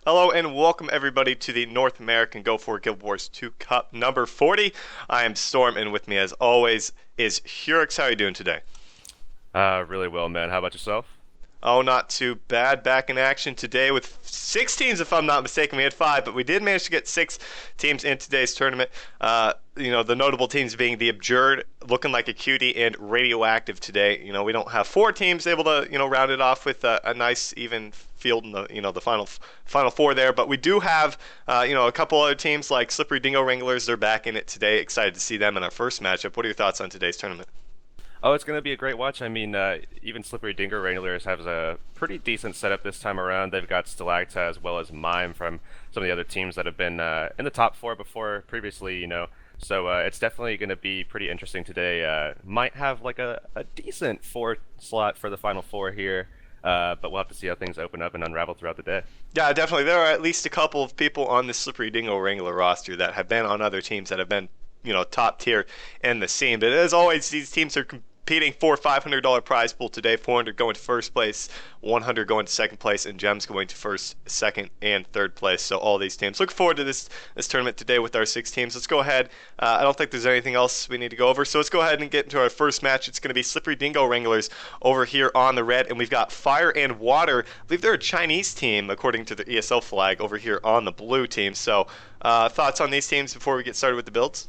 Hello and welcome everybody to the North American Go4GW2 Cup number 40. I am Storm and with me as always is Heurix. How are you doing today? Really well, man. How about yourself? Oh, not too bad. Back in action today with six teams, if I'm not mistaken. We had five, but we did manage to get six teams in today's tournament. The notable teams being the Abjured, looking like a Cutie, and Radioactive today. We don't have four teams able to, round it off with a nice even field in the final four there. But we do have, a couple other teams like Slippery Dingo Wranglers. They're back in it today. Excited to see them in our first matchup. What are your thoughts on today's tournament? Oh, it's going to be a great watch. I mean, even Slippery Dingo Wranglers has a pretty decent setup this time around. They've got Stalacta as well as Mime from some of the other teams that have been in the top four before previously. So it's definitely going to be pretty interesting today. Might have like a decent four slot for the final four here, but we'll have to see how things open up and unravel throughout the day. Yeah, definitely. There are at least a couple of people on the Slippery Dingo Wrangler roster that have been on other teams that have been, top tier in the scene. But as always, these teams are competing for $500 prize pool today. 400 going to first place, 100 going to second place, and gems going to first, second, and third place. So all these teams. Looking forward to this tournament today with our six teams. Let's go ahead. I don't think there's anything else we need to go over. So let's go ahead and get into our first match. It's going to be Slippery Dingo Wranglers over here on the red, and we've got Fire and Water. I believe they're a Chinese team according to the ESL flag over here on the blue team. So thoughts on these teams before we get started with the builds?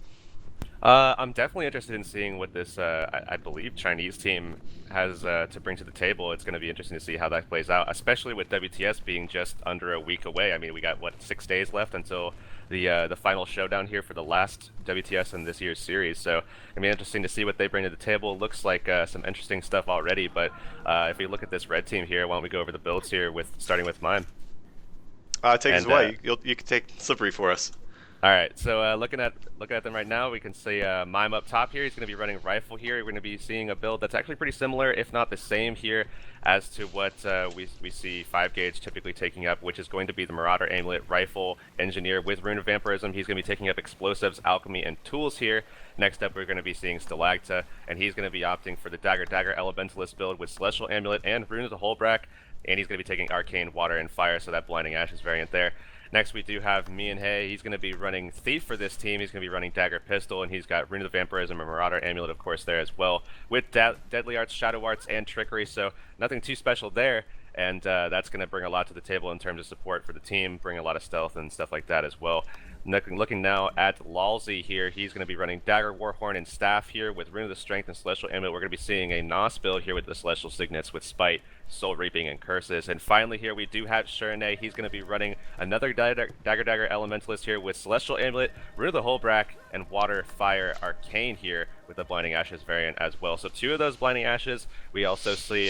I'm definitely interested in seeing what this, I believe, Chinese team has to bring to the table. It's going to be interesting to see how that plays out, especially with WTS being just under a week away. I mean, we got, 6 days left until the final showdown here for the last WTS in this year's series. So it'll be interesting to see what they bring to the table. Looks like some interesting stuff already, but if we look at this red team here, why don't we go over the builds here starting with mine? Take us And away. You can take Slippery for us. All right, so looking at them right now, we can see Mime up top here. He's going to be running Rifle here. We're going to be seeing a build that's actually pretty similar, if not the same here, as to what we see 5 Gauge typically taking up, which is going to be the Marauder Amulet Rifle Engineer with Rune of Vampirism. He's going to be taking up Explosives, Alchemy, and Tools here. Next up, we're going to be seeing Stalacta, and he's going to be opting for the Dagger Elementalist build with Celestial Amulet and Rune of the Holbrack, and he's going to be taking Arcane, Water, and Fire, so that Blinding Ashes variant there. Next, we do have Me and Hay. He's going to be running Thief for this team. He's going to be running Dagger Pistol, and he's got Rune of the Vampirism and Marauder Amulet, of course, there as well, with Deadly Arts, Shadow Arts, and Trickery, so nothing too special there. And that's going to bring a lot to the table in terms of support for the team, bring a lot of stealth and stuff like that as well. Looking now at Lalzi here, he's going to be running Dagger, Warhorn, and Staff here with Rune of the Strength and Celestial Amulet. We're going to be seeing a Nos build here with the Celestial Signets with Spite, Soul Reaping, and Curses. And finally here we do have Shernay. He's going to be running another Dagger Elementalist here with Celestial Amulet, Rune of the Holbrack, and Water, Fire, Arcane here with the Blinding Ashes variant as well. So 2 of those Blinding Ashes. We also see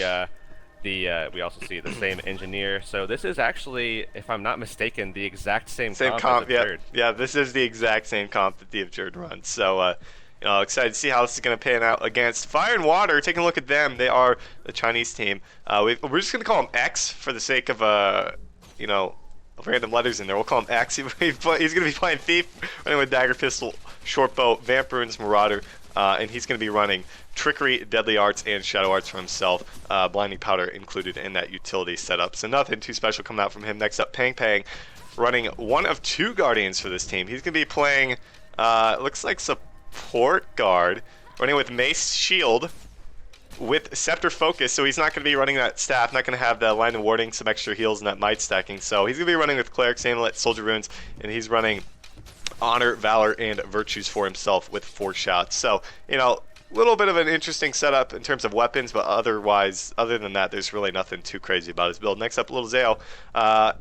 the same engineer. So this is actually, if I'm not mistaken, the exact same comp as Yeah, Abjured. yeah. This is the exact same comp that the Abjured runs. So, excited to see how this is going to pan out against Fire and Water. Taking a look at them, they are the Chinese team. We're just going to call them X for the sake of random letters in there. We'll call him X. He's going to be playing Thief, running with Dagger Pistol, Shortbow, Vampirunes, Marauder, and he's going to be running Trickery, Deadly Arts, and Shadow Arts for himself. Blinding Powder included in that utility setup. So nothing too special coming out from him. Next up, Pang Pang, running one of 2 Guardians for this team. He's going to be playing, looks like support guard, running with Mace Shield, with Scepter Focus, so he's not going to be running that staff, not going to have the line of warding, some extra heals, and that might stacking. So he's going to be running with Cleric's Amulet, Soldier Runes, and he's running Honor, Valor, and Virtues for himself with 4 shots. So, little bit of an interesting setup in terms of weapons, but other than that, there's really nothing too crazy about his build. Next up, Little Zao.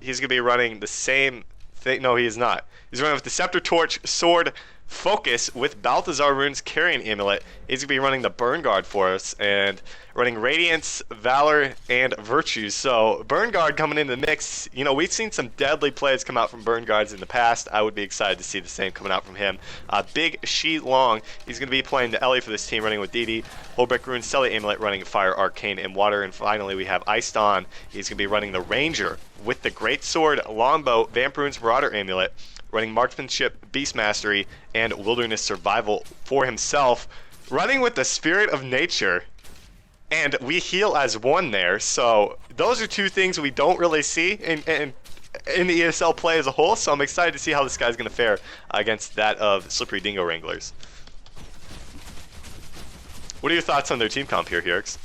He's going to be running the same thing. No, he is not. He's running with the Scepter, Torch, Sword, Focus with Balthazar Rune's Carrying Amulet. He's going to be running the Burn Guard for us and running Radiance, Valor, and Virtues. So Burn Guard coming into the mix. We've seen some deadly plays come out from Burn Guards in the past. I would be excited to see the same coming out from him. Big Shi Long. He's going to be playing the Ellie for this team, running with DD, Holbeck Rune, Selly Amulet, running Fire, Arcane, and Water. And finally, we have Iced On. He's going to be running the Ranger with the Great Sword, Longbow, Vampirune's Marauder Amulet, running Marksmanship, Beast Mastery, and Wilderness Survival for himself, running with the Spirit of Nature. And we heal as 1 there, so those are 2 things we don't really see in in the ESL play as a whole, so I'm excited to see how this guy's going to fare against that of Slippery Dingo Wranglers. What are your thoughts on their team comp here, Heurix?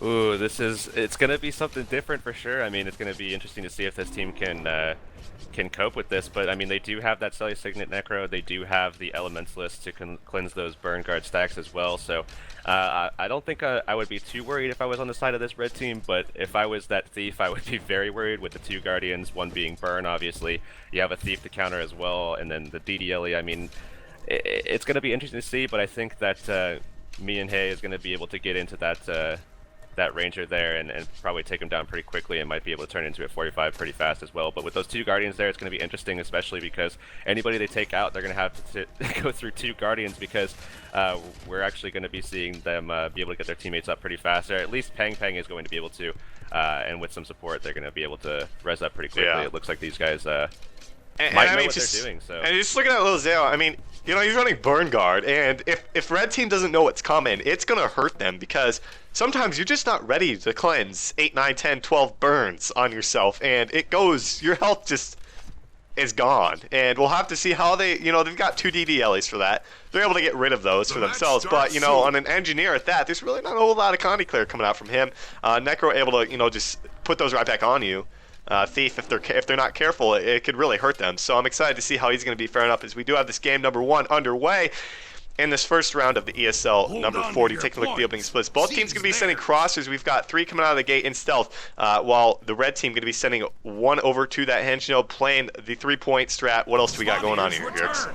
Ooh, it's going to be something different for sure. I mean, it's going to be interesting to see if this team can cope with this, but I mean, they do have that Celly Signet Necro, they do have the Elementalist to cleanse those Burn Guard stacks as well, so I don't think I would be too worried if I was on the side of this red team, but if I was that Thief, I would be very worried with the 2 Guardians, one being Burn, obviously. You have a Thief to counter as well, and then the DDLE, I mean, it's going to be interesting to see, but I think that me and Hay is going to be able to get into that Ranger there and probably take him down pretty quickly and might be able to turn into a 45 pretty fast as well. But with those 2 Guardians there, it's going to be interesting, especially because anybody they take out, they're going to have to go through 2 Guardians because we're actually going to be seeing them be able to get their teammates up pretty fast. Or at least Pang is going to be able to, and with some support, they're going to be able to res up pretty quickly. Yeah. It looks like these guys might know what they're doing. So. And just looking at little Zale, I mean, you know, he's running Burn Guard, and if red team doesn't know what's coming, it's going to hurt them because sometimes you're just not ready to cleanse 8, 9, 10, 12 burns on yourself, and your health just is gone. And we'll have to see how they've got 2 DDLEs for that. They're able to get rid of those for themselves, but, you know, on an engineer at that, there's really not a whole lot of Conti Clear coming out from him. Necro able to, you know, just put those right back on you. Thief, if they're not careful, it could really hurt them. So I'm excited to see how he's going to be faring up as we do have this game number 1 underway in this first round of the ESL number 40. Taking a look at the opening splits. Both teams going to be sending crossers. We've got 3 coming out of the gate in stealth, while the red team going to be sending 1 over to that henge node, playing the 3-point strat. What else do we got going on here, Heurix?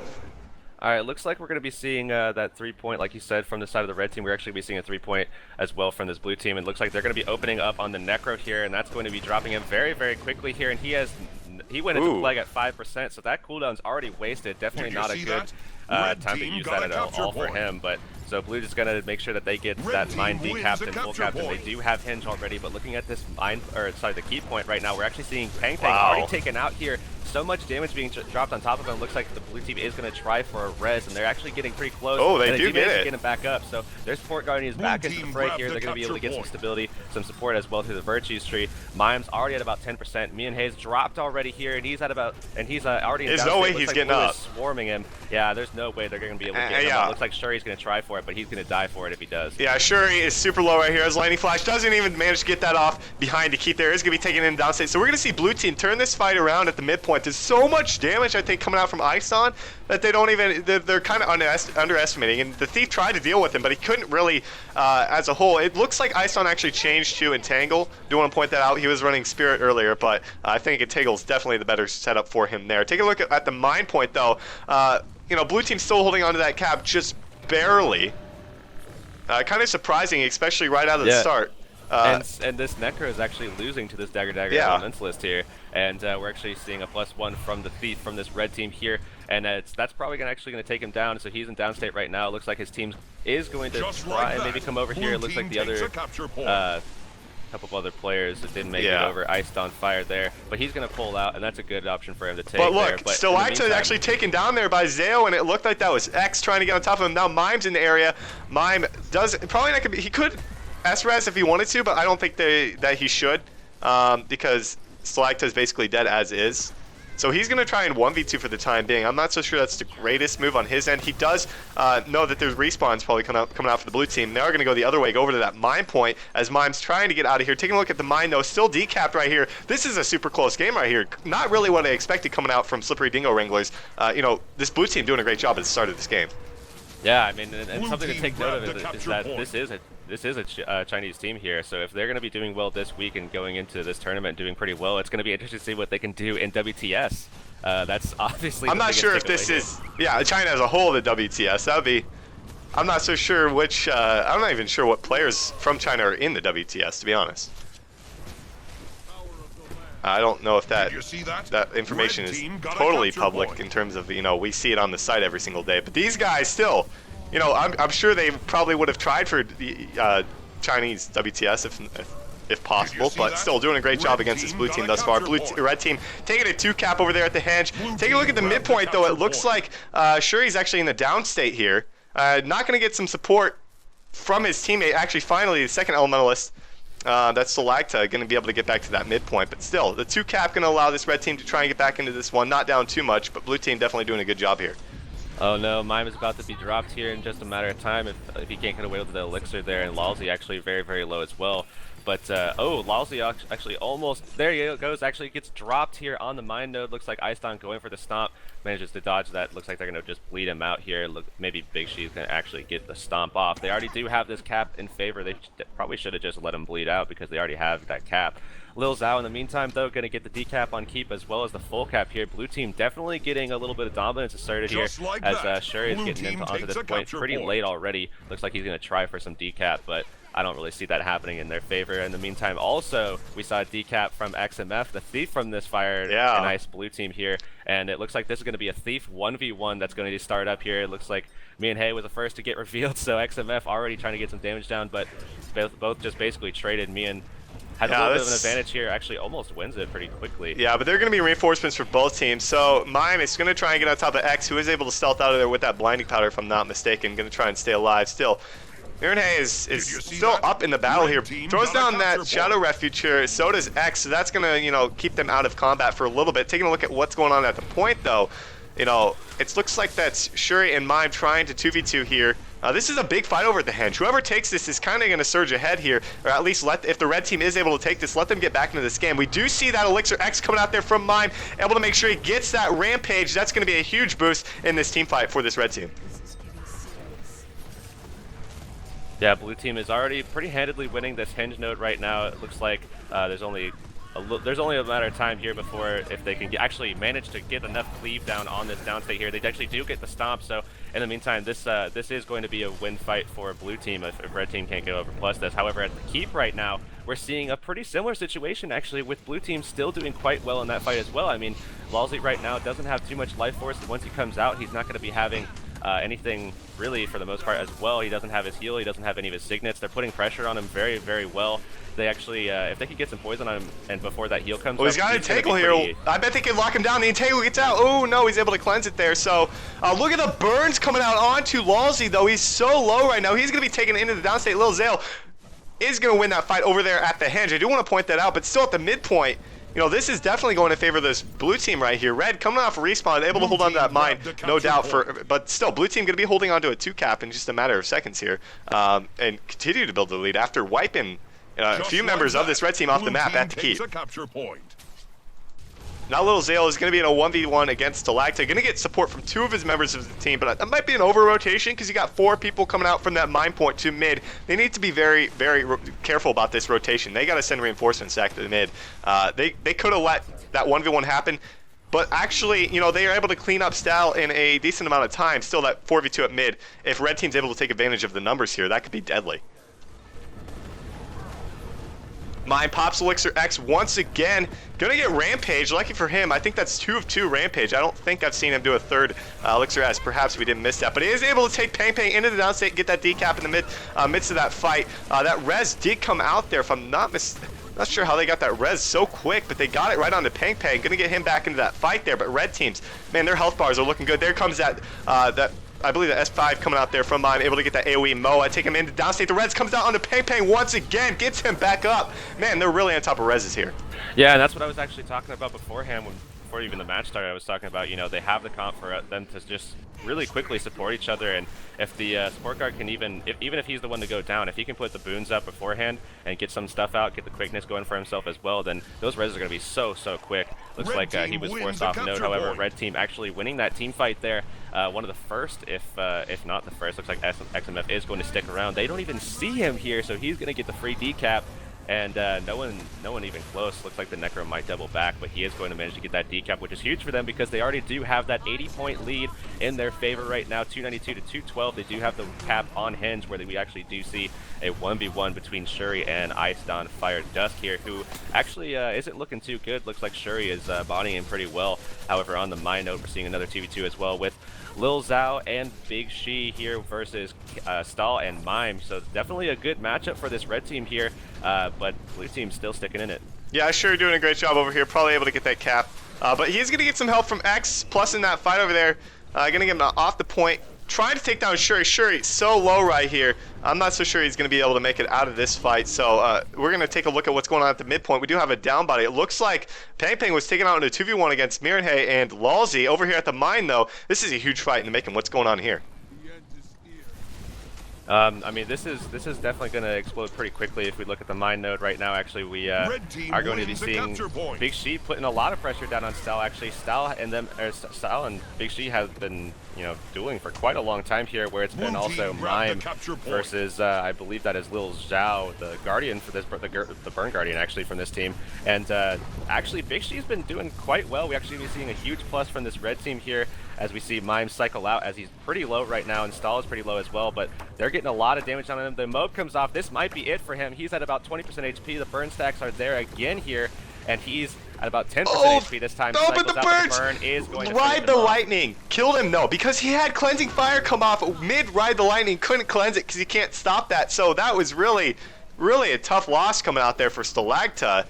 Alright, looks like we're going to be seeing that 3-point, like you said, from the side of the red team. We're actually going to be seeing a 3-point as well from this blue team. It looks like they're going to be opening up on the Necro here, and that's going to be dropping him very, very quickly here. And he went into Plague at 5%, so that cooldown's already wasted. Definitely not a good time to use that at all for him. But so blue is going to make sure that they get that mine decapped and full captain. They do have hinge already, but looking at this the key point right now, we're actually seeing Pang already taken out here. So much damage being dropped on top of him. It looks like the blue team is going to try for a res, and they're actually getting pretty close. Oh, they do get it. Get him back up. So their support guardians back into the fray here. They're going to be able to get some stability, some support as well through the Virtues tree. Mime's already at about 10%. Me and Hayes dropped already here, and he's at about, already. There's no way he's getting up. Swarming him. Yeah, there's no way they're going to be able to get him up. It looks like Shuri's going to try for it, but he's going to die for it if he does. Yeah, Shuri is super low right here as Lightning Flash doesn't even manage to get that off behind to keep there. Is going to be taken in downstate. So we're going to see blue team turn this fight around at the midpoint. There's so much damage, I think, coming out from Ison that they don't even, they're kind of underestimating. And the Thief tried to deal with him, but he couldn't really as a whole. It looks like Ison actually changed to Entangle. Do want to point that out. He was running Spirit earlier, but I think Entangle's definitely the better setup for him there. Take a look at the mine point, though. You know, blue team's still holding onto that cap just barely. Kind of surprising, especially right out of the start. And this Necro is actually losing to this Dagger Elementalist here, and we're actually seeing a +1 from the Thief from this red team here, and that's probably actually going to take him down. So he's in downstate right now. It looks like his team is going to try and maybe come over here. It looks like the other couple of other players that didn't make it over, iced on fire there, but he's going to pull out, and that's a good option for him to take. But look, Stalacta actually taken down there by Zao, and it looked like that was X trying to get on top of him. Now Mime's in the area. Mime does probably not gonna be. He could S-Res if he wanted to, but I don't think that he should, because Stalacta is basically dead as is. So he's going to try and 1v2 for the time being. I'm not so sure that's the greatest move on his end. He does know that there's respawns probably coming out for the blue team. They are going to go the other way, go over to that mine point as Mime's trying to get out of here. Taking a look at the mine, though, still decapped right here. This is a super close game right here. Not really what I expected coming out from Slippery Dingo Wranglers. You know, this blue team doing a great job at the start of this game. Yeah, I mean, and something to take note of is that this is a Chinese team here, so if they're going to be doing well this week and going into this tournament doing pretty well, it's going to be interesting to see what they can do in WTS. That's obviously I'm not sure if this is, China as a whole, the WTS. That would be, I'm not so sure which, I'm not even sure what players from China are in the WTS, to be honest. I don't know if that information is totally public in terms of, you know, we see it on the site every single day. But these guys still, you know, I'm sure they probably would have tried for the Chinese WTS if possible, but still doing a great job against this blue team thus far. Red team taking a 2-cap over there at the henge. Take a look at the midpoint, though. It looks like Shuri's actually in the downstate here. Not going to get some support from his teammate. Actually, finally, the second Elementalist That's Stalacta going to be able to get back to that midpoint. But still, the 2 cap going to allow this red team to try and get back into this one. Not down too much, but blue team definitely doing a good job here. Oh no, Mime is about to be dropped here in just a matter of time if he can't get away with the elixir there, and Lalzi actually very, very low as well. But, oh, Lalzi actually almost, there he goes, actually gets dropped here on the mine node. Looks like Icedon going for the stomp, manages to dodge that. Looks like they're going to just bleed him out here. Look, maybe Big She's going to actually get the stomp off. They already do have this cap in favor. They probably should have just let him bleed out because they already have that cap. Lil Zhao in the meantime though going to get the decap on keep as well as the full cap here. Blue team definitely getting a little bit of dominance asserted here like as Shuri is getting onto this point pretty late already. Looks like he's going to try for some decap, but I don't really see that happening in their favor. In the meantime, also, we saw a decap from XMF, the thief from this fire. Yeah. A nice blue team here. And it looks like this is going to be a thief 1v1 that's going to start up here. It looks like me and Hay was the first to get revealed, so XMF already trying to get some damage down, but both just basically traded. Me and has a little bit of an advantage here, actually almost wins it pretty quickly. Yeah, but there are going to be reinforcements for both teams. So Mime is going to try and get on top of X, who is able to stealth out of there with that blinding powder, if I'm not mistaken. Going to try and stay alive still. Mirenhay is still up in the battle here. Throws down that Shadow Refuge here. So does X. So that's going to, you know, keep them out of combat for a little bit. Taking a look at what's going on at the point, though, you know, it looks like that's Shuri and Mime trying to 2v2 here. This is a big fight over at the Henge. Whoever takes this is kind of going to surge ahead here, or at least if the red team is able to take this, let them get back into this game. We do see that Elixir X coming out there from Mime, able to make sure he gets that Rampage. That's going to be a huge boost in this team fight for this red team. Yeah, blue team is already pretty handedly winning this Henge node right now. It looks like there's only a matter of time here before if they can actually manage to get enough cleave down on this downstate here. They actually do get the stomp, so in the meantime, this is going to be a win fight for blue team if red team can't get over plus this. However, at the keep right now, we're seeing a pretty similar situation actually with blue team still doing quite well in that fight as well. I mean, Lalzi right now doesn't have too much life force. Once he comes out, he's not going to be having anything really for the most part as well. He doesn't have his heal, he doesn't have any of his signets. They're putting pressure on him very, very well. They actually, if they could get some poison on him and before that heal comes he's got an entangle here. I bet they could lock him down. The entangle gets out. Oh no, he's able to cleanse it there. So look at the burns coming out onto Lalzi though. He's so low right now. He's going to be taken into the downstate. Lil Zale is going to win that fight over there at the Henge. I do want to point that out, but still at the midpoint, you know, this is definitely going in favor of this blue team right here. Red coming off a respawn, able to hold on to that mine, no doubt. But still, blue team going to be holding on to a 2-cap in just a matter of seconds here, and continue to build the lead after wiping a few members of this red team off the map at the keep. Now Lil Zale is going to be in a 1v1 against Stalacta. Going to get support from 2 of his members of the team, but that might be an over-rotation because you got 4 people coming out from that mine point to mid. They need to be very, very careful about this rotation. They got to send reinforcements back to the mid. They could have let that 1v1 happen, but actually, you know, they are able to clean up Stal in a decent amount of time. Still that 4v2 at mid. If red team's able to take advantage of the numbers here, that could be deadly. Mine pops Elixir X once again. Gonna get Rampage. Lucky for him, I think that's 2 of 2 Rampage. I don't think I've seen him do a 3rd Elixir S. Perhaps we didn't miss that. But he is able to take Pang Pang into the downstate and get that decap in the midst of that fight. That res did come out there, if I'm not sure how they got that res so quick, but they got it right onto Pang Pang. Gonna get him back into that fight there. But red teams, man, their health bars are looking good. There comes that I believe the S5 coming out there from Mime, able to get that AoE Moa, take him into downstate. The Reds comes out onto Pang Pang once again, gets him back up. Man, they're really on top of Reses here. Yeah, and that's what I was actually talking about beforehand before even the match started. I was talking about, you know, they have the comp for them to just really quickly support each other, and if the support guard can even if he's the one to go down, if he can put the boons up beforehand and get some stuff out, get the quickness going for himself as well, then those reses are going to be so quick. Looks like he was forced off node. However, red team actually winning that team fight there. One of the first, if not the first. Looks like XMF is going to stick around. They don't even see him here, so he's going to get the free decap. And no one even close. Looks like the Necro might double back, but he is going to manage to get that decap, which is huge for them because they already do have that 80-point lead in their favor right now, 292 to 212. They do have the cap on Henge, where we actually do see a 1v1 between Shuri and Icedon Fire Dusk here, who actually isn't looking too good. Looks like Shuri is bodying him pretty well. However, on the mine note, we're seeing another 2v2 as well with Lil Zhao and Big She here versus Stahl and Mime. So definitely a good matchup for this red team here, but blue team's still sticking in it. Yeah, sure, doing a great job over here. Probably able to get that cap. But he's going to get some help from X, plus in that fight over there. Going to get him off the point. trying to take down Shuri. Shuri so low right here. I'm not so sure he's going to be able to make it out of this fight. So we're going to take a look at what's going on at the midpoint. We do have a down body. It looks like Pang Pang was taken out in a 2v1 against Mirenhe and Lalzi. Over here at the mine, though, this is a huge fight in the making. What's going on here? I mean, this is definitely going to explode pretty quickly if we look at the mine node right now. Actually, we are going to be seeing Big She putting a lot of pressure down on Stal. Actually, Stal and Big She have been, you know, dueling for quite a long time here, where it's been also Mime versus I believe that is Lil Zhao, the Guardian for this, the Burn Guardian actually from this team. And actually, Big She's been doing quite well. We actually be seeing a huge plus from this red team here, as we see Mime cycle out, as he's pretty low right now, and Stahl is pretty low as well, but they're getting a lot of damage on him. The mob comes off. This might be it for him. He's at about 20% HP. The burn stacks are there again here, and he's at about 10% HP this time. Oh, but the burn is going to ride the lightning. Killed him, no, because he had cleansing fire come off mid-ride the lightning. Couldn't cleanse it because he can't stop that. So that was really a tough loss coming out there for Stalagta.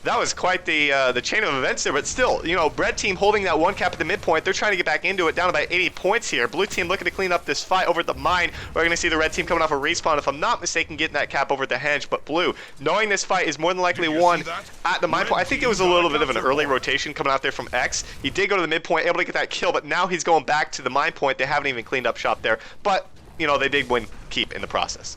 That was quite the chain of events there, but still, you know, red team holding that one cap at the midpoint. They're trying to get back into it, down about 80 points here. Blue team looking to clean up this fight over at the mine. We're going to see the red team coming off a respawn, if I'm not mistaken, getting that cap over at the henge. But blue, knowing this fight is more than likely won at the mine point. I think it was a little bit of an early rotation coming out there from X. He did go to the midpoint, able to get that kill, but now he's going back to the mine point. They haven't even cleaned up shop there, but, you know, they did win keep in the process.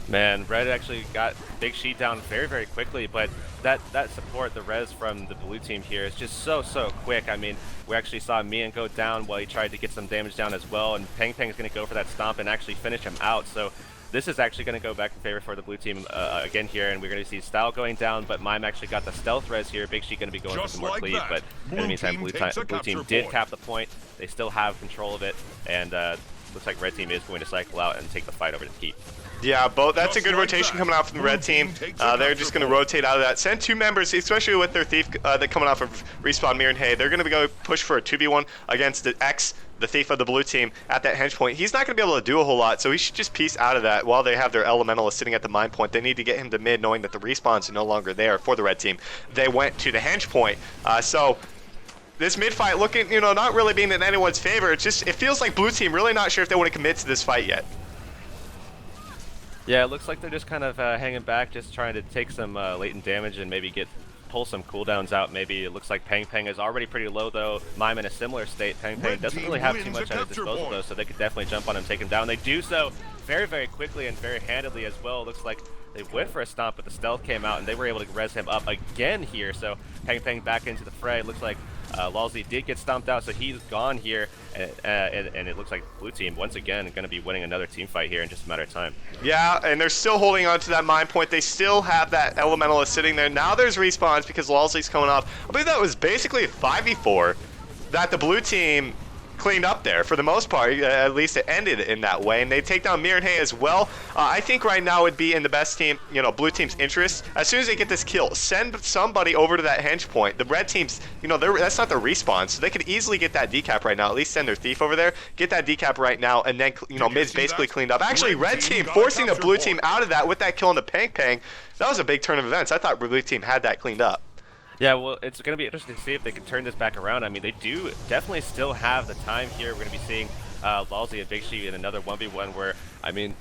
Man, Red actually got Big Sheet down very, very quickly, but that support, the res from the blue team here is just so quick. I mean, we actually saw Mian go down while he tried to get some damage down as well, and Pang Pang is going to go for that stomp and actually finish him out. So this is actually going to go back in favor for the blue team again here, and we're going to see Style going down, but Mime actually got the stealth res here. Big Sheet going to be going for some more cleave, but in the meantime, blue team did cap the point. They still have control of it, and looks like red team is going to cycle out and take the fight over to keep. Yeah, that's a good rotation coming out from the red team. They're just going to rotate out of that. Send two members, especially with their thief that coming off of respawn Mirenhe. They're going to go push for a 2v1 against the X, the thief of the blue team, at that henge point. He's not going to be able to do a whole lot, so he should just piece out of that while they have their elementalist sitting at the mine point. They need to get him to mid, knowing that the respawns are no longer there for the red team. They went to the henge point. So this mid fight looking, you know, not really being in anyone's favor. It feels like blue team really not sure if they want to commit to this fight yet. Yeah, it looks like they're just kind of hanging back, just trying to take some latent damage and maybe pull some cooldowns out. Maybe it looks like Pang Pang is already pretty low though. Mime in a similar state. Pang Pang doesn't really have too much at his disposal though, so they could definitely jump on him, take him down. They do so very, very quickly and very handedly as well. It looks like they went for a stomp, but the stealth came out and they were able to res him up again here. So Pang Pang back into the fray. It looks like Lalzi did get stomped out, so he's gone here, and it looks like blue team once again going to be winning another team fight here in just a matter of time. Yeah, and they're still holding on to that mine point. They still have that elementalist sitting there. Now there's respawns because Lalzi's coming off. I believe that was basically a 5v4 that the blue team cleaned up there for the most part. At least it ended in that way, and they take down Mirenhe as well. I think right now would be in the best team, you know, blue team's interest. As soon as they get this kill, send somebody over to that henge point. The red team's, you know, that's not their respawn, so they could easily get that decap right now. At least send their thief over there, get that decap right now, and then, you know, mid's basically cleaned up. Actually, red team forcing the blue team out of that with that kill on the Pang Pang. That was a big turn of events. I thought blue team had that cleaned up. Yeah, well, it's going to be interesting to see if they can turn this back around. I mean, they do definitely still have the time here. We're going to be seeing Lalzi and Big She in another 1v1 where, I mean,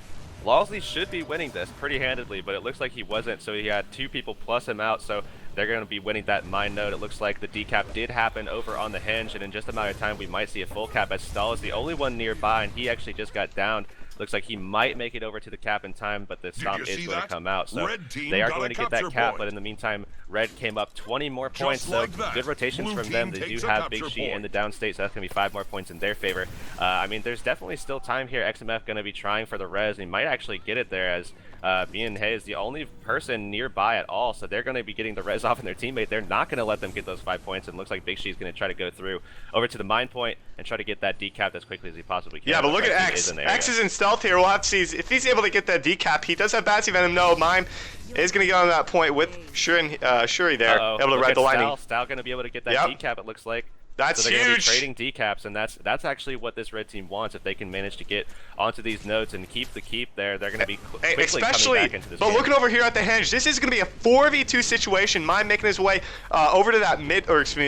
Lalzi should be winning this pretty handedly, but it looks like he wasn't, so he had two people plus him out, so they're going to be winning that mine node. It looks like the decap did happen over on the henge, and in just a matter of time, we might see a full cap as Stahl is the only one nearby, and he actually just got downed. Looks like he might make it over to the cap in time, but the stomp is going to come out. So they are going to get that cap, but in the meantime, Red came up 20 more points, so good rotations from them. They do have Big She in the downstate, so that's going to be 5 more points in their favor. I mean, there's definitely still time here. XMF going to be trying for the res, and he might actually get it there as Mirenhe is the only person nearby at all, so they're going to be getting the res off in their teammate. They're not going to let them get those 5 points, and looks like Big She is going to try to go through over to the mine point and try to get that decap as quickly as he possibly can. Yeah, but look at X. X is in stealth here. We'll have to see if he's able to get that decap. He does have Batsy Venom. No, Mime is going to get on that point with Shuri there, able to ride the lightning. Style going to be able to get that decap, it looks like. That's So they're going to be huge. trading decaps, and that's actually what this red team wants. If they can manage to get onto these nodes and keep the keep there, they're going to be quickly coming back into this game. Looking over here at the henge, this is going to be a 4v2 situation. Mime making his way over to that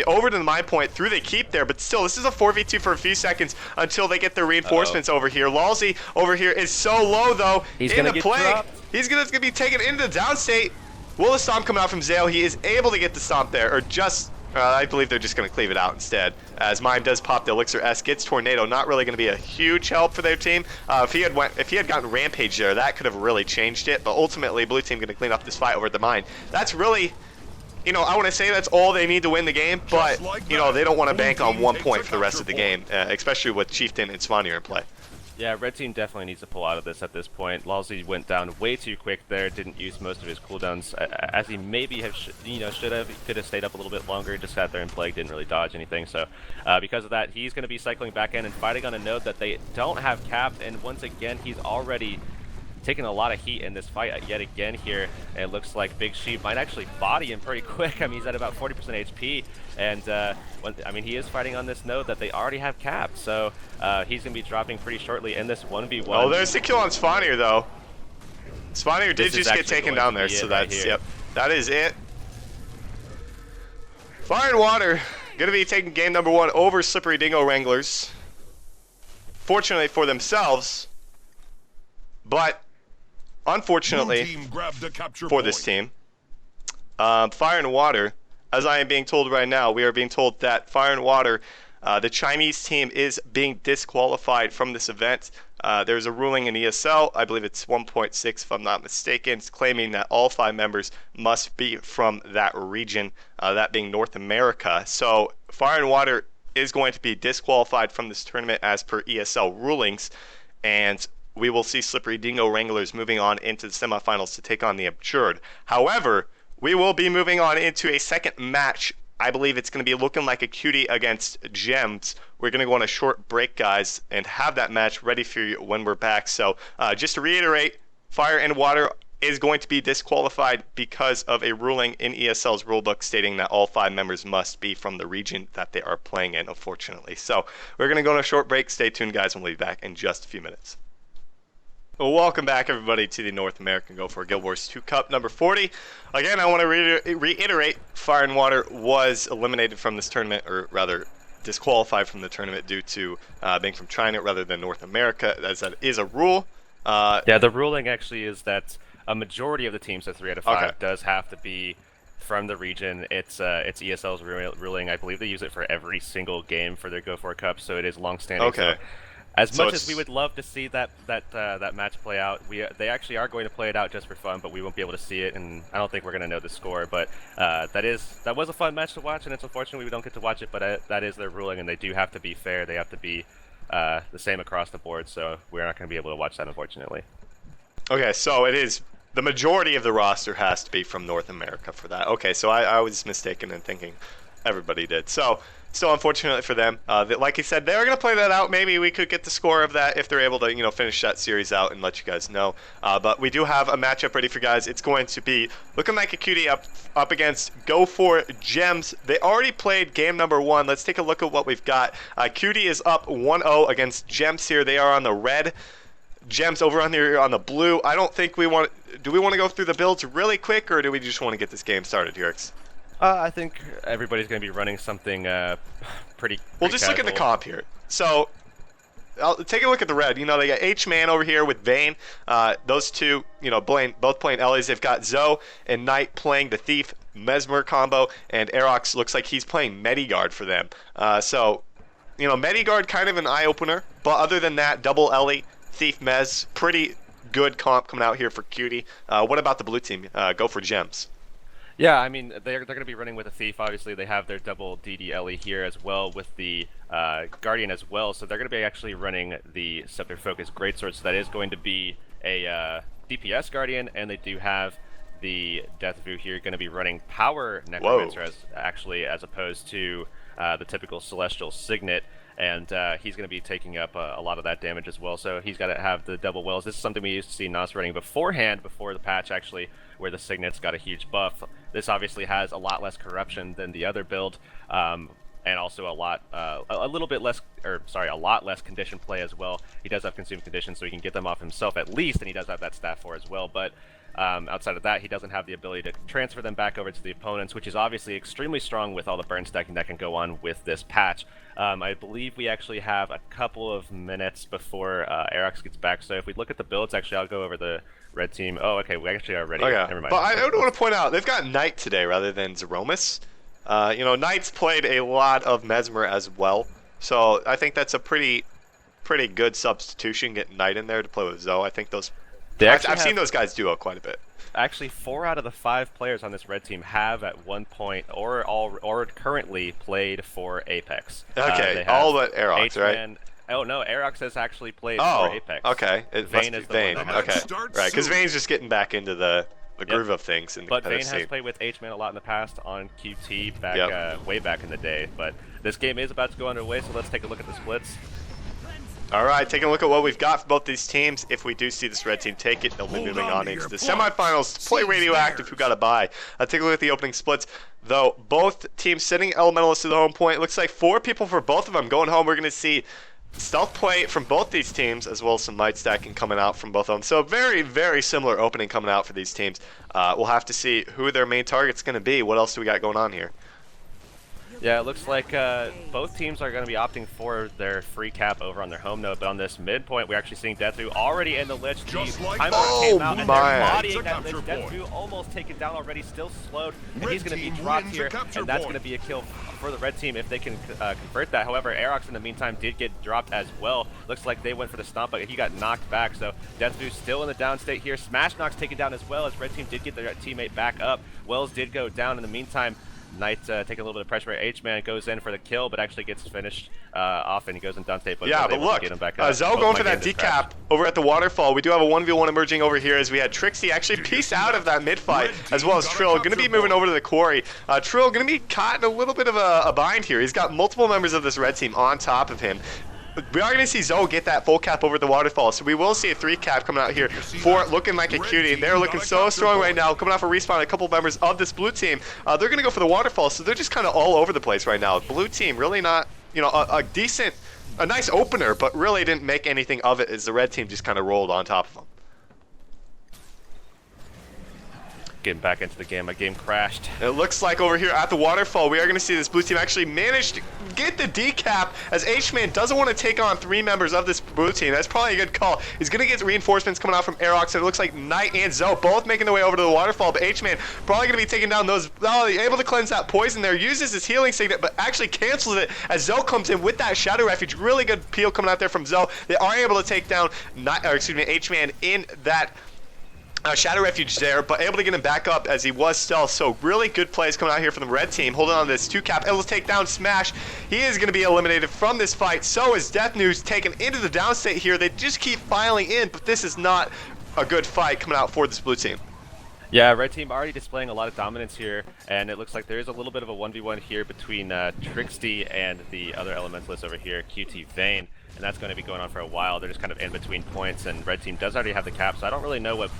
over to the mine point through the keep there, but still, this is a 4v2 for a few seconds until they get their reinforcements over here. Lalzi over here is so low though. He's going to get dropped. He's going to be taken into the downstate. Will the stomp come out from Zale? He is able to get the stomp there, or just. I believe they're just going to cleave it out instead, as Mime does pop the Elixir S, gets Tornado, not really going to be a huge help for their team. If he had gotten Rampage there, that could have really changed it, but ultimately, blue team going to clean up this fight over at the mine. That's really, I want to say that's all they need to win the game, but, they don't want to bank on 1 point for the rest of the game, especially with Chieftain and Swannier in play. Yeah, red team definitely needs to pull out of this at this point. Lalzi went down way too quick there, didn't use most of his cooldowns as he maybe should have. He could have stayed up a little bit longer, just sat there and plague, didn't really dodge anything. So because of that, he's going to be cycling back in and fighting on a node that they don't have capped, and once again, he's already taking a lot of heat in this fight yet again here. It looks like Big Sheep might actually body him pretty quick. I mean, he's at about 40% HP, and he is fighting on this node that they already have capped, so he's going to be dropping pretty shortly in this 1v1. Oh, there's the kill on Swannier, though. Swannier did just get taken down there, so that's, yep, that is it. Fire and Water going to be taking game number 1 over Slippery Dingo Wranglers. Fortunately for themselves, but unfortunately for this team, Fire and Water, as I am being told right now, we are being told that Fire and Water, the Chinese team, is being disqualified from this event. There's a ruling in ESL, I believe it's 1.6 if I'm not mistaken, it's claiming that all 5 members must be from that region, that being North America. So Fire and Water is going to be disqualified from this tournament as per ESL rulings, and we will see Slippery Dingo Wranglers moving on into the semifinals to take on the Abjured. However, we will be moving on into a second match. I believe it's going to be looking like a Cutie against Gems. We're going to go on a short break, guys, and have that match ready for you when we're back. So just to reiterate, Fire and Water is going to be disqualified because of a ruling in ESL's rulebook stating that all 5 members must be from the region that they are playing in, unfortunately. So we're going to go on a short break. Stay tuned, guys, and we'll be back in just a few minutes. Well, welcome back, everybody, to the North American Go4GW2 Cup number 40. Again, I want to reiterate, Fire and Water was eliminated from this tournament, or rather disqualified from the tournament due to being from China rather than North America, as that is a rule. Yeah, the ruling actually is that a majority of the teams, so 3 out of 5, does have to be from the region. It's ESL's ruling. I believe they use it for every single game for their Go4 Cup, so it is long-standing. Okay. So as much as we would love to see that match play out, they actually are going to play it out just for fun, but we won't be able to see it, and I don't think we're going to know the score. But that was a fun match to watch, and it's unfortunate we don't get to watch it, but that is their ruling, and they do have to be fair. They have to be the same across the board, so we're not going to be able to watch that, unfortunately. Okay, so it is the majority of the roster has to be from North America for that. Okay, so I was mistaken in thinking everybody did. So still, unfortunately for them, like I said, they're going to play that out. Maybe we could get the score of that if they're able to, finish that series out and let you guys know. But we do have a matchup ready for guys. It's going to be looking like a Cutie up against Go4Gems. They already played game number 1. Let's take a look at what we've got. Cutie is up 1-0 against Gems here. They are on the red. Gems over on the blue. I don't think we want. Do we want to go through the builds really quick, or do we just want to get this game started, Heurix? I think everybody's going to be running something pretty We'll just casual. look at the comp here. So, I'll take a look at the red. They got H-Man over here with Vayne. Those two, both playing Ellie's. They've got Zoe and Knight playing the Thief Mesmer combo, and Heurix looks like he's playing Medigard for them. Medigard kind of an eye-opener, but other than that, double Ellie, Thief Mez, pretty good comp coming out here for Cutie. What about the blue team? Go4Gems. Yeah, I mean, they're going to be running with a Thief. Obviously, they have their double DDLE here as well with the Guardian as well. So they're going to be actually running the Scepter Focus Greatsword. So that is going to be a DPS Guardian, and they do have the Death Vu here going to be running Power Necromancer as opposed to the typical Celestial Signet. And he's going to be taking up a lot of that damage as well. So he's got to have the double wells. This is something we used to see Nas running before the patch, actually, where the Signet's got a huge buff. This obviously has a lot less corruption than the other build. and also a little bit less, a lot less condition play as well. He does have consumed conditions, so he can get them off himself at least, and he does have that stat for as well. But outside of that, he doesn't have the ability to transfer them back over to the opponents, which is obviously extremely strong with all the burn stacking that can go on with this patch. I believe we actually have a couple of minutes before Heurix gets back, so if we look at the builds, actually I'll go over the red team. Oh, okay, we actually are ready. Okay. Never mind. But I do want to point out, they've got Knight today rather than Zeromus. Knight's played a lot of Mesmer as well, so I think that's a pretty good substitution, getting Knight in there to play with Zoe. I think I've seen those guys duo quite a bit. Actually, 4 out of the 5 players on this red team have at one point or currently played for Apex. Okay, all but Heurix, right? Oh no, Heurix has actually played for Apex. Okay. Vayne is the Vayne. one. Okay, right, because Vayne's just getting back into the groove of things. But Vayne has played with H-Man a lot in the past on QT back way back in the day. But this game is about to go underway, so let's take a look at the splits. All right, taking a look at what we've got for both these teams. If we do see this red team take it, they'll be moving on into the semifinals to play Radioactive, who got a bye. Take a look at the opening splits. Though both teams sending Elementalists to the home point. It looks like 4 people for both of them going home. We're going to see stealth play from both these teams, as well as some might stacking coming out from both of them. So very, very similar opening coming out for these teams. We'll have to see who their main target's going to be. What else do we got going on here? Yeah, it looks like both teams are going to be opting for their free cap over on their home node, but on this midpoint, we're actually seeing Deathview already in the Lich. Timer came out, and they're bodying that Lich. Deathview almost taken down already, still slowed, and he's going to be dropped here, and that's going to be a kill for the red team if they can convert that. However, Heurix in the meantime did get dropped as well. Looks like they went for the stomp, but he got knocked back, so Deathview still in the down state here. Smash Knock's taken down as well, as red team did get their teammate back up. Wells did go down in the meantime. Knight taking a little bit of pressure. H-Man goes in for the kill, but actually gets finished off, and he goes in down state. But yeah, but look, Zell going for that decap over at the waterfall. We do have a 1v1 emerging over here as we had Trixie actually piece out of that mid-fight, as well as Trill. Going to be moving over to the quarry. Trill going to be caught in a little bit of a bind here. He's got multiple members of this red team on top of him. We are going to see Zoe get that full cap over the waterfall, so we will see a 3 cap coming out here for Looking like a Cutie. They're looking so strong right now, coming off a respawn. A couple members of this blue team, they're going to go for the waterfall, so they're just kind of all over the place right now. Blue team really not, a nice opener, but really didn't make anything of it as the red team just kind of rolled on top of them. Getting back into the game, my game crashed. It looks like over here at the waterfall, we are going to see this blue team actually manage to get the decap, as H-Man doesn't want to take on 3 members of this blue team. That's probably a good call. He's going to get reinforcements coming out from Heurix, and it looks like Knight and Zoe both making their way over to the waterfall, but H-Man probably going to be taking down those, able to cleanse that poison there, uses his healing signet, but actually cancels it as Zoe comes in with that Shadow Refuge. Really good peel coming out there from Zoe. They are able to take down H-Man in that Shadow Refuge there, but able to get him back up as he was stealth. So really good plays coming out here from the red team, holding on to this 2 cap, able to take down Smash. He is going to be eliminated from this fight. So is Death News taken into the downstate here. They just keep filing in, but this is not a good fight coming out for this blue team. Yeah, red team already displaying a lot of dominance here, and it looks like there is a little bit of a 1v1 here between Trixie and the other elementalist over here, Cutie Vayne. And that's going to be going on for a while. They're just kind of in between points, and red team does already have the cap, so I don't really know what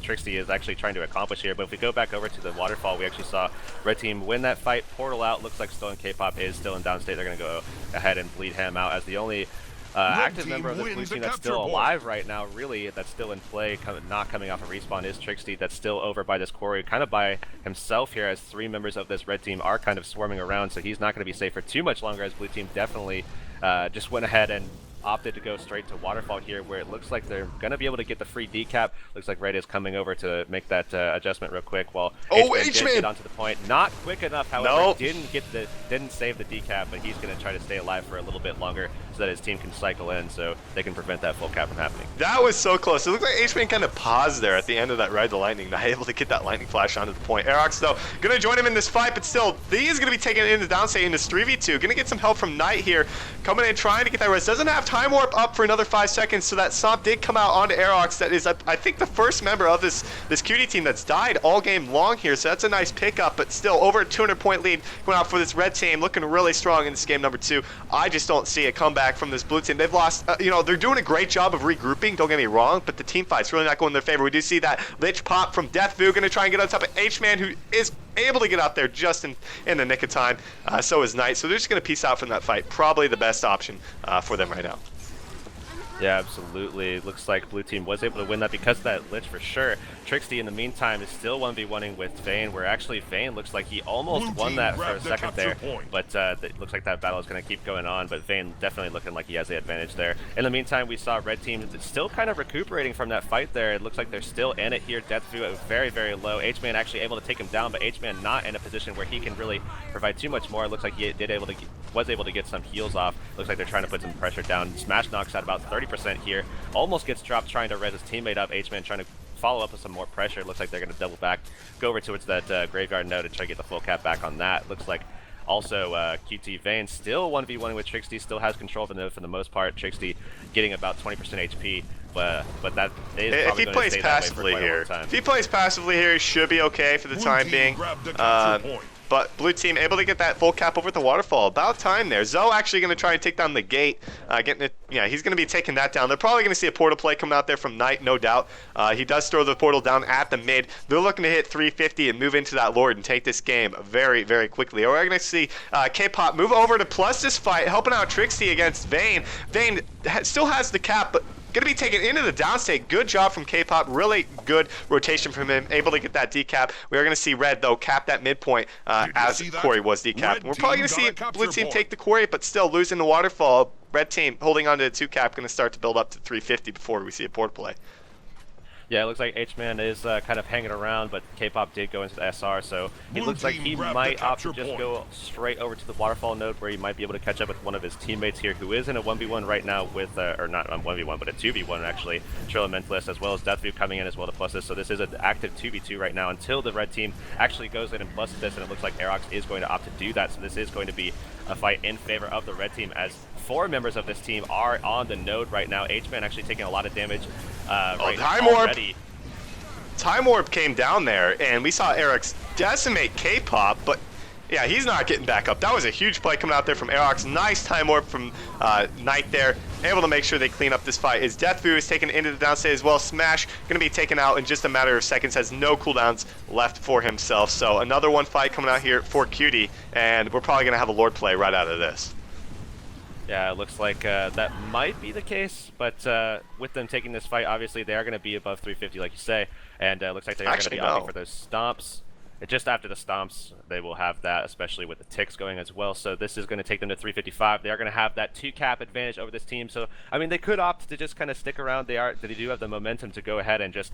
Trixie is actually trying to accomplish here. But if we go back over to the waterfall, we actually saw red team win that fight, portal out. Looks like Stolen K-Pop is still in downstate. They're going to go ahead and bleed him out as the only active member of this blue team that's still alive right now, really, that's still in play, not coming off a respawn, is Trixie. That's still over by this quarry, kind of by himself here, as 3 members of this red team are kind of swarming around, so he's not going to be safe for too much longer, as blue team definitely just went ahead and opted to go straight to waterfall here, where it looks like they're going to be able to get the free decap. Looks like Red is coming over to make that adjustment real quick, while H-Man did get onto the point. Not quick enough, however, didn't save the decap, but he's going to try to stay alive for a little bit longer so that his team can cycle in, so they can prevent that full cap from happening. That was so close. It looked like H-Man kind of paused there at the end of that Ride the Lightning, not able to get that lightning flash onto the point. Heurix, though, going to join him in this fight, but still, he is going to be taken into downstate in this 3v2. Going to get some help from Knight here, coming in, trying to get that res. Doesn't have time warp up for another 5 seconds, so that Stomp did come out onto Heurix. That is, I think, the first member of this Cutie team that's died all game long here, so that's a nice pickup, but still, over a 200-point lead going out for this red team, looking really strong in this game number 2. I just don't see a comeback from this blue team. They've lost, they're doing a great job of regrouping, don't get me wrong, but the team fight's really not going in their favor. We do see that Lich pop from Deathview, going to try and get on top of H-Man, who is able to get out there just in the nick of time. So is Knight. So they're just going to peace out from that fight. Probably the best option for them right now. Yeah, absolutely. It looks like blue team was able to win that because of that Lich for sure. Trixie, in the meantime, is still 1v1ing with Vayne, where actually Vayne looks like he almost won that for a second there. But it looks like that battle is going to keep going on, but Vayne definitely looking like he has the advantage there. In the meantime, we saw red team still kind of recuperating from that fight there. It looks like they're still in it here. Deathview very, very low. H-Man actually able to take him down, but H-Man not in a position where he can really provide too much more. It looks like he was able to get some heals off. Looks like they're trying to put some pressure down. Smash knocks at about 30% here. Almost gets dropped trying to res his teammate up. H-Man trying to follow up with some more pressure. Looks like they're going to double back, go over towards that graveyard node and try to get the full cap back on that. Looks like also QT Vayne still 1v1 with Trixie, still has control of the node for the most part. Trixie getting about 20% HP, but that is if probably he going plays to stay that way for passively quite a long here, time. if he plays passively here, he should be okay for the time being. But blue team able to get that full cap over the waterfall. About time there. Zoe actually going to try and take down the gate. He's going to be taking that down. They're probably going to see a portal play coming out there from Knight, no doubt. He does throw the portal down at the mid. They're looking to hit 350 and move into that Lord and take this game very, very quickly. We're going to see K-Pop move over to plus this fight, helping out Trixie against Vayne. Vayne still has the cap, but going to be taken into the downstate. Good job from K-Pop. Really good rotation from him. Able to get that decap. We are going to see red, though, cap that midpoint as Corey was decapped. We're probably going to see blue team take the Corey, but still losing the waterfall. Red team holding on to the 2 cap. Going to start to build up to 350 before we see a port play. Yeah, it looks like H-Man is kind of hanging around, but K-Pop did go into the SR, so it looks like he might opt to just go straight over to the waterfall node where he might be able to catch up with one of his teammates here who is in a 1v1 right now with, or not a 1v1, but a 2v1 actually, Trill Mentalist, as well as Deathview coming in as well to plus this, so this is an active 2v2 right now until the red team actually goes in and pluses this, and it looks like Heurix is going to opt to do that, so this is going to be a fight in favor of the red team as 4 members of this team are on the node right now. H-Man actually taking a lot of damage right now already. Time Warp came down there, and we saw Heurix decimate K-Pop, but yeah, he's not getting back up. That was a huge play coming out there from Heurix. Nice Time Warp from Knight there, able to make sure they clean up this fight. As Deathview is taken into the downstate as well. Smash going to be taken out in just a matter of seconds, has no cooldowns left for himself. So another one fight coming out here for Cutie, and we're probably going to have a Lord play right out of this. Yeah, it looks like that might be the case, but with them taking this fight, obviously they are going to be above 350, like you say, and it looks like they are going to be opting for those stomps. Just after the stomps, they will have that, especially with the ticks going as well, so this is going to take them to 355. They are going to have that 2 cap advantage over this team, so, I mean, they could opt to just kind of stick around. They do have the momentum to go ahead and just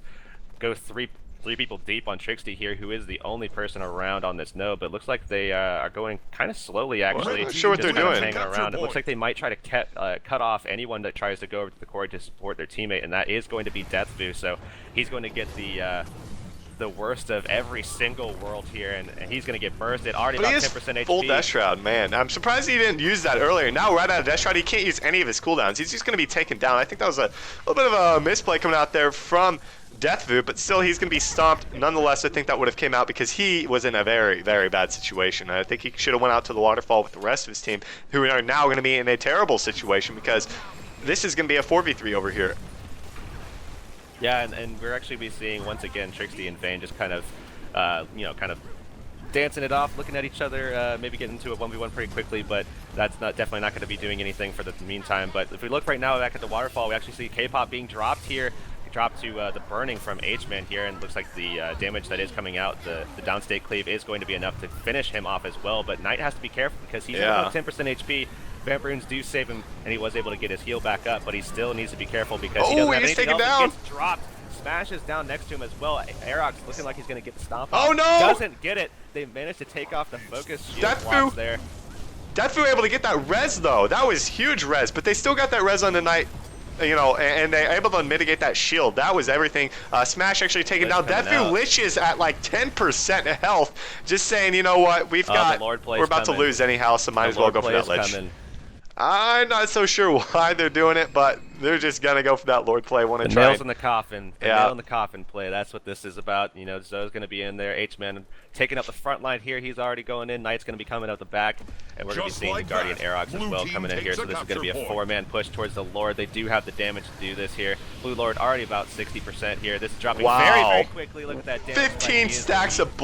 go three people deep on Trixie here, who is the only person around on this node, but it looks like they are going kind of slowly, actually. I'm not sure what they're doing. Hanging around. It looks like they might try to cut off anyone that tries to go over to the core to support their teammate, and that is going to be Deathview, so he's going to get the worst of every single world here, and he's going to get bursted. Already about 10% HP. Full Death Shroud, man. I'm surprised he didn't use that earlier. Now right out of Death Shroud, he can't use any of his cooldowns. He's just going to be taken down. I think that was a little bit of a misplay coming out there from Deathview, but still he's going to be stomped. Nonetheless, I think that would have came out because he was in a very, very bad situation. I think he should have went out to the waterfall with the rest of his team, who are now going to be in a terrible situation because this is going to be a 4v3 over here. Yeah, and we're actually be seeing once again Trixie and Vayne just kind of, kind of dancing it off, looking at each other, maybe getting into a 1v1 pretty quickly, but that's definitely not going to be doing anything for the meantime. But if we look right now back at the waterfall, we actually see K-Pop being dropped here. Drop to the burning from H-Man here, and looks like the damage that is coming out, the downstate cleave is going to be enough to finish him off as well, but Knight has to be careful because he's about 10% HP. Vampirunes do save him, and he was able to get his heal back up, but he still needs to be careful because he doesn't have anything else. He gets dropped. Smashes down next to him as well. Heurix looking like he's going to get the stomp off. Oh no! Doesn't get it. They managed to take off the focus shield blocks there. Deathview able to get that res though. That was huge res, but they still got that res on the Knight. And they're able to mitigate that shield. That was everything. Smash actually taken down. Deathview Lich is at like 10% health. Just saying, you know what? We're about to lose anyhow, so might as well go for that Lich. I'm not so sure why they're doing it, but they're just gonna go for that Lord play. Want to The try nails and in the coffin, the yeah. nail in the coffin play. That's what this is about. You know, Zoe's going to be in there. H-Man taking up the front line here. He's already going in. Knight's going to be coming out the back, and we're going to be seeing the Guardian Aerox as well coming in here. So this is going to be a 4-man push towards the Lord. They do have the damage to do this here. Blue Lord already about 60% here. This is dropping very, very quickly. Look at that damage. 15 stacks of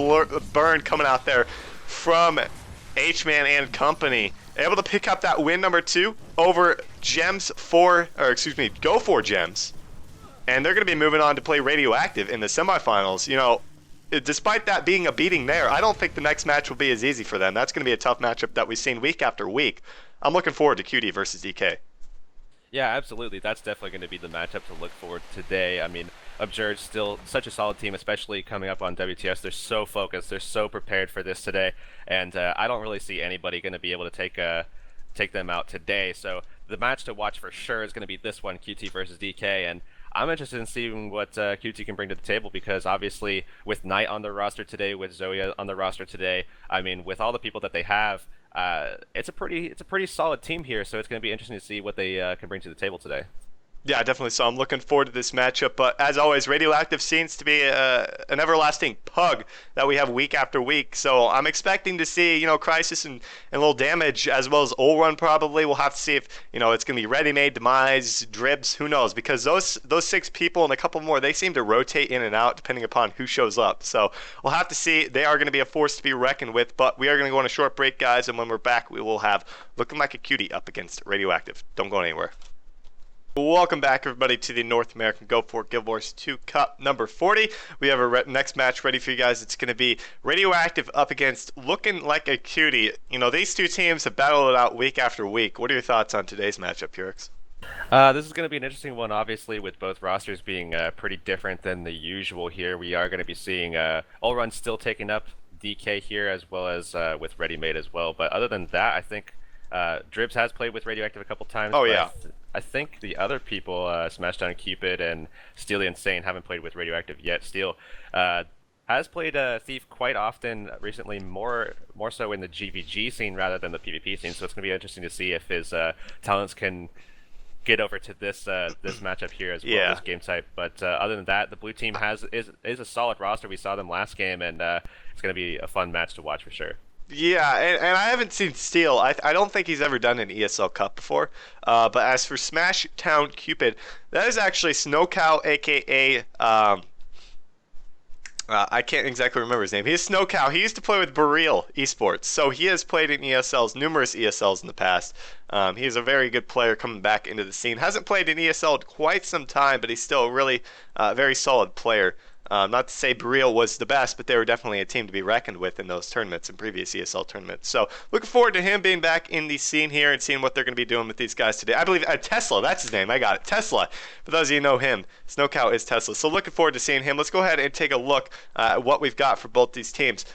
burn coming out there from H-Man and company. Able to pick up that win number 2 over Go4Gems. And they're going to be moving on to play Radioactive in the semifinals. You know, despite that being a beating there, I don't think the next match will be as easy for them. That's going to be a tough matchup that we've seen week after week. I'm looking forward to Cutie versus DK. Yeah, absolutely. That's definitely going to be the matchup to look forward to today. I mean, Abjured still such a solid team, especially coming up on WTS. They're so focused. They're so prepared for this today. And I don't really see anybody going to be able to take them out today. So the match to watch for sure is going to be this one, QT versus DK. And I'm interested in seeing what QT can bring to the table, because obviously with Knight on the roster today, with Zoe on the roster today, I mean, with all the people that they have, it's a pretty solid team here. So it's going to be interesting to see what they can bring to the table today. Yeah, definitely. So I'm looking forward to this matchup. But as always, Radioactive seems to be an everlasting pug that we have week after week. So I'm expecting to see, you know, Crisis and a little damage, as well as Ol Run probably. We'll have to see if, you know, it's going to be Ready Made, Demise, Dribs, who knows? Because those 6 people and a couple more, they seem to rotate in and out depending upon who shows up. So we'll have to see. They are going to be a force to be reckoned with. But we are going to go on a short break, guys. And when we're back, we will have Looking Like a Cutie up against Radioactive. Don't go anywhere. Welcome back, everybody, to the North American Go4GW2 Cup number 40. We have a next match ready for you guys. It's going to be Radioactive up against Looking Like a Cutie. You know, these two teams have battled it out week after week. What are your thoughts on today's matchup, Heurix? This is going to be an interesting one, obviously, with both rosters being pretty different than the usual here. We are going to be seeing Ol Run still taking up DK here, as well as with Ready Made as well. But other than that, I think Dribs has played with Radioactive a couple times. Oh, yeah. I think the other people, Smashdown Cupid and Steely Insane, haven't played with Radioactive yet. Steel has played Thief quite often recently, more so in the GVG scene rather than the PvP scene. So it's going to be interesting to see if his talents can get over to this this matchup here as well, Yeah. this game type. But other than that, the blue team is a solid roster. We saw them last game, and it's going to be a fun match to watch for sure. Yeah, and I haven't seen Steel. I don't think he's ever done an ESL Cup before. But as for Smash Town Cupid, that is actually Snowcow, a.k.a. I can't exactly remember his name. He is Snowcow. He used to play with Bereal Esports, so he has played in ESLs, numerous ESLs in the past. He is a very good player coming back into the scene. Hasn't played in ESL in quite some time, but he's still a really very solid player. Not to say Bereal was the best, but they were definitely a team to be reckoned with in those tournaments, in previous ESL tournaments. So looking forward to him being back in the scene here and seeing what they're going to be doing with these guys today. I believe Tesla, that's his name. I got it. Tesla. For those of you who know him, Snowcow is Tesla. So looking forward to seeing him. Let's go ahead and take a look at what we've got for both these teams.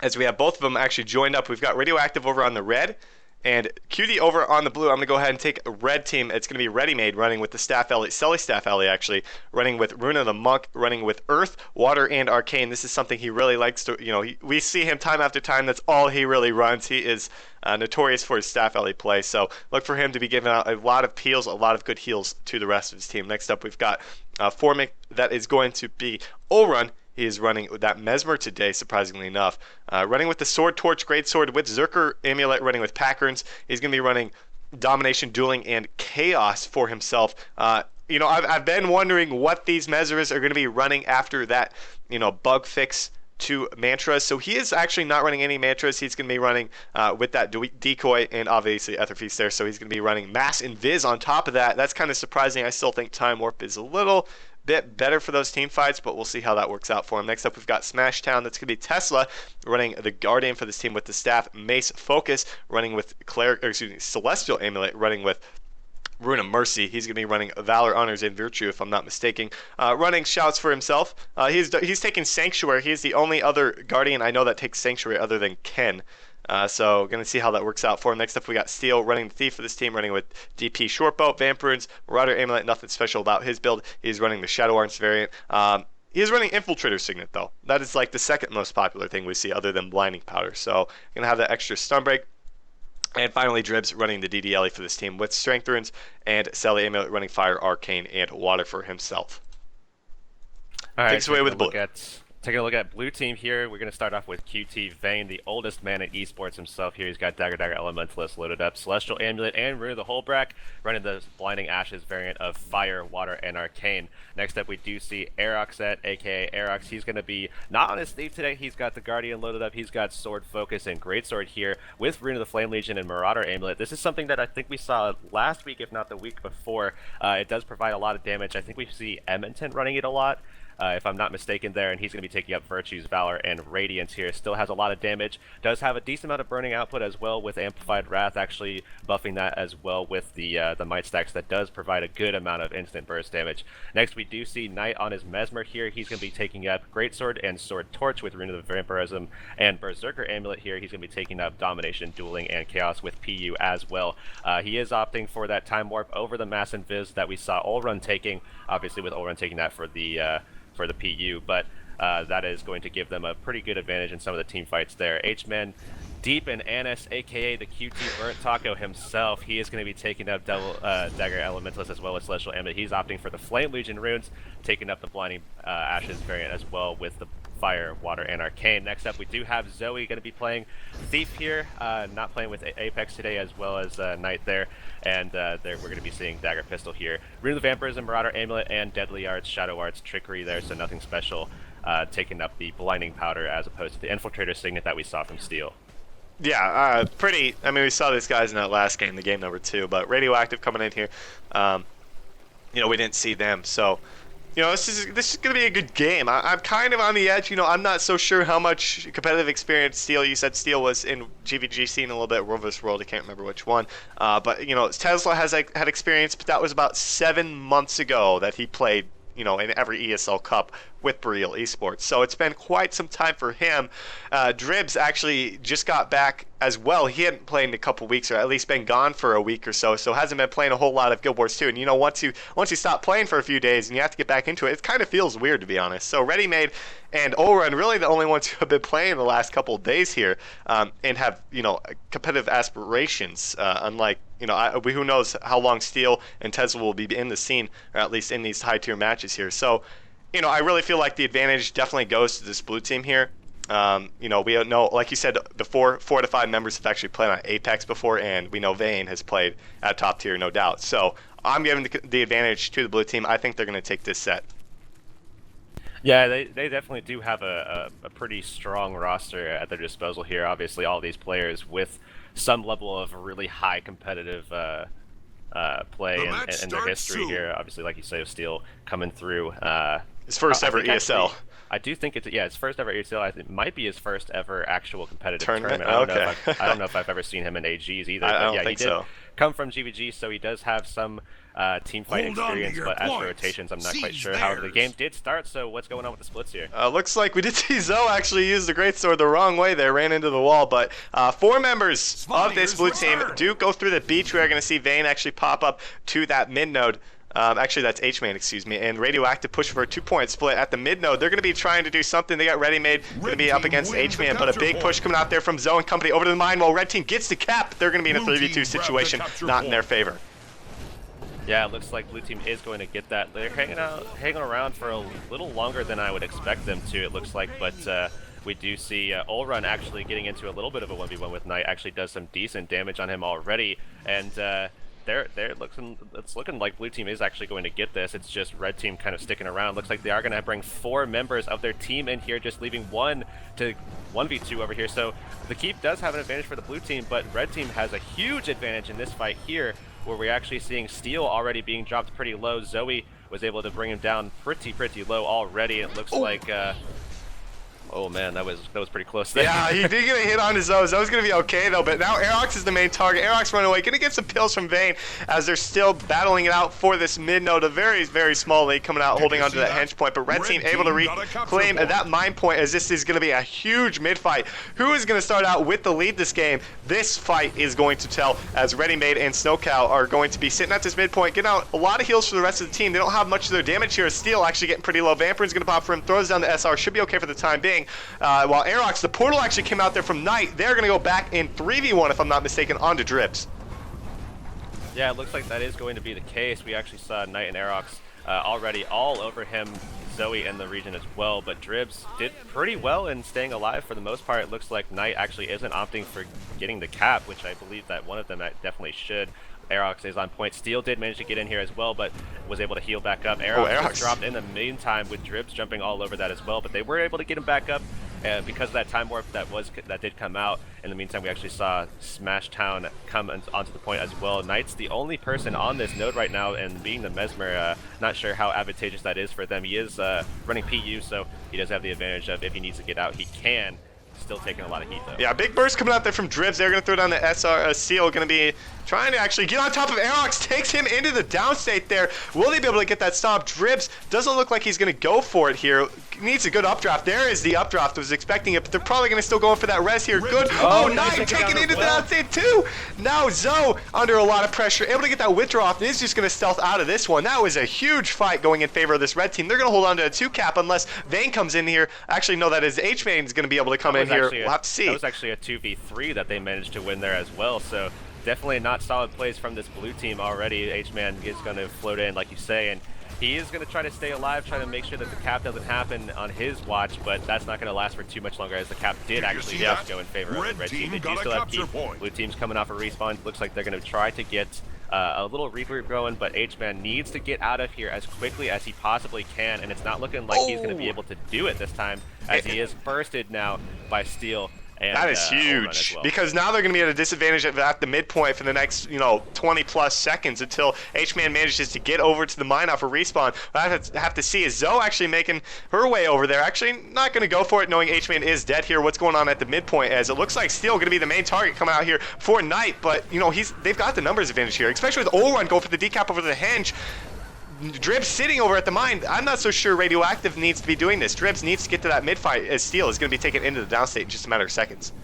As we have both of them actually joined up, we've got Radioactive over on the red and Cutie over on the blue. I'm going to go ahead and take a red team. It's going to be Ready Made running with the Staff Alley, Sully Staff Alley actually, running with Runa the Monk, running with Earth, Water, and Arcane. This is something he really likes to, you know, we see him time after time. That's all he really runs. He is notorious for his Staff Alley play. So look for him to be giving out a lot of peels, a lot of good heals to the rest of his team. Next up, we've got Formic. That is going to be Ol Run. He is running that Mesmer today, surprisingly enough. Running with the Sword Torch, Great Sword with Zerker Amulet, running with Packerns. He's going to be running Domination, Dueling, and Chaos for himself. You know, I've been wondering what these Mesmers are going to be running after that, you know, bug fix to mantras. So he is actually not running any mantras. He's going to be running with that decoy and obviously Ether Feast there. So he's going to be running Mass and Viz on top of that. That's kind of surprising. I still think Time Warp is a little bit better for those team fights, but we'll see how that works out for him. Next up, we've got Smash Town. That's going to be Tesla running the Guardian for this team with the staff. Mace Focus running with Celestial Amulet running with Runa Mercy. He's going to be running Valor, Honors, and Virtue, if I'm not mistaken. Running Shouts for himself. He's taking Sanctuary. He's the only other Guardian I know that takes Sanctuary other than Ken. So going to see how that works out for him. Next up, we got Steel running the Thief for this team, running with DP Shortbow, Vampirunes, Marauder Amulet. Nothing special about his build. He's running the Shadow Arms variant. He is running Infiltrator Signet, though. That is like the second most popular thing we see other than Blinding Powder. So going to have that extra stun break. And finally, Dribs running the DDLE for this team with Strength Runes, and Sally Amulet running Fire, Arcane, and Water for himself. All right, Takes away with blue. Taking a look at blue team here, we're going to start off with Cutie, Vayne, the oldest man in esports himself here. He's got Dagger Elementalist loaded up, Celestial Amulet, and Rune of the Holbrack, running the Blinding Ashes variant of Fire, Water, and Arcane. Next up, we do see Heurix, aka Heurix. He's going to be not on his Thief today. He's got the Guardian loaded up. He's got Sword Focus and Greatsword here with Rune of the Flame Legion and Marauder Amulet. This is something that I think we saw last week, if not the week before. It does provide a lot of damage. I think we see Edmonton running it a lot. If I'm not mistaken there, and he's going to be taking up Virtue's Valor and Radiance here. Still has a lot of damage, does have a decent amount of burning output as well, with Amplified Wrath actually buffing that as well with the Might Stacks. That does provide a good amount of instant burst damage. Next, we do see Knight on his Mesmer here. He's going to be taking up Greatsword and Sword Torch with Rune of the Vampirism, and Berserker Amulet here. He's going to be taking up Domination, Dueling, and Chaos with PU as well. He is opting for that Time Warp over the Mass Invis that we saw Ulrun taking, obviously with Ulrun taking that for the PU, but that is going to give them a pretty good advantage in some of the team fights there. H-Man deep in Annis, aka the QT Burnt Taco himself. He is going to be taking up Dagger Elementalist as well as Celestial Amulet. He's opting for the Flame Legion runes, taking up the Blinding Ashes variant as well with the Fire, Water, and Arcane. Next up, we do have Zoe going to be playing Thief here, not playing with Apex today, as well as Knight there. And we're going to be seeing Dagger Pistol here. Rune of the Vampirism, Marauder Amulet, and Deadly Arts, Shadow Arts, Trickery there, so nothing special. Taking up the Blinding Powder as opposed to the Infiltrator Signet that we saw from Steel. Yeah, pretty. I mean, we saw these guys in that last game, the game number 2, but Radioactive coming in here. We didn't see them, so. This is going to be a good game. I'm kind of on the edge. I'm not so sure how much competitive experience Steel. You said Steel was in GVG scene a little bit, World vs. World. I can't remember which one. But Tesla has had experience, but that was about 7 months ago that he played. In every ESL Cup with Boreal Esports. So it's been quite some time for him. Dribs actually just got back as well. He hadn't played in a couple weeks, or at least been gone for a week or so hasn't been playing a whole lot of Guild Wars 2. And once you stop playing for a few days and you have to get back into it, it kind of feels weird, to be honest. So Ready Made and Ulrun really the only ones who have been playing the last couple of days here, and have competitive aspirations, unlike who knows how long Steel and Tesla will be in the scene, or at least in these high tier matches here. So I really feel like the advantage definitely goes to this blue team here. We know, like you said, the four to five members have actually played on Apex before, and we know Vayne has played at top tier, no doubt. So I'm giving the advantage to the blue team. I think they're going to take this set. Yeah, they definitely do have a pretty strong roster at their disposal here. Obviously, all these players with some level of really high competitive play in their history here. Obviously, like you say, Steel coming through. His first ever ESL. Actually, I do think it's his first ever ESL. I think it might be his first ever actual competitive tournament. I don't know if I've ever seen him in AGs either. I don't think so. Come from GVG, so he does have some team fight experience, but as for rotations, I'm not quite sure. However, the game did start, so what's going on with the splits here? Looks like we did see Zoe actually use the Greatsword the wrong way there, ran into the wall, but 4 members of this blue team do go through the beach. We are going to see Vayne actually pop up to that mid node. Actually, that's H-Man, excuse me, and Radioactive push for a 2-point split at the mid node. They're going to be trying to do something. They got Ready Made, going to be up against H-Man, but a big push coming out there from Zoe and company over to the mine while Red Team gets the cap. They're going to be in a 3v2 situation, not in their favor. Yeah, it looks like blue team is going to get that. They're hanging around for a little longer than I would expect them to, it looks like, but we do see Ulrun actually getting into a little bit of a 1v1 with Knight, actually does some decent damage on him already, and it's looking like blue team is actually going to get this. It's just red team kind of sticking around. Looks like they are going to bring 4 members of their team in here, just leaving 1 to 1v2 over here. So the keep does have an advantage for the blue team, but red team has a huge advantage in this fight here, where we're actually seeing Steel already being dropped pretty low. Zoe was able to bring him down pretty low already. It looks like oh man, that was pretty close there. Yeah, he did get a hit on his Zoe. Zoe's going to be okay though, but now Heurix is the main target. Heurix running away, going to get some pills from Vayne as they're still battling it out for this mid node. A very small lead coming out, holding onto that hench point, but red team able to reclaim that mine point, as this is going to be a huge mid fight. Who is going to start out with the lead this game? This fight is going to tell, as Ready Made and Snowcow are going to be sitting at this midpoint, getting out a lot of heals for the rest of the team. They don't have much of their damage here. Steel actually getting pretty low. Vampirin's going to pop for him, throws down the SR, should be okay for the time being. thing. While Heurix, the portal actually came out there from Knight. They're going to go back in 3v1, if I'm not mistaken, onto Dribs. Yeah, it looks like that is going to be the case. We actually saw Knight and Heurix already all over him, Zoe in the region as well, but Dribs did pretty well in staying alive for the most part. It looks like Knight actually isn't opting for getting the cap, which I believe that one of them definitely should. Heurix is on point. Steel did manage to get in here as well, but was able to heal back up. Heurix dropped in the meantime with Dribs jumping all over that as well, but they were able to get him back up because of that time warp that did come out. In the meantime, we actually saw Smash Town come onto the point as well. Knight's the only person on this node right now, and being the Mesmer, not sure how advantageous that is for them. He is running PU, so he does have the advantage of if he needs to get out, he can. Still taking a lot of heat though. Yeah, big burst coming out there from Dribs. They're going to throw down the SR. Seal going to be trying to actually get on top of Heurix, takes him into the downstate there. Will they be able to get that stop? Dribs doesn't look like he's going to go for it here. Needs a good updraft. There is the updraft. Was expecting it, but they're probably going to still go for that res here. Good. Oh, Knight taking into the downstate too. Now Zoe under a lot of pressure, able to get that withdraw off. Is just going to stealth out of this one. That was a huge fight going in favor of this red team. They're going to hold on to a 2 cap unless Vayne comes in here. Actually, no, that is H-Man is going to be able to come in here. We'll have to see. That was actually a 2v3 that they managed to win there as well. So definitely not solid plays from this blue team already. H-Man is going to float in, like you say, and he is going to try to stay alive, try to make sure that the cap doesn't happen on his watch, but that's not going to last for too much longer, as the cap did actually have to go in favor of the red team. They do still have key. Blue team's coming off a respawn. Looks like they're going to try to get a little regroup going, but H-Man needs to get out of here as quickly as he possibly can, and it's not looking like he's going to be able to do it this time, as he is bursted now by Steel. And, that is huge, because now they're going to be at a disadvantage at the midpoint for the next, 20 plus seconds until H-Man manages to get over to the mine off a respawn. What I have to see is Zoe actually making her way over there. Actually, not going to go for it, knowing H-Man is dead here. What's going on at the midpoint, as it looks like Steel going to be the main target coming out here for Knight, but they've got the numbers advantage here, especially with Olrun going for the decap over the henge. Dribs sitting over at the mine. I'm not so sure Radioactive needs to be doing this. Dribs needs to get to that mid fight, as Steel is going to be taken into the downstate in just a matter of seconds.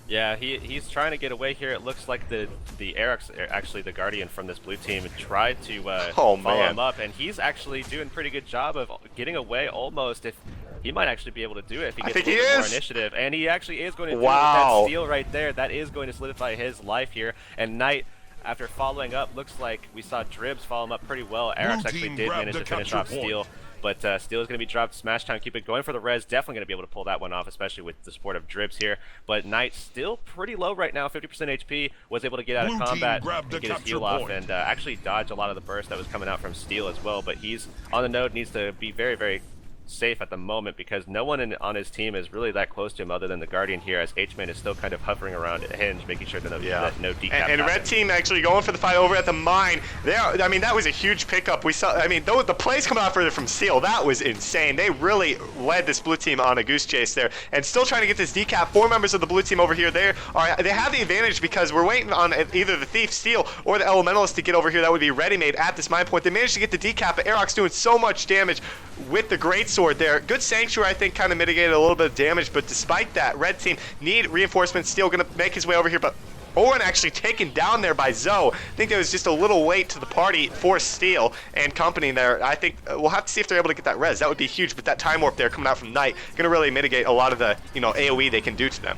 Yeah, he's trying to get away here. It looks like the Heurix, actually the Guardian from this blue team, tried to follow him up, and he's actually doing a pretty good job of getting away almost. If he might actually be able to do it if he gets a little bit more initiative, and he actually is going to do it with that Steel right there. That is going to solidify his life here, and Knight, after following up, looks like we saw Dribs follow him up pretty well. Heurix actually did manage to finish off Steel, but Steel is going to be dropped. Smash Town, keep it going for the res. Definitely going to be able to pull that one off, especially with the support of Dribs here. But Knight still pretty low right now, 50% HP, was able to get out of combat and get his heal off, and actually dodge a lot of the burst that was coming out from Steel as well. But he's on the node, needs to be very, very safe at the moment, because no one on his team is really that close to him other than the Guardian here, as H-Man is still kind of hovering around at hinge, making sure that no decap and red team actually going for the fight over at the mine. I mean, that was a huge pickup. We saw, the plays coming out further from Steel, that was insane. They really led this blue team on a goose chase there, and still trying to get this decap. 4 members of the blue team over here, they have the advantage, because we're waiting on either the Thief, Steel, or the Elementalist to get over here. That would be ready-made at this mine point. They managed to get the decap, but Heurix doing so much damage with the greatsword there. Good Sanctuary, I think, kind of mitigated a little bit of damage, but despite that, red team need reinforcements. Steel going to make his way over here, but Owen actually taken down there by Zoe. I think there was just a little late to the party for Steel and company there. I think we'll have to see if they're able to get that res. That would be huge, but that time warp there coming out from Knight going to really mitigate a lot of the AoE they can do to them.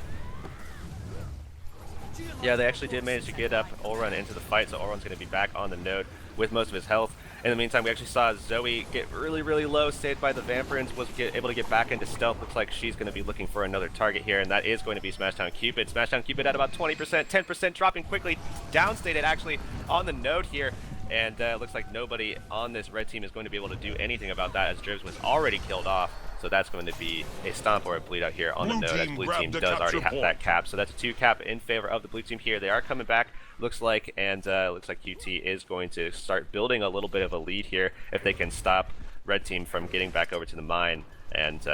Yeah, they actually did manage to get up Olrun into the fight, so Olrun's going to be back on the node with most of his health. In the meantime, we actually saw Zoe get really, really low, saved by the Vampirins, was able to get back into stealth. Looks like she's going to be looking for another target here, and that is going to be Smashdown Cupid. Smashdown Cupid at about 20%, 10%, dropping quickly, downstated actually on the node here, and looks like nobody on this red team is going to be able to do anything about that, as Dribs was already killed off. So that's going to be a stomp or a bleed out here on the node, as blue team does already have that cap. So that's a 2 cap in favor of the blue team here. They are coming back, looks like, and looks like Cutie is going to start building a little bit of a lead here if they can stop red team from getting back over to the mine and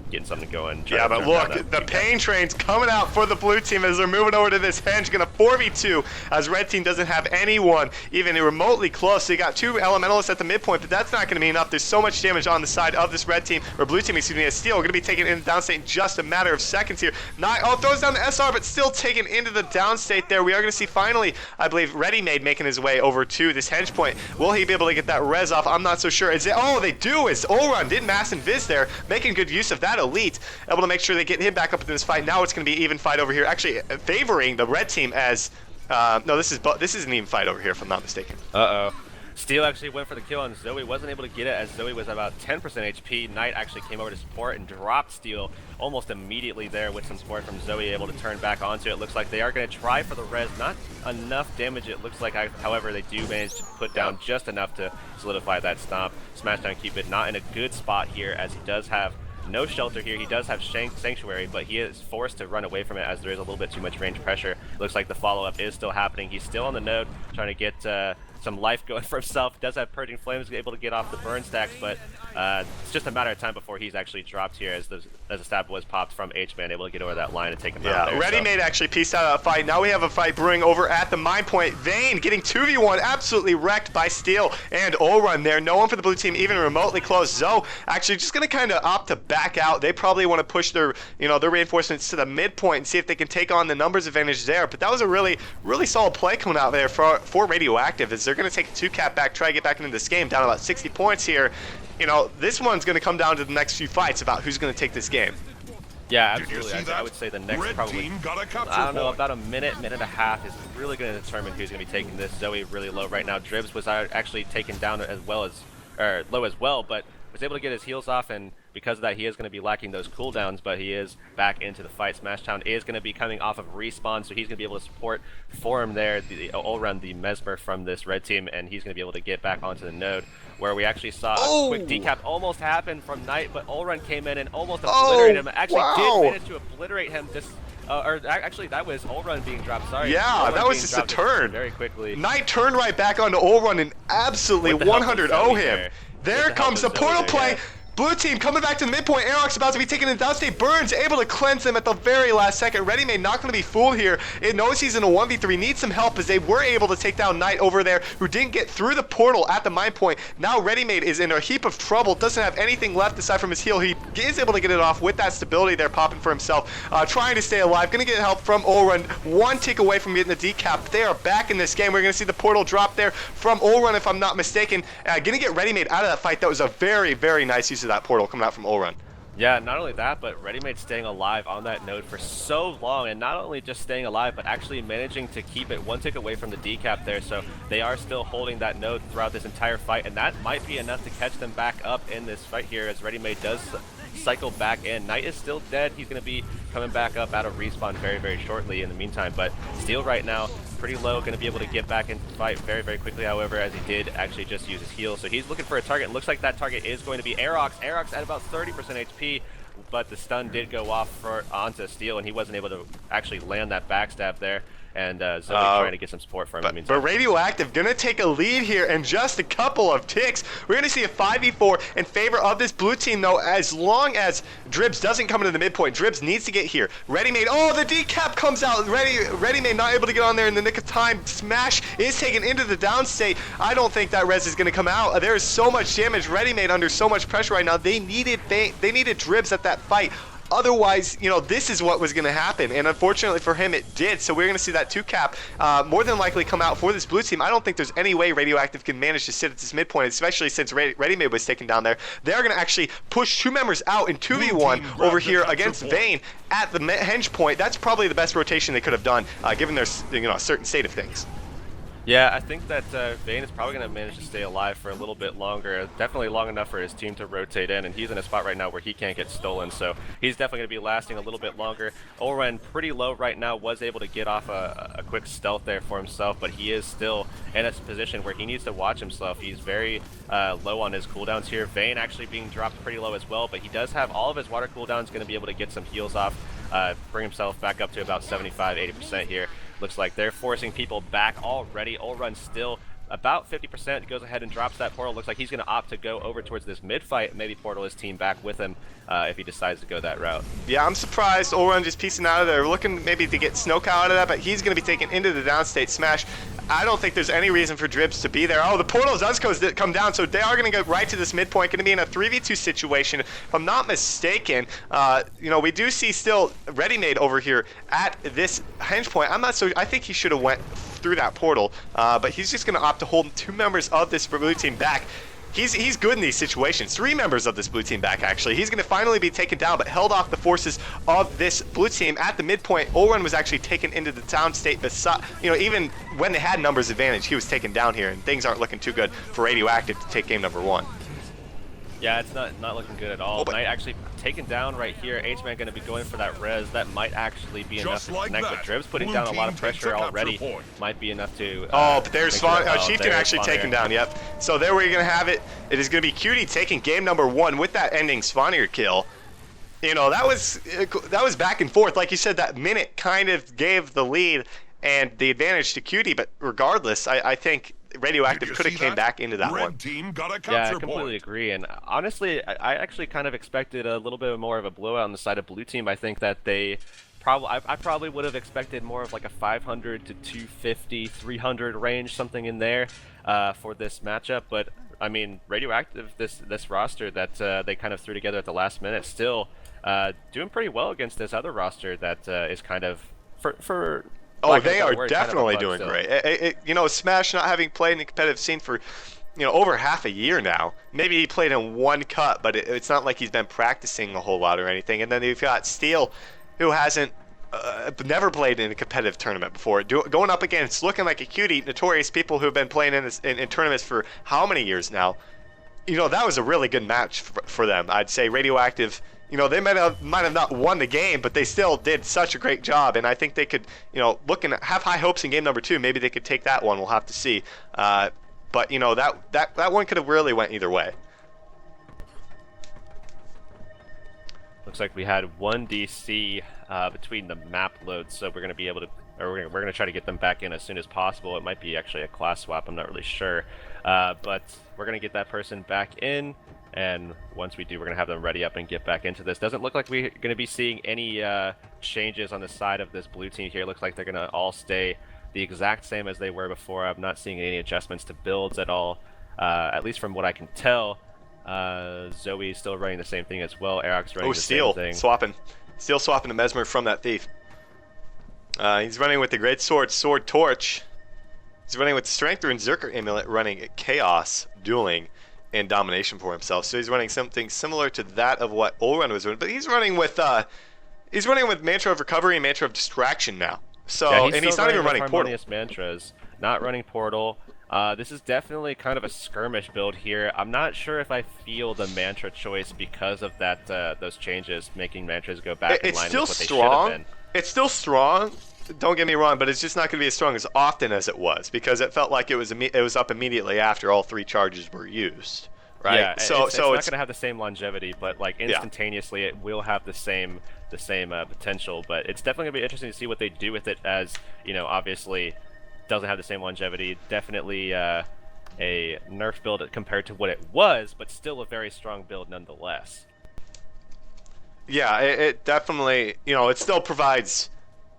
getting something going. Yeah, but look, the pain train's coming out for the blue team as they're moving over to this henge. Gonna 4v2 as red team doesn't have anyone even remotely close. They got 2 elementalists at the midpoint, but that's not gonna be enough. There's so much damage on the side of this red team, or blue team, excuse me, as Steel gonna be taken into downstate in just a matter of seconds here. Throws down the SR, but still taken into the downstate there. We are gonna see finally, I believe, Ready Made making his way over to this henge point. Will he be able to get that res off? I'm not so sure. They do, as Olrun did mass invis there, making good use of that at Elite, able to make sure they get him back up in this fight. Now it's going to be even fight over here, actually favoring the red team as, no, this isn't even fight over here if I'm not mistaken. Uh-oh. Steel actually went for the kill on Zoe, wasn't able to get it as Zoe was about 10% HP. Knight actually came over to support and dropped Steel almost immediately there with some support from Zoe, able to turn back onto it. Looks like they are going to try for the res, not enough damage it looks like, however they do manage to put down just enough to solidify that stomp. Smashdown Cupid not in a good spot here as he does have no shelter here. He does have Sanctuary, but he is forced to run away from it as there is a little bit too much range pressure. Looks like the follow-up is still happening. He's still on the node, trying to get some life going for himself. Does have Purging Flames, able to get off the burn stacks, but it's just a matter of time before he's actually dropped here as a stab was popped from H-Man, able to get over that line and take him out there. Ready Made actually pieced out of that fight. Now we have a fight brewing over at the mine point. Vayne getting 2v1, absolutely wrecked by Steel and Olrun there. No one for the blue team even remotely close. Zoe actually just going to kind of opt to back out. They probably want to push their, their reinforcements to the midpoint and see if they can take on the numbers advantage there. But that was a really, really solid play coming out there for Radioactive, as they're going to take a 2-cap back, try to get back into this game, down about 60 points here. This one's going to come down to the next few fights about who's going to take this game. Yeah, absolutely. I would say the next probably, I don't know, about a minute and a half is really going to determine who's going to be taking this. Zoe really low right now. Dribs was actually taken down as well as, or low as well, but was able to get his heals off, and because of that, he is going to be lacking those cooldowns, but he is back into the fight. Smashdown is going to be coming off of respawn, so he's going to be able to support for him there, Olrun, the Mesmer from this red team, and he's going to be able to get back onto the node, where we actually saw a quick decap almost happen from Knight, but Olrun came in and almost obliterated him. Actually did manage to obliterate him just, or actually that was Olrun being dropped, sorry. Yeah, that was just a turn. Very quickly. Knight turned right back onto Olrun and absolutely 100-0 him. There comes the portal play. Blue team coming back to the midpoint. Heurix about to be taken in downstate. Burns able to cleanse them at the very last second. Ready Made not going to be fooled here. It knows he's in a 1v3. Needs some help as they were able to take down Knight over there, who didn't get through the portal at the mine point. Now Ready Made is in a heap of trouble. Doesn't have anything left aside from his heal. He is able to get it off with that stability there popping for himself. Trying to stay alive. Going to get help from Olrun. One tick away from getting the decap. They are back in this game. We're going to see the portal drop there from Olrun, if I'm not mistaken. Going to get Ready Made out of that fight. That was a very, very nice use of that portal coming out from Olrun. Yeah, not only that, but Ready Made staying alive on that node for so long, and not only just staying alive, but actually managing to keep it one tick away from the decap there, so they are still holding that node throughout this entire fight, and that might be enough to catch them back up in this fight here, as Ready Made does cycle back in. Knight is still dead. He's going to be coming back up out of respawn very, very shortly in the meantime, but Steel right now pretty low, going to be able to get back into the fight very, very quickly, however, as he did actually just use his heal. So he's looking for a target, and looks like that target is going to be Heurix. Heurix at about 30% HP, but the stun did go off onto Steel, and he wasn't able to actually land that backstab there. And Zoe trying to get some support from him. But Radioactive gonna take a lead here in just a couple of ticks. We're gonna see a 5v4 in favor of this blue team, though, as long as Dribs doesn't come into the midpoint. Dribs needs to get here. Ready Made, the decap comes out. Ready Made not able to get on there in the nick of time. Smash is taken into the downstate. I don't think that res is gonna come out. There is so much damage. Ready Made under so much pressure right now. They needed Dribs at that fight. Otherwise, this is what was going to happen, and unfortunately for him, it did. So we're going to see that 2-cap more than likely come out for this blue team. I don't think there's any way Radioactive can manage to sit at this midpoint, especially since Ready Made was taken down there. They're going to actually push 2 members out in 2v1 over here against Vayne at the henge point. That's probably the best rotation they could have done, given their a certain state of things. Yeah, I think that Vayne is probably going to manage to stay alive for a little bit longer, definitely long enough for his team to rotate in, and he's in a spot right now where he can't get stolen, so he's definitely going to be lasting a little bit longer. Olrun pretty low right now, was able to get off a quick stealth there for himself, but he is still in a position where he needs to watch himself. He's very low on his cooldowns here. Vayne actually being dropped pretty low as well, but he does have all of his water cooldowns, going to be able to get some heals off, bring himself back up to about 75-80% here. Looks like they're forcing people back already. Olrun still about 50%, goes ahead and drops that portal. Looks like he's going to opt to go over towards this mid-fight, maybe portal his team back with him if he decides to go that route. Yeah, I'm surprised Olrun just piecing out of there, looking maybe to get Snowcow out of that, but he's going to be taken into the downstate smash. I don't think there's any reason for Dribs to be there. The portal does come down, so they are going to go right to this midpoint, going to be in a 3v2 situation. If I'm not mistaken, we do see still Ready Made over here at this henge point. I think he should have went through that portal, but he's just going to opt to hold 2 members of this blue team back. he's good in these situations. 3 members of this blue team back, actually. He's going to finally be taken down, but held off the forces of this blue team. At the midpoint, Olrun was actually taken into the down state. Even when they had numbers advantage, he was taken down here, and things aren't looking too good for Radioactive to take game number 1. Yeah, it's not looking good at all. Knight actually taken down right here. H-Man going to be going for that res. That might actually be enough to connect with Dribs. Putting down a lot of pressure already might be enough to... but there's Chieftain actually taken down, yep. So there we're going to have it. It is going to be Cutie taking game number 1 with that ending Spawnier kill. That was back and forth. Like you said, that minute kind of gave the lead and the advantage to Cutie, but regardless, I think Radioactive could have came back into that one. Team got a yeah, I completely agree. And honestly, I actually kind of expected a little bit more of a blowout on the side of blue team. I think that they I probably would have expected more of like a 500 to 250, 300 range, something in there for this matchup. But I mean, Radioactive, this roster that they kind of threw together at the last minute, still doing pretty well against this other roster that is kind of for oh, they are definitely doing great. Smash not having played in the competitive scene for, over half a year now. Maybe he played in 1 cup, but it's not like he's been practicing a whole lot or anything. And then you've got Steel, who hasn't never played in a competitive tournament before, going up against looking like a Cutie, notorious people who've been playing in tournaments for how many years now. That was a really good match for them. I'd say Radioactive. They might have not won the game, but they still did such a great job, and I think they could, have high hopes in game number 2. Maybe they could take that one. We'll have to see. But that one could have really went either way. Looks like we had 1 DC between the map loads, so we're going to be able to, or we're going to try to get them back in as soon as possible. It might be actually a class swap. I'm not really sure, but we're going to get that person back in. And once we do, we're going to have them ready up and get back into this. Doesn't look like we're going to be seeing any changes on the side of this blue team here. Looks like they're going to all stay the exact same as they were before. I'm not seeing any adjustments to builds at all, at least from what I can tell. Zoe's still running the same thing as well. Heurix running the same thing. Steel swapping to Mesmer from that Thief. He's running with the Great Sword Torch. He's running with Strength and Zerker Amulet, running Chaos, Dueling, and Domination for himself. So he's running something similar to that of what Olrun was doing, but he's running with Mantra of Recovery and Mantra of Distraction now. So yeah, and he's not even running Portal. Mantras, not running Portal. This is definitely kind of a skirmish build here. I'm not sure if I feel the Mantra choice because of that those changes, making Mantras go back in line with what they should have been. It's still strong. Don't get me wrong, but it's just not going to be as strong as often as it was, because it felt like it was up immediately after all 3 charges were used, right? Yeah, so it's not going to have the same longevity, but like instantaneously it will have the same potential. But it's definitely going to be interesting to see what they do with it, as obviously doesn't have the same longevity. Definitely a nerf build compared to what it was, but still a very strong build nonetheless. Yeah, it definitely, it still provides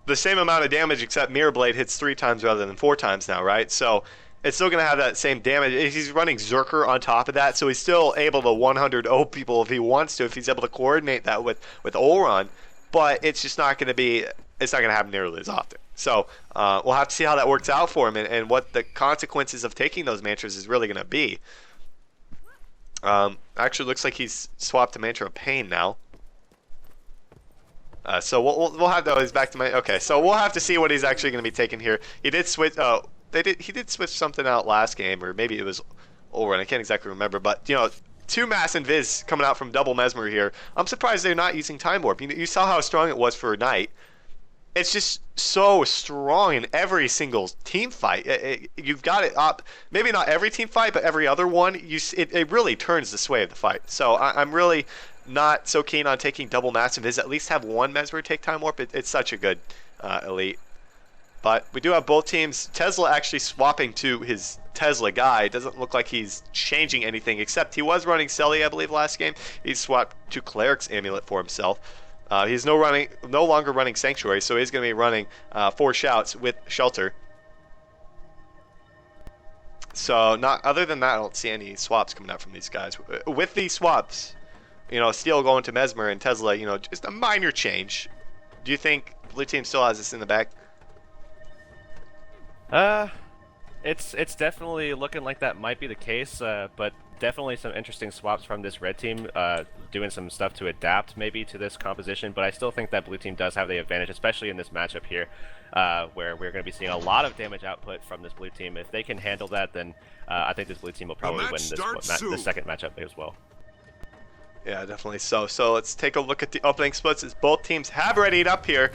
the same amount of damage, except Mirror Blade hits 3 times rather than 4 times now, right? So it's still going to have that same damage. He's running Zerker on top of that, so he's still able to 100-0 people if he wants to, if he's able to coordinate that with Olrun. But it's just not going to happen nearly as often. So we'll have to see how that works out for him, and what the consequences of taking those mantras is really going to be. Actually, looks like he's swapped to Mantra of Pain now. So we'll have those back to my. Okay, so we'll have to see what he's actually going to be taking here. He did switch. He did switch something out last game, or maybe it was Olrun. I can't exactly remember. But 2 Mass and Viz coming out from Double Mesmer here. I'm surprised they're not using Time Warp. You saw how strong it was for Knight. It's just so strong in every single team fight. You've got it up. Maybe not every team fight, but every other one. It really turns the sway of the fight. So I'm really not so keen on taking double Massive Viz. At least have 1 Mesmer take Time Warp. It's such a good elite. But we do have both teams. Tesla actually swapping to his Tesla guy. It doesn't look like he's changing anything, except he was running Selly, I believe, last game. He swapped to Cleric's Amulet for himself. He's no longer running Sanctuary, so he's going to be running 4 Shouts with Shelter. So other than that, I don't see any swaps coming out from these guys. With these swaps, Steel going to Mesmer and Tesla, just a minor change. Do you think blue team still has this in the bag? It's definitely looking like that might be the case, but definitely some interesting swaps from this red team, doing some stuff to adapt maybe to this composition, but I still think that blue team does have the advantage, especially in this matchup here, where we're going to be seeing a lot of damage output from this blue team. If they can handle that, then I think this blue team will probably win this second matchup as well. Yeah, definitely so. So let's take a look at the opening splits as both teams have readied up here.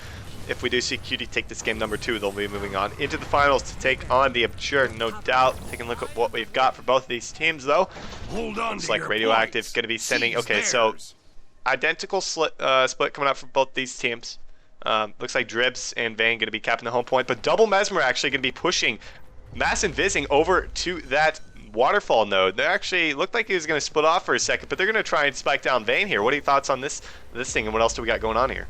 If we do see Cutie take this game number 2, they'll be moving on into the finals to take on the Abjured, no doubt. Taking a look at what we've got for both of these teams, though. Looks like Radioactive going to be sending... Okay, so identical split coming out from both these teams. Looks like Dribs and Vane going to be capping the home point, but Double Mesmer actually going to be pushing Mass and Vizing over to that waterfall node. They actually looked like he was going to split off for a second, but they're going to try and spike down Vane here. What are your thoughts on this thing, and what else do we got going on here?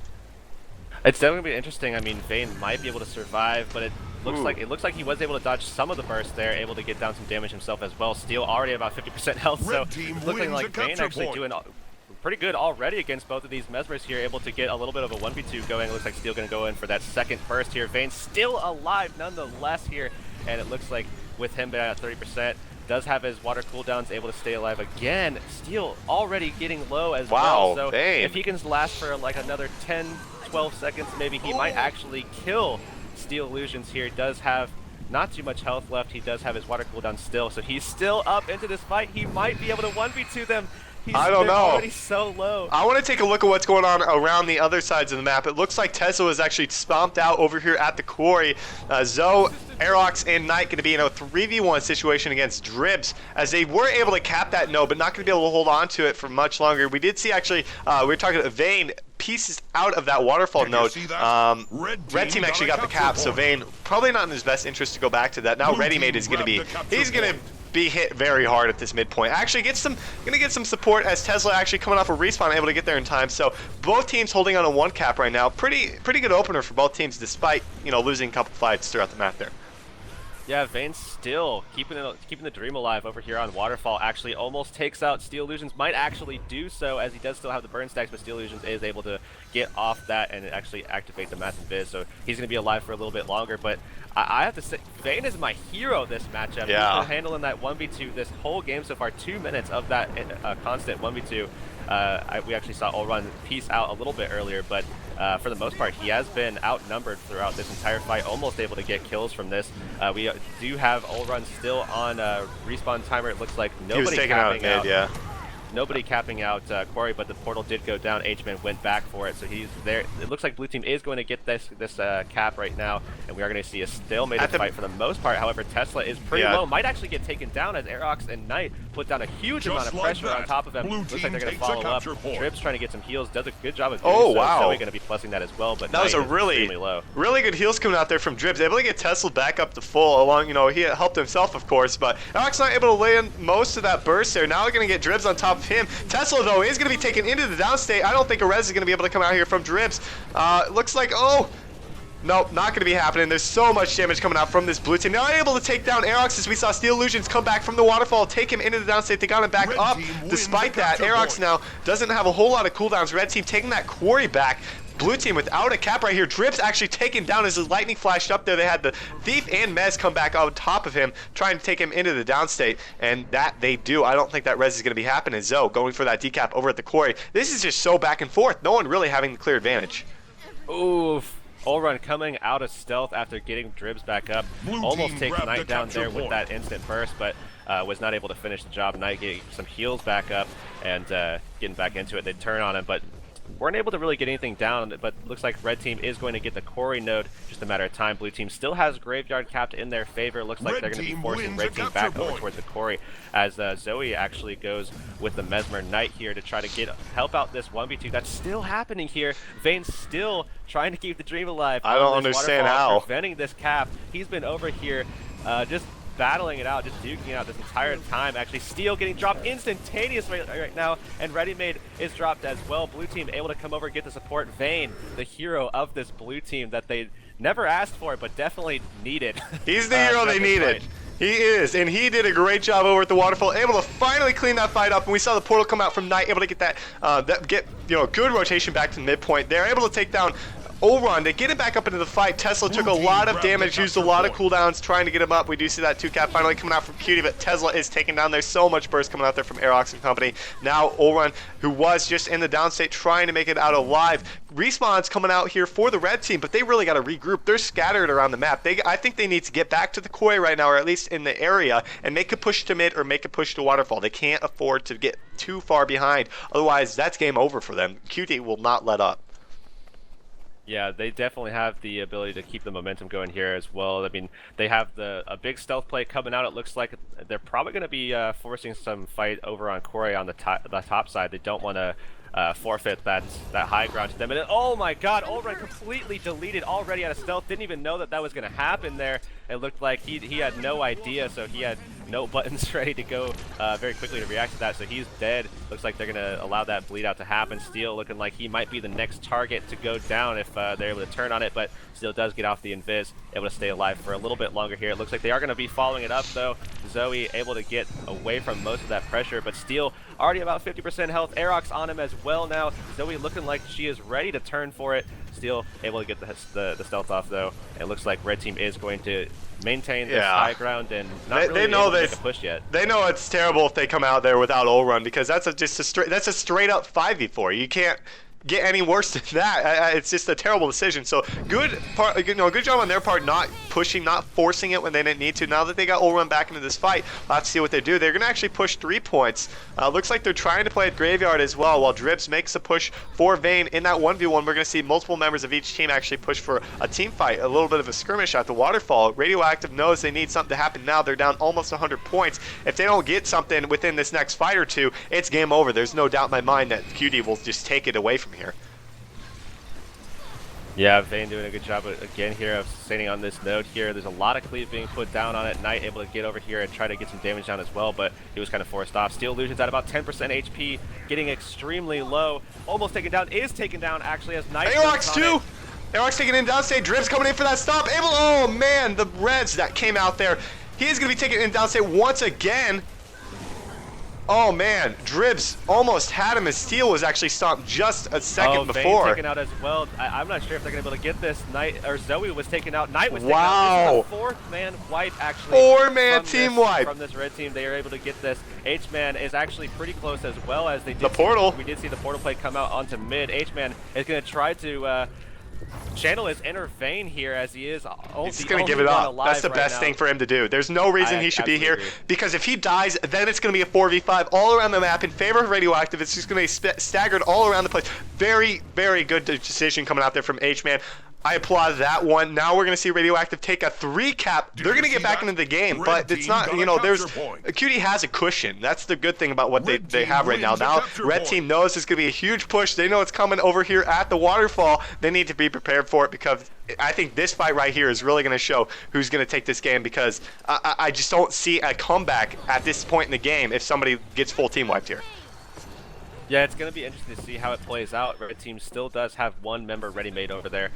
It's definitely going to be interesting. I mean, Vane might be able to survive, but it looks like he was able to dodge some of the burst there, able to get down some damage himself as well. Steel already about 50% health, so looking like Vane actually doing pretty good already against both of these Mesmers here, able to get a little bit of a 1v2 going. It looks like Steel going to go in for that second burst here. Vane still alive nonetheless here, and it looks like with him at 30%, does have his water cooldowns, able to stay alive again. Steel already getting low as well, so Vane. if he can last for like another 10-12 seconds, maybe he might actually kill Steel Illusions here. Does have not too much health left. He does have his water cooldown still, so he's still up into this fight. He might be able to 1v2 them. I don't know. Already so low. I want to take a look at what's going on around the other sides of the map. It looks like Tesla is actually stomped out over here at the quarry. Zoe, Heurix, and Knight going to be in a 3v1 situation against Dribs, as they were able to cap that node, but not going to be able to hold on to it for much longer. We did see actually, we were talking about Vane pieces out of that waterfall node. Red team actually got the cap, so Vane probably not in his best interest to go back to that. Now Readymade is going to be, he's going to be hit very hard at this midpoint. Actually gonna get some support as Tesla actually coming off a respawn, able to get there in time. So both teams holding on a 1 cap right now. Pretty good opener for both teams, despite losing a couple fights throughout the map there. Yeah, Vane still keeping the dream alive over here on Waterfall. Actually almost takes out Steel Illusions. Might actually do so, as he does still have the burn stacks, but Steel Illusions is able to get off that and actually activate the Mass and Viz. So he's going to be alive for a little bit longer. But I have to say, Vane is my hero this matchup. Yeah. He's been handling that 1v2 this whole game so far. 2 minutes of that constant 1v2. We actually saw Ulrun piece out a little bit earlier, but for the most part, he has been outnumbered throughout this entire fight, almost able to get kills from this. We do have Ulrun still on respawn timer. It looks like nobody capping out. Yeah. Nobody capping out Quarry, but the portal did go down. H-Man went back for it, so he's there. It looks like blue team is going to get this cap right now, and we are going to see a stalemate fight for the most part. However, Tesla is pretty low. Might actually get taken down as Heurix and Knight put down a huge amount of pressure on top of him. Looks like they're going to follow up. Trib's trying to get some heals. Does a good job of doing so. Zoe going to be plussing that as well, but that was a really good heals coming out there from Dribs. Able to get Tesla back up to full along. He helped himself, of course, but Heurix not able to lay in most of that burst there. Now they're going to get Dribs on top of him. Tesla, though, is going to be taken into the downstate. I don't think a res is going to be able to come out here from Dribs. Looks like, nope, not going to be happening. There's so much damage coming out from this blue team. Now able to take down Heurix, as we saw Steel Illusions come back from the waterfall, take him into the downstate. They got him back up. Despite that, Heurix now doesn't have a whole lot of cooldowns. Red team taking that quarry back. Blue team without a cap right here. Dribs actually taken down as his lightning flashed up there. They had the Thief and Mez come back on top of him, trying to take him into the downstate, and that they do. I don't think that res is going to be happening. Zoe going for that decap over at the quarry. This is just so back and forth. No one really having the clear advantage. Oof. Ulrun coming out of stealth after getting Dribs back up. Almost takes Knight down there with that instant burst, but was not able to finish the job. Knight getting some heals back up and getting back into it. They turn on him, but weren't able to really get anything down, but looks like red team is going to get the quarry node, just a matter of time. Blue team still has graveyard capped in their favor. Looks like they're going to be forcing red team back over towards the quarry, as Zoe actually goes with the Mesmer Knight here to try to help out this 1v2 that's still happening here. Vane's still trying to keep the dream alive. I don't understand how. Preventing this cap. He's been over here just battling it out, just duking it out this entire time. Actually, Steel getting dropped instantaneously right now, and Readymade is dropped as well. Blue team able to come over and get the support. Vane, the hero of this blue team that they never asked for, but definitely needed. He's the hero they needed. He is, and he did a great job over at the waterfall, able to finally clean that fight up. And we saw the portal come out from Knight, able to get that, good rotation back to midpoint. They're able to take down Run to get him back up into the fight. Tesla took a lot of damage, used a lot of cooldowns trying to get him up. We do see that 2-cap finally coming out from Cutie, but Tesla is taken down. There's so much burst coming out there from Heurix and company. Now Run, who was just in the downstate trying to make it out alive. Respawn's coming out here for the red team, but they really got to regroup. They're scattered around the map. I think they need to get back to the koi right now, or at least in the area, and make a push to mid or make a push to waterfall. They can't afford to get too far behind. Otherwise, that's game over for them. Cutie will not let up. Yeah, they definitely have the ability to keep the momentum going here as well. I mean, they have a big stealth play coming out. It looks like they're probably going to be forcing some fight over on Koi on the top side. They don't want to forfeit that high ground to them. And oh my god, Ulrun completely deleted already out of stealth. Didn't even know that was going to happen there. It looked like he had no idea, so he had no buttons ready to go very quickly to react to that, so he's dead. Looks like they're going to allow that bleed out to happen. Steel looking like he might be the next target to go down if they're able to turn on it, but Steel does get off the invis, able to stay alive for a little bit longer here. It looks like they are going to be following it up, though. Zoe able to get away from most of that pressure, but Steel already about 50% health. Heurix on him as well now. Zoe looking like she is ready to turn for it. Steel able to get the stealth off, though. It looks like red team is going to maintain this high ground and not really able to make a push yet. They know it's terrible if they come out there without Run, because that's a straight up 5v4. You can't get any worse than that. It's just a terrible decision. So good job on their part, not pushing, not forcing it when they didn't need to. Now that they got Run back into this fight, we'll have to see what they do. They're gonna actually push 3 points. Looks like they're trying to play at Graveyard as well, while Drips makes a push for Vayne in that 1v1. We're gonna see multiple members of each team actually push for a team fight, a little bit of a skirmish at the waterfall. Radioactive knows they need something to happen now. They're down almost 100 points. If they don't get something within this next fight or two, it's game over. There's no doubt in my mind that Cutie will just take it away from here. Yeah, Vayne doing a good job again here of sustaining on this node here. There's a lot of cleave being put down on it. Knight able to get over here and try to get some damage down as well, but he was kind of forced off. Steel Illusion's at about 10% HP, getting extremely low. Almost taken down, is taken down actually as Knight. Heurix too! Heurix taking in downstate, Drips coming in for that stop. Oh man, the Reds that came out there. He is going to be taken in downstate once again. Oh man, Dribs almost had him as Steel was actually stopped just a second before. Taken out as well. I'm not sure if they're going to be able to get this. Knight or Zoe was taken out. Knight was taken out. This is the 4th-man wipe actually. 4-man team wipe from this red team. They are able to get this. H-Man is actually pretty close as well, as they did. The portal. We did see the portal play come out onto mid. H-Man is going to try to channel his inner Vayne here, as he is. He's going to give it up. That's the best thing for him to do. There's no reason he should be here, because if he dies, then it's going to be a 4v5 all around the map in favor of Radioactive. It's just going to be staggered all around the place. Very, very good decision coming out there from H-Man. I applaud that one. Now we're going to see Radioactive take a 3-cap. They're going to get back into the game, but it's not, Cutie has a cushion. That's the good thing about what they have right now. Now, red team knows it's going to be a huge push. They know it's coming over here at the waterfall. They need to be prepared for it, because I think this fight right here is really going to show who's going to take this game, because I just don't see a comeback at this point in the game if somebody gets full team wiped here. Yeah, it's going to be interesting to see how it plays out. Red team still does have 1 member ready-made over there,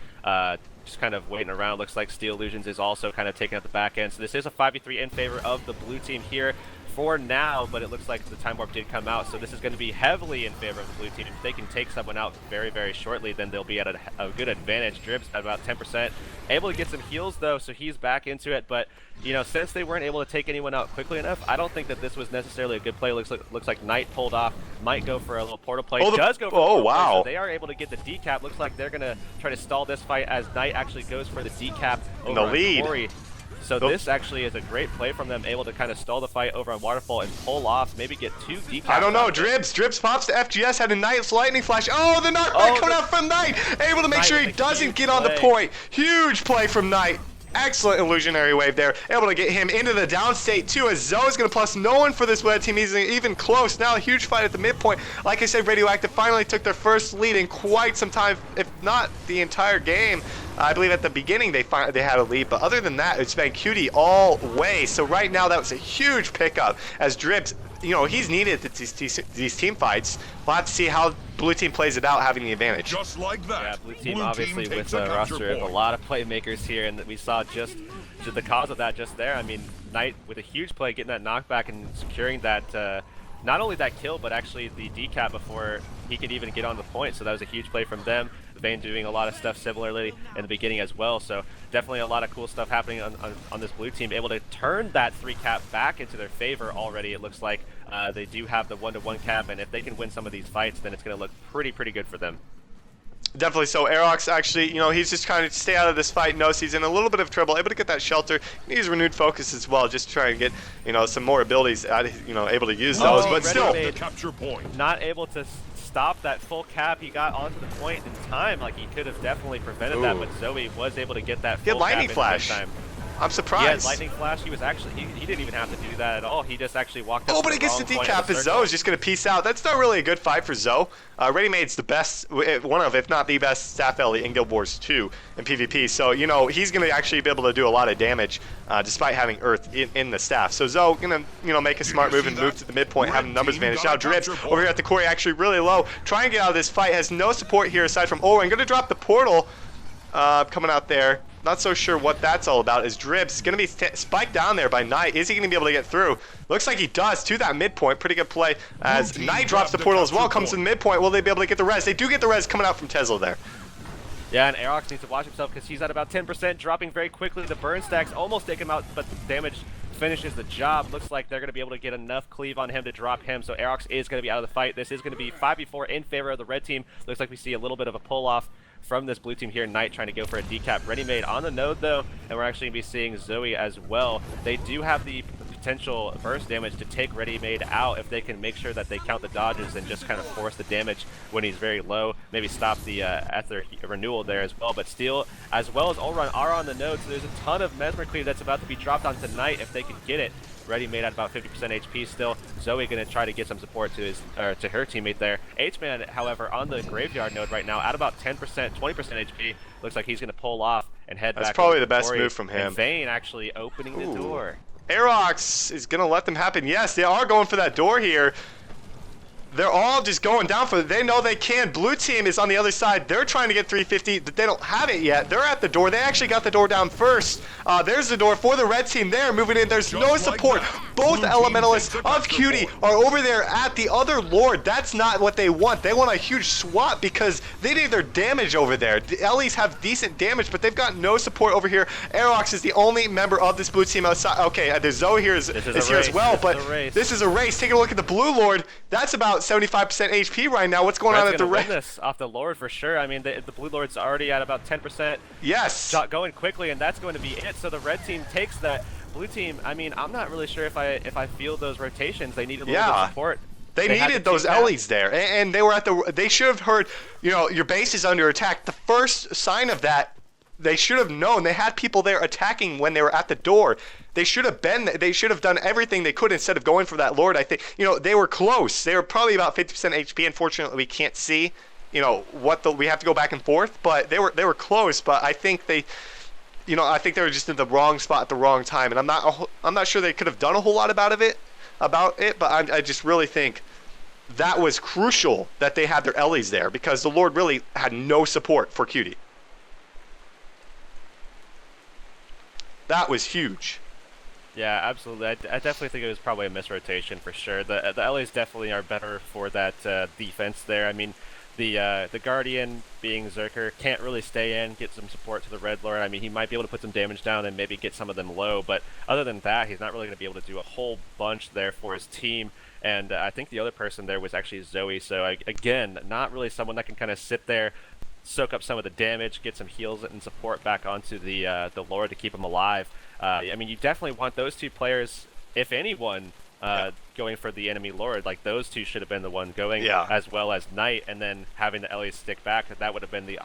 just kind of waiting around. Looks like Steel Illusions is also kind of taking out the back end. So this is a 5v3 in favor of the blue team here for now, but it looks like the time warp did come out, so this is going to be heavily in favor of the blue team. If they can take someone out very, very shortly, then they'll be at a good advantage. Dribs at about 10%. Able to get some heals, though, so he's back into it, but since they weren't able to take anyone out quickly enough, I don't think that this was necessarily a good play. Looks like Knight pulled off, might go for a little portal play. Does go for a portal play, so they are able to get the decap. Looks like they're going to try to stall this fight as Knight actually goes for the decap over on Corey. So this actually is a great play from them, able to kind of stall the fight over on Waterfall and pull off, maybe get 2 decaps. I don't know, Dribs pops to FGS, had a Knight's lightning flash. Oh, the knockback coming out from Knight, able to make sure he doesn't get on the point. Huge play from Knight. Excellent illusionary wave there, able to get him into the downstate too, as Zoe's going to plus no one for this red team. He's even close. Now a huge fight at the midpoint. Like I said, Radioactive finally took their first lead in quite some time, if not the entire game. I believe at the beginning they had a lead, but other than that, it's been Cutie all way. So right now that was a huge pickup, as Drips, he's needed at these team fights. We'll have to see how blue team plays it out, having the advantage. Just like that. Yeah, blue team obviously with a roster of a lot of playmakers here, and we saw just the cause of that just there. I mean, Knight with a huge play, getting that knockback and securing that not only that kill, but actually the decap before he could even get on the point. So that was a huge play from them. Vayne doing a lot of stuff similarly in the beginning as well. So definitely a lot of cool stuff happening on this blue team, able to turn that 3 cap back into their favor already. It looks like they do have the 1-to-1 cap, and if they can win some of these fights, then it's going to look pretty good for them. Definitely so. Heurix actually, he's just trying to stay out of this fight. Knows he's in a little bit of trouble. Able to get that shelter. He needs renewed focus as well, just to try and get, some more abilities. Able to use those, but still. Capture point. Not able to stop that full cap. He got onto the point in time. Like, he could have definitely prevented that, but Zoe was able to get that full cap lightning flash. Time. I'm surprised. Yeah, lightning flash. He was actually he didn't even have to do that at all. He just actually walked up. But he gets the decap as Zoe is just going to peace out. That's not really a good fight for Zoe. Readymade's the best, one of, if not the best, staff Ellie in Guild Wars 2 in PvP. So, he's going to actually be able to do a lot of damage despite having Earth in the staff. So Zoe going to, make a smart move and move to the midpoint, having numbers advantage. Now Drips over here at the core, actually really low. Trying to get out of this fight, has no support here aside from Olwen. Going to drop the portal coming out there. Not so sure what that's all about. Is Dribs going to be spiked down there by Knight? Is he going to be able to get through? Looks like he does to that midpoint. Pretty good play as Knight drops the portal as well. Comes to the midpoint. Will they be able to get the res? They do get the res coming out from Tesla there. Yeah, and Heurix needs to watch himself because he's at about 10%, dropping very quickly. The burn stacks almost take him out, but the damage finishes the job. Looks like they're going to be able to get enough cleave on him to drop him, so Heurix is going to be out of the fight. This is going to be 5v4 in favor of the red team. Looks like we see a little bit of a pull-off from this blue team here. Knight trying to go for a decap. Readymade on the node, though, and we're actually going to be seeing Zoe as well. They do have the potential burst damage to take Readymade out if they can make sure that they count the dodges and just kind of force the damage when he's very low. Maybe stop the Ether renewal there as well. But Steel, as well as Olrun, are on the node, so there's a ton of Mesmer Cleave that's about to be dropped onto Knight if they can get it. Readymade at about 50% HP still. Zoe going to try to get some support to her teammate there. H-Man, however, on the graveyard node right now at about 10%, 20% HP. Looks like he's going to pull off and head back. That's probably the best move from him. And Vayne actually opening the door. Heurix is going to let them happen. Yes, they are going for that door here. They're all just going down for it. They know they can. Blue team is on the other side. They're trying to get 350, but they don't have it yet. They're at the door. They actually got the door down first. There's the door for the red team. They're moving in. There's no support. Both elementalists of Cutie are over there at the other Lord. That's not what they want. They want a huge swap because they need their damage over there. The Ellies have decent damage, but they've got no support over here. Heurix is the only member of this blue team outside. Okay, there's Zoe here is here as well, but this is a race. Taking a look at the blue Lord. That's about 75% HP right now. What's going on at the red? This off the Lord for sure. I mean, the blue Lord's already at about 10%. Yes. Going quickly, and that's going to be it. So the red team takes that. Blue team, I mean, I'm not really sure if I feel those rotations. They need a little bit of support. They needed those Ellies there, and they were at the. They should have heard. Your base is under attack. The first sign of that, they should have known. They had people there attacking when they were at the door. They should have been. They should have done everything they could instead of going for that Lord. I think they were close. They were probably about 50% HP. Unfortunately, we can't see. We have to go back and forth. But they were close. But I think they. I think they were just in the wrong spot at the wrong time, and I'm not sure they could have done a whole lot about it. But I just really think that was crucial that they had their Ellies there because the Lord really had no support for Cutie. That was huge. Yeah, absolutely. I definitely think it was probably a misrotation for sure. The Ellies definitely are better for that defense there. I mean, the Guardian, being Zerker, can't really stay in, get some support to the Red Lord. I mean, he might be able to put some damage down and maybe get some of them low, but other than that, he's not really going to be able to do a whole bunch there for his team. And I think the other person there was actually Zoe, so again, not really someone that can kind of sit there, soak up some of the damage, get some heals and support back onto the Lord to keep him alive. I mean, you definitely want those two players, if anyone, going for the enemy Lord. Like, those two should have been the one going, as well as Knight, and then having the Ellies stick back. That would have been the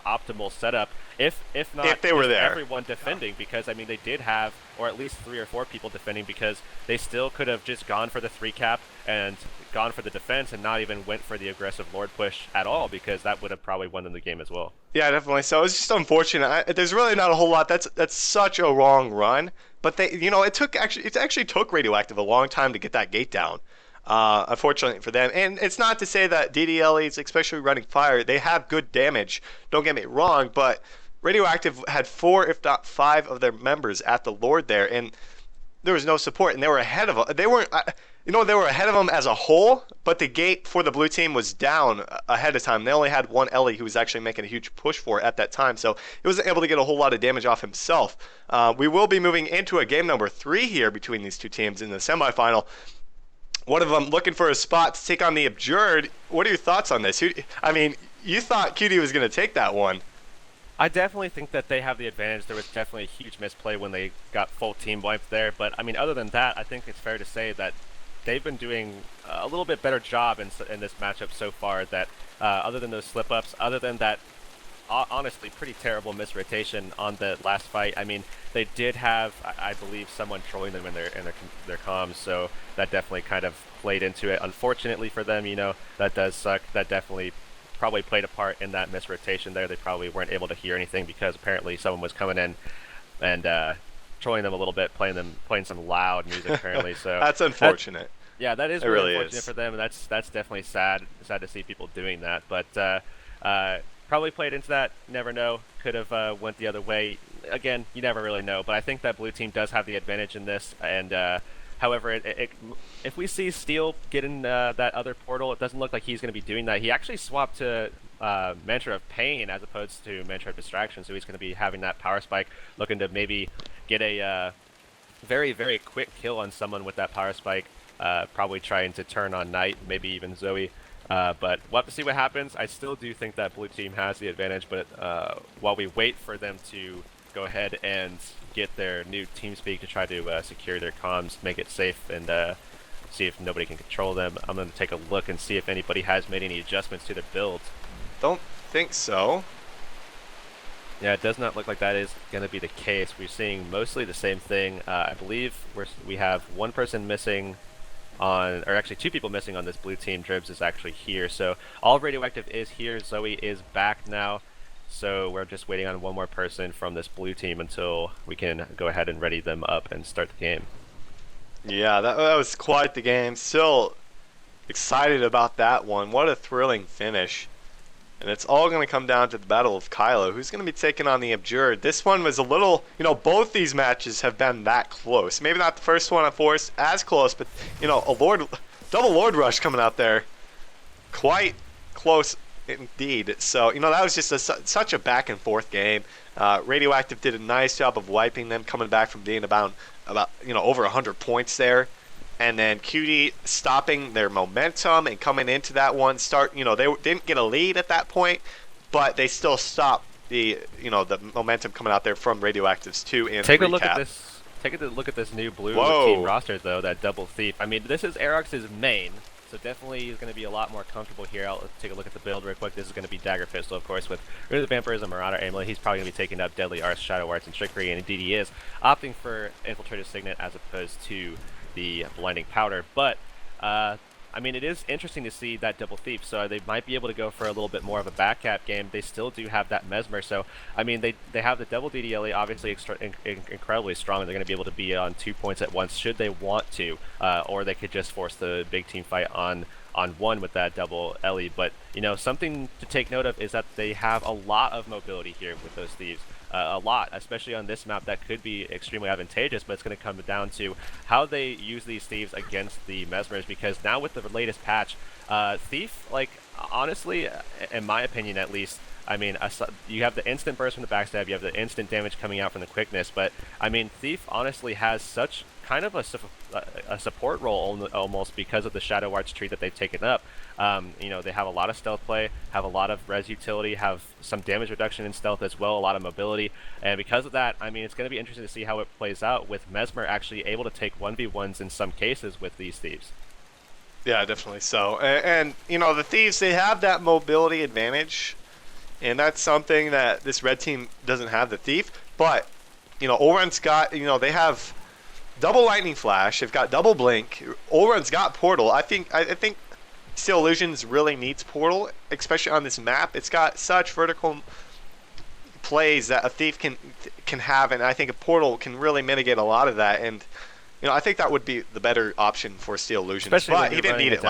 optimal setup, if not if they were there. Everyone defending, because I mean they did have, or at least 3 or 4 people defending, because they still could have just gone for the 3 cap and gone for the defense and not even went for the aggressive Lord push at all, because that would have probably won them the game as well. Yeah, definitely. So it's just unfortunate. There's really not a whole lot. That's such a wrong run. But it actually took Radioactive a long time to get that gate down. Unfortunately for them. And it's not to say that DDLEs, especially running fire, they have good damage. Don't get me wrong, but Radioactive had 4, if not 5, of their members at the Lord there, and there was no support, and they were ahead of. They weren't. They were ahead of them as a whole, but the gate for the blue team was down ahead of time. They only had one Ellie who was actually making a huge push for it at that time, so he wasn't able to get a whole lot of damage off himself. We will be moving into a game number 3 here between these two teams in the semifinal. One of them looking for a spot to take on the Abjured. What are your thoughts on this? You thought Cutie was going to take that one. I definitely think that they have the advantage. There was definitely a huge misplay when they got full team wiped there, but I mean, other than that, I think it's fair to say that they've been doing a little bit better job in this matchup so far. That other than those slip-ups, other than that honestly pretty terrible misrotation on the last fight. I mean, they did have, I believe, someone trolling them in their comms, so that definitely kind of played into it. Unfortunately for them, that does suck. That definitely probably played a part in that misrotation there. They probably weren't able to hear anything because apparently someone was coming in and trolling them a little bit, playing some loud music apparently. So that's unfortunate. Yeah, that is really unfortunate for them, and that's definitely sad to see people doing that. But probably played into that. Never know. Could have went the other way. Again, you never really know. But I think that blue team does have the advantage in this. And however, if we see Steel get in that other portal, it doesn't look like he's going to be doing that. He actually swapped to Mantra of Pain as opposed to Mantra of Distraction, so he's going to be having that power spike, looking to maybe get a very, very quick kill on someone with that power spike. Probably trying to turn on Knight, maybe even Zoe. But we'll have to see what happens. I still do think that blue team has the advantage, but while we wait for them to go ahead and get their new TeamSpeak to try to secure their comms, make it safe, and see if nobody can control them, I'm going to take a look and see if anybody has made any adjustments to their builds. Don't think so. Yeah, it does not look like that is going to be the case. We're seeing mostly the same thing. I believe we have one person missing or actually 2 people missing on this blue team. Dribs is actually here, so all Radioactive is here. Zoe is back now, so we're just waiting on one more person from this blue team until we can go ahead and ready them up and start the game. Yeah, that was quite the game. Still excited about that one. What a thrilling finish. And it's all going to come down to the Battle of Kylo, who's going to be taking on the Abjured. This one was a little, both these matches have been that close. Maybe not the first one, of course, as close, but, double Lord Rush coming out there. Quite close indeed. So, that was just such a back and forth game. Radioactive did a nice job of wiping them, coming back from being about over 100 points there. And then Cutie stopping their momentum and coming into that one they didn't get a lead at that point, but they still stopped the momentum coming out there from Radioactive's 2 and Take 3 a look cap. at this. Take a look at this new blue team roster though, that double thief. I mean, this is Heurix's main, so definitely he's going to be a lot more comfortable here. I'll take a look at the build real quick. This is going to be Dagger Pistol, of course, with Rid of the Vampirism, Marauder Amulet. He's probably going to be taking up Deadly Arts, Shadow Arts, and Trickery, and indeed he is opting for Infiltrator Signet as opposed to the Blinding Powder. But I mean, it is interesting to see that double thief, so they might be able to go for a little bit more of a back cap game. They still do have that Mesmer, so I mean, they have the double DDLE, obviously incredibly strong. They're going to be able to be on 2 points at once should they want to, or they could just force the big team fight on one with that double LE. But something to take note of is that they have a lot of mobility here with those thieves. A lot, especially on this map, that could be extremely advantageous, but it's going to come down to how they use these thieves against the Mesmers, because now with the latest patch, Thief, honestly, in my opinion at least, I mean, you have the instant burst from the backstab, you have the instant damage coming out from the quickness, but I mean, Thief honestly has such kind of a support role almost because of the Shadow Arts tree that they've taken up. They have a lot of stealth play, have a lot of res utility, have some damage reduction in stealth as well, a lot of mobility, and because of that, I mean, it's going to be interesting to see how it plays out with Mesmer actually able to take 1v1s in some cases with these thieves. Yeah, definitely so. And the thieves, they have that mobility advantage, and that's something that this red team doesn't have, the thief. But Oren's got, they have double lightning flash, they've got double blink. Oren's got portal. I think Steel Illusions really needs portal, especially on this map. It's got such vertical plays that a thief can have, and I think a portal can really mitigate a lot of that. And I think that would be the better option for Steel Illusions. Especially but he didn't need it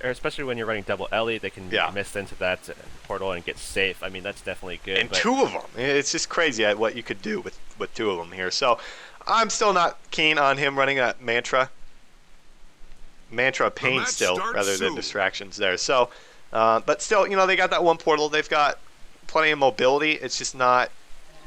especially when you're running double LE, they can miss into that portal and get safe. I mean, that's definitely good. And 2 of them. It's just crazy at what you could do with 2 of them here. So I'm still not keen on him running a Mantra. mantra of pain still, rather than distractions there. So, but still, you know, they got that one portal. They've got plenty of mobility. It's just not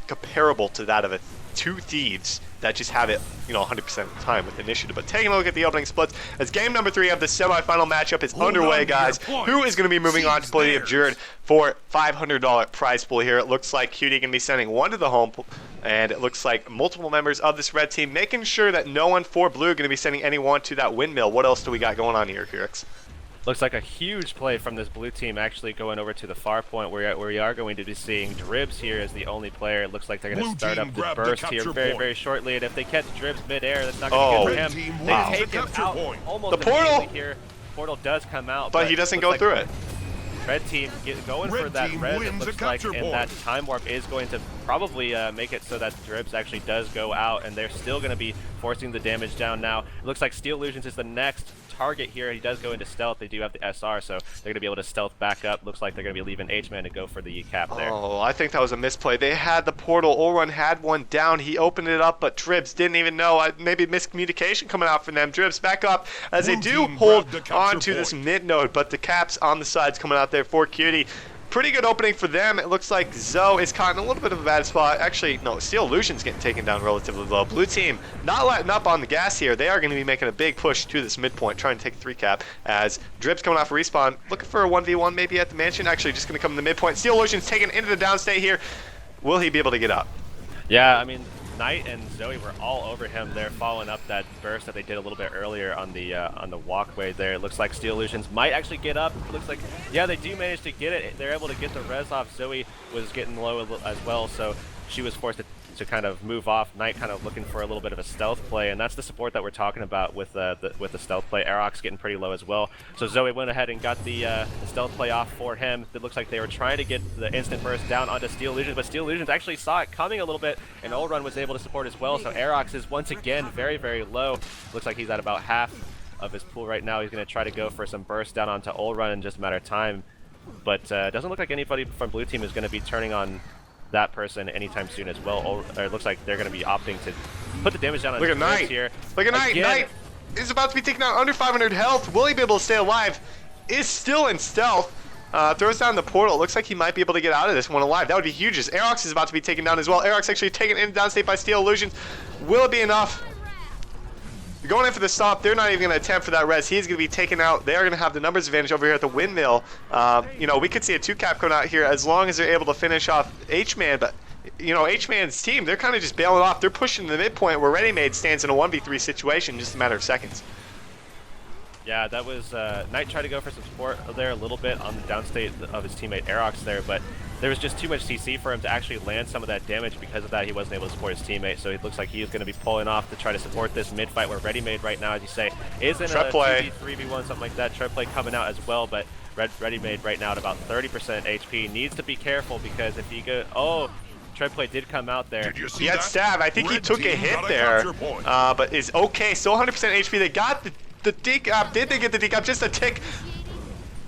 comparable to that of two Thieves that just have it, you know, 100% of the time with initiative. But taking a look at the opening splits, as game number 3 of the semifinal matchup is underway, guys. Who is going to be moving on to play the Abjured for $500 prize pool here? It looks like Cutie going to be sending one to the home pool, and it looks like multiple members of this red team making sure that no one for blue going to be sending anyone to that windmill. What else do we got going on here, Heurix? Looks like a huge play from this blue team actually going over to the far point where we are going to be seeing Dribs here as the only player. It looks like they're going to start up the burst here very shortly, and if they catch Dribs mid-air, that's not going to be good for him. They take him out almost the portal here. Portal does come out, but he doesn't go through it. Red team going for that red, it looks like, and that time warp is going to probably make it so that Dribs actually does go out, and they're still going to be forcing the damage down now. It looks like Steel Illusions is the next target here. He does go into stealth. They do have the SR, so they're going to be able to stealth back up. Looks like they're going to be leaving H-Man to go for the cap there. Oh, I think that was a misplay. They had the portal. Olrun had one down. He opened it up, but Dribs didn't even know. Maybe miscommunication coming out from them. Dribs back up as they do hold on to this mid node, but the caps on the sides coming out there for Cutie. Pretty good opening for them. It looks like Zoe is caught in a little bit of a bad spot. Actually, no, Steel Illusion's getting taken down relatively low. Blue team not letting up on the gas here. They are going to be making a big push to this midpoint, trying to take a 3 cap as Dribs coming off a respawn, looking for a 1v1 maybe at the mansion. Actually, just going to come in the midpoint. Steel Illusion's taken into the downstate here. Will he be able to get up? Yeah, I mean, Knight and Zoe were all over him there, following up that burst that they did a little bit earlier on the walkway there. It looks like Steel Illusions might actually get up. It looks like, yeah, they do manage to get it. They're able to get the res off. Zoe was getting low as well, so she was forced to kind of move off. Knight kind of looking for a little bit of a stealth play, and that's the support that we're talking about with the stealth play. Heurix getting pretty low as well, so Zoe went ahead and got the stealth play off for him. It looks like they were trying to get the instant burst down onto Steel Illusions, but Steel Illusions actually saw it coming a little bit, and Olrun was able to support as well, so Heurix is once again very low. Looks like he's at about half of his pool right now. He's going to try to go for some burst down onto Olrun in just a matter of time, but doesn't look like anybody from blue team is going to be turning on that person anytime soon as well. Or it looks like they're going to be opting to put the damage down on Knight here. Look at Knight. Knight is about to be taken out under 500 health. Will he be able to stay alive? Is still in stealth. Throws down the portal. Looks like he might be able to get out of this one alive. That would be huge. As Heurix is about to be taken down as well. Heurix actually taken in downstate by Steel Illusions. Will it be enough? Going in for the stomp. They're not even going to attempt for that res. He's going to be taken out. They are going to have the numbers advantage over here at the windmill. You know, we could see a 2 cap coming out here as long as they're able to finish off H-Man. But, you know, H-Man's team, they're kind of just bailing off. They're pushing the midpoint where Ready Made stands in a 1v3 situation in just a matter of seconds. Yeah, that was Knight tried to go for some support there a little bit on the downstate of his teammate Heurix there, but there was just too much CC for him to actually land some of that damage. Because of that, he wasn't able to support his teammate, so it looks like he is going to be pulling off to try to support this mid-fight where Ready Made right now, as you say, is in a 3v1, something like that. Trap play coming out as well, but Ready Made right now at about 30% HP. Needs to be careful because if he go... Oh, Tread play did come out there. He had stab. I think he took a hit there, but is okay. Still 100% HP. They got the decap. Did they get the decap? Just a tick.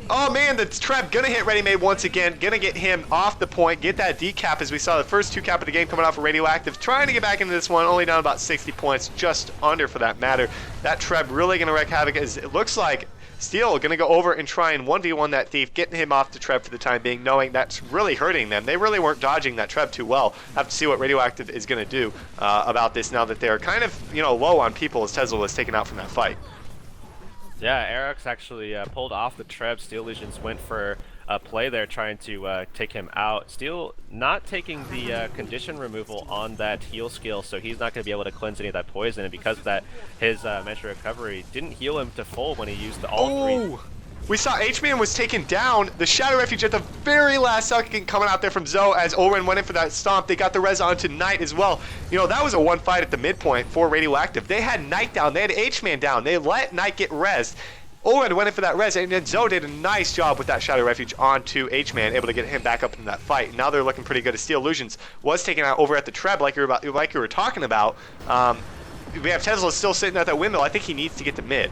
Oh man, the trap gonna hit Ready Made once again. Gonna get him off the point. Get that decap as we saw the first 2 cap of the game coming off of Radioactive. Trying to get back into this one. Only down about 60 points. Just under for that matter. That trap really gonna wreak havoc as it looks like Steel gonna go over and try and 1v1 that thief, getting him off the trap for the time being, knowing that's really hurting them. They really weren't dodging that trap too well. Have to see what Radioactive is gonna do about this now that they're kind of, you know, low on people as Tesla was taken out from that fight. Yeah, Heurix actually pulled off the trap. Steel Legions went for a play there trying to take him out. Steel not taking the condition removal on that heal skill, so he's not going to be able to cleanse any of that poison, and because of that, his Mantra Recovery didn't heal him to full when he used the all 3. We saw H-Man was taken down. The Shadow Refuge at the very last second coming out there from Zoe as Olrun went in for that stomp. They got the res onto Knight as well. You know, that was a 1 fight at the midpoint for Radioactive. They had Knight down. They had H-Man down. They let Knight get res. Olrun went in for that res, and then Zoe did a nice job with that Shadow Refuge onto H-Man, able to get him back up in that fight. Now they're looking pretty good as Steel Illusions was taken out over at the Treb like you were talking about. We have Tesla still sitting at that window. I think he needs to get to mid.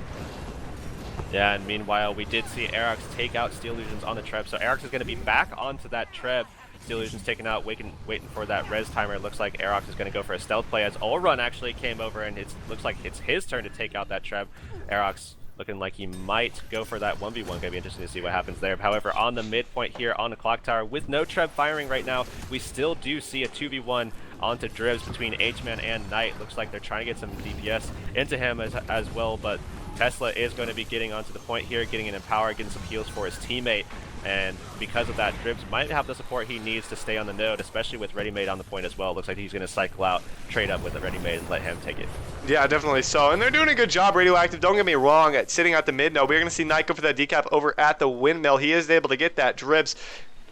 Yeah, and meanwhile, we did see Heurix take out Steel Illusions on the Treb, so Heurix is going to be back onto that Treb. Steel Illusions taken out, waiting for that res timer. It looks like Heurix is going to go for a stealth play as Olrun actually came over, and it looks like it's his turn to take out that Treb. Heurix looking like he might go for that 1v1. Gonna be interesting to see what happens there. However, on the midpoint here on the clock tower, with no Treb firing right now, we still do see a 2v1 onto Dribs between H-Man and Knight. Looks like they're trying to get some DPS into him as well, but Tesla is going to be getting onto the point here, getting an Empower, getting some heals for his teammate. And because of that, Dribs might have the support he needs to stay on the node, especially with Ready Made on the point as well. Looks like he's going to cycle out, trade up with the Ready Made, and let him take it. Yeah, definitely so. And they're doing a good job, Radioactive. Don't get me wrong, at sitting at the mid node. We're going to see Knight go for that decap over at the windmill. He is able to get that. Dribs,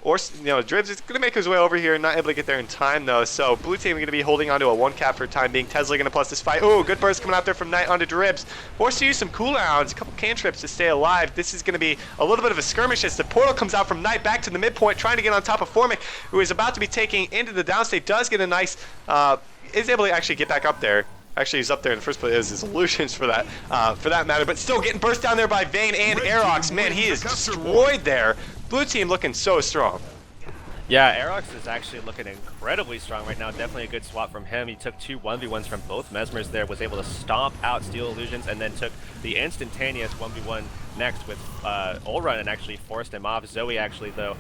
or Dribs is going to make his way over here, not able to get there in time though. So blue team going to be holding on to a 1 cap for the time being. Tesla going to plus this fight. Oh, good burst coming out there from Knight onto Dribs. Forced to use some cooldowns, a couple cantrips to stay alive. This is going to be a little bit of a skirmish as the portal comes out from Knight back to the midpoint, trying to get on top of Formic, who is about to be taking into the downstate. Does get a nice, is able to actually get back up there. Actually, he's up there in the first place. His illusions for that matter, but still getting burst down there by Vayne and Heurix. Man, he is destroyed there. Blue team looking so strong. Yeah, Heurix is actually looking incredibly strong right now. Definitely a good swap from him. He took 2 1v1s from both Mesmers there, was able to stomp out Steel Illusions, and then took the instantaneous 1v1 next with Olrun and actually forced him off. Zoe actually, though,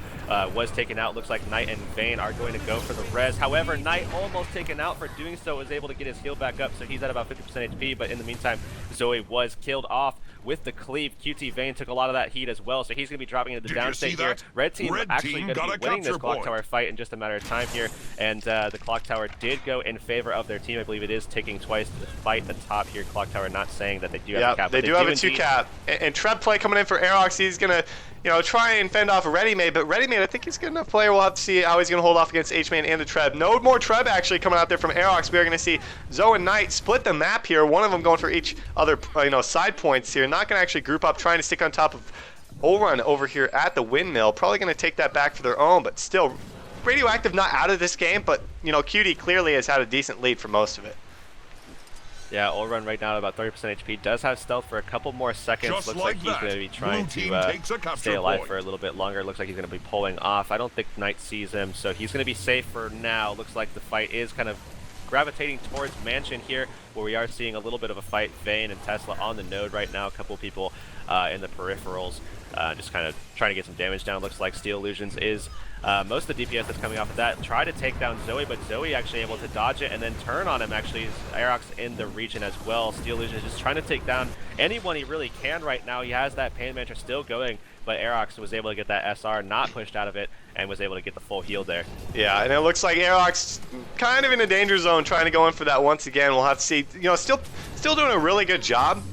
was taken out. Looks like Knight and Vayne are going to go for the res. However, Knight almost taken out for doing so, was able to get his heal back up, so he's at about 50% HP, but in the meantime, Zoe was killed off with the cleave. Cutie Vayne took a lot of that heat as well, so he's going to be dropping into the downstate here. Red team actually going to be winning this clock tower fight in just a matter of time here, and the clock tower did go in favor of their team. I believe it is taking twice to fight the top here. Clock tower not saying that they do have a cap. They do have a 2 cap. And Treb play coming in for Heurix. He's going to, try and fend off Ready Made, but Ready Made, I think he's a good enough player. We'll have to see how he's going to hold off against H-Man and the Treb. No more Treb actually coming out there from Heurix. We are going to see Zoe and Knight split the map here. One of them going for each other, side points here. Not going to actually group up, trying to stick on top of Olrun over here at the windmill. Probably going to take that back for their own, but still, Radioactive not out of this game, but, Cutie clearly has had a decent lead for most of it. Yeah, Olrun right now at about 30% HP. Does have stealth for a couple more seconds. Looks like he's going to be trying to stay alive for a little bit longer. Looks like he's going to be pulling off. I don't think Knight sees him, so he's going to be safe for now. Looks like the fight is kind of gravitating towards Mansion here, where we are seeing a little bit of a fight. Vayne and Tesla on the node right now. A couple people in the peripherals just kind of trying to get some damage down. Looks like Steel Illusions is most of the DPS that's coming off of that. Try to take down Zoe, but Zoe actually able to dodge it and then turn on him. Actually, Heurix in the region as well. Steel Illusion is just trying to take down anyone he really can right now. He has that Pain Mantra still going, but Heurix was able to get that SR, not pushed out of it, and was able to get the full heal there. Yeah, and it looks like Heurix kind of in a danger zone, trying to go in for that once again. We'll have to see. Still doing a really good job,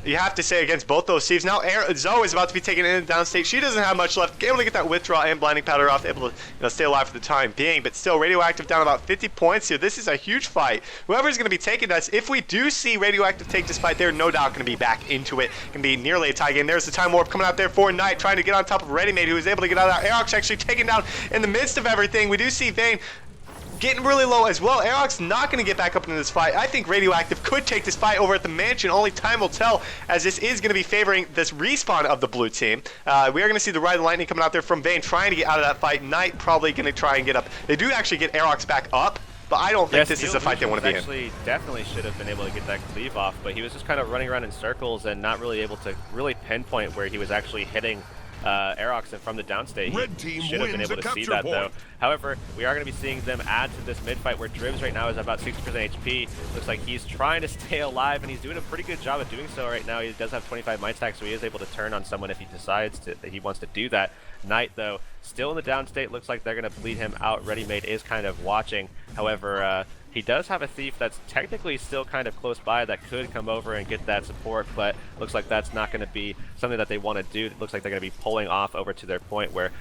you have to say, against both those Thieves. Now Zoe is about to be taken in the downstate. She doesn't have much left. Able to get that withdraw and blinding powder off, able to stay alive for the time being. But still, Radioactive down about 50 points here. This is a huge fight. Whoever's going to be taking this, if we do see Radioactive take this fight, they're no doubt going to be back into it. Going to be nearly a tie game. There's the time warp coming out there for Knight, trying to get on top of Ready Made, who is able to get out of that. Heurix actually taken down in the midst of everything. We do see Vayne getting really low as well. Heurix not going to get back up into this fight. I think Radioactive could take this fight over at the Mansion. Only time will tell, as this is going to be favoring this respawn of the blue team. We are going to see the Ride of Lightning coming out there from Vayne, trying to get out of that fight. Knight probably going to try and get up. They do actually get Heurix back up, but I don't think this is a fight they want to be in. Actually, definitely should have been able to get that cleave off, but he was just kind of running around in circles and not really able to really pinpoint where he was actually hitting Heurix from the downstate. He should have been able to see that though. However, we are going to be seeing them add to this mid fight where Dribs right now is about 60% HP. Looks like he's trying to stay alive, and he's doing a pretty good job of doing so right now. He does have 25 mind stack, so he is able to turn on someone if he decides that he wants to do that. Knight, though, still in the downstate. Looks like they're going to bleed him out. Ready Made is kind of watching. However, he does have a Thief that's technically still kind of close by that could come over and get that support, but looks like that's not going to be something that they want to do. It looks like they're going to be pulling off over to their point where,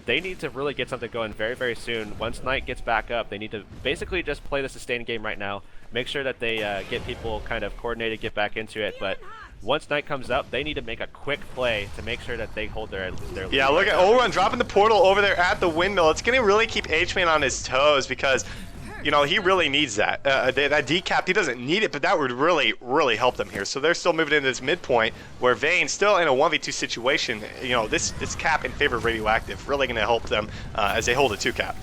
they need to really get something going very, very soon. Once Knight gets back up, they need to basically just play the sustained game right now, make sure that they get people kind of coordinated, get back into it, but once Knight comes up, they need to make a quick play to make sure that they hold their lead. Yeah, look at Olrun dropping the portal over there at the windmill. It's going to really keep H-Man on his toes because he really needs that. That decap, he doesn't need it, but that would really, really help them here. So they're still moving into this midpoint where Vayne still in a 1v2 situation. This cap in favor of Radioactive really going to help them as they hold a 2 cap.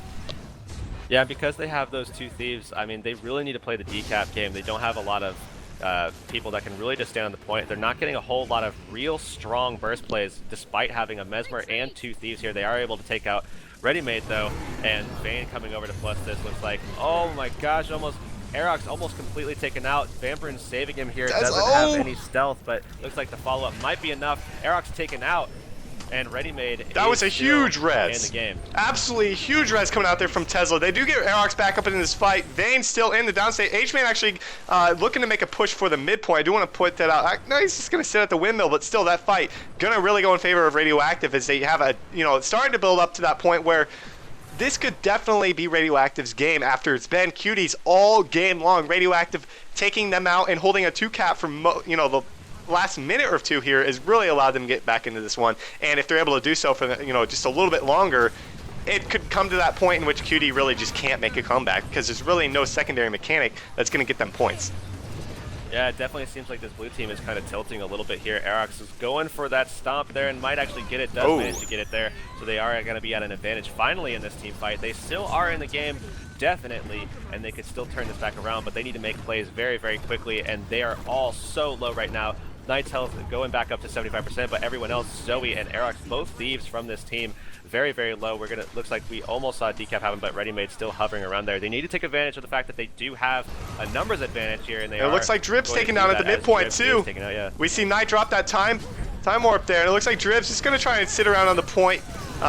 Yeah, because they have those 2 Thieves, I mean, they really need to play the decap game. They don't have a lot of people that can really just stand on the point. They're not getting a whole lot of real strong burst plays despite having a Mesmer and 2 Thieves here. They are able to take out Ready-Made though, and Vayne coming over to plus this looks like, oh my gosh, Heurix almost completely taken out. Vampirin saving him here, doesn't have any stealth, but looks like the follow-up might be enough. Heurix taken out, and Ready-Made that was a huge res in the game. Absolutely huge res coming out there from Tesla. They do get Heurix back up in this fight. Vayne still in the downstate. H-Man actually looking to make a push for the midpoint. I do want to put that out. No, he's just going to sit at the windmill, but still that fight going to really go in favor of Radioactive as they have a, starting to build up to that point where this could definitely be Radioactive's game after it's been Cutie's all game long. Radioactive taking them out and holding a 2 cap from, the last minute or two here has really allowed them to get back into this one. And if they're able to do so for, just a little bit longer, it could come to that point in which Cutie really just can't make a comeback because there's really no secondary mechanic that's going to get them points. Yeah, it definitely seems like this blue team is kind of tilting a little bit here. Heurix is going for that stomp there and might actually get it, does manage to get it there. So they are going to be at an advantage finally in this team fight. They still are in the game, definitely, and they could still turn this back around, but they need to make plays very, very quickly, and they are all so low right now. Knight's health going back up to 75%, but everyone else, Zoe and Heurix, both Thieves from this team, very, very low. Looks like we almost saw a decap happen, but Ready-Made still hovering around there. They need to take advantage of the fact that they do have a numbers advantage here, and it looks like Drip's taken down at the midpoint too. Out, yeah. We see Knight drop that time warp there, and it looks like Drip's just going to try and sit around on the point.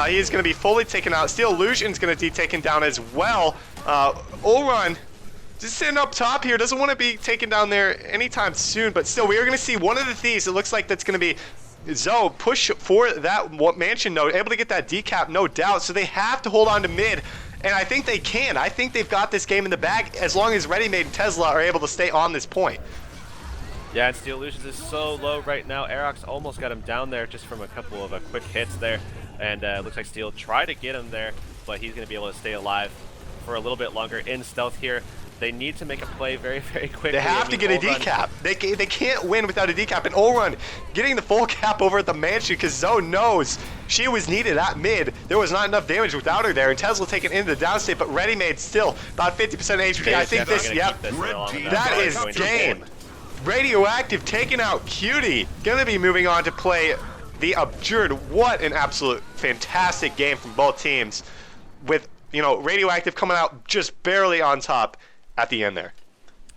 He is going to be fully taken out. Steel Illusion's going to be taken down as well. Ulrun just sitting up top here, doesn't want to be taken down there anytime soon, but still, we are going to see one of the Thieves. It looks like that's going to be Zoe push for that mansion node, able to get that decap, no doubt. So they have to hold on to mid, and I think they can. I think they've got this game in the bag as long as Ready-Made and Tesla are able to stay on this point. Yeah, and Steel Illusions is so low right now. Heurix almost got him down there just from a couple of quick hits there, and looks like Steel tried to get him there, but he's going to be able to stay alive for a little bit longer in stealth here. They need to make a play very, very quickly. They have to get a decap. They can't win without a decap. And Ulrun getting the full cap over at the mansion because Zoe knows she was needed at mid. There was not enough damage without her there. And Tesla taken into the downstate, but Ready-Made still about 50% HP. I think this, that is game. Radioactive taking out Cutie. Gonna be moving on to play the Abjured. What an absolute fantastic game from both teams, with Radioactive coming out just barely on top at the end there.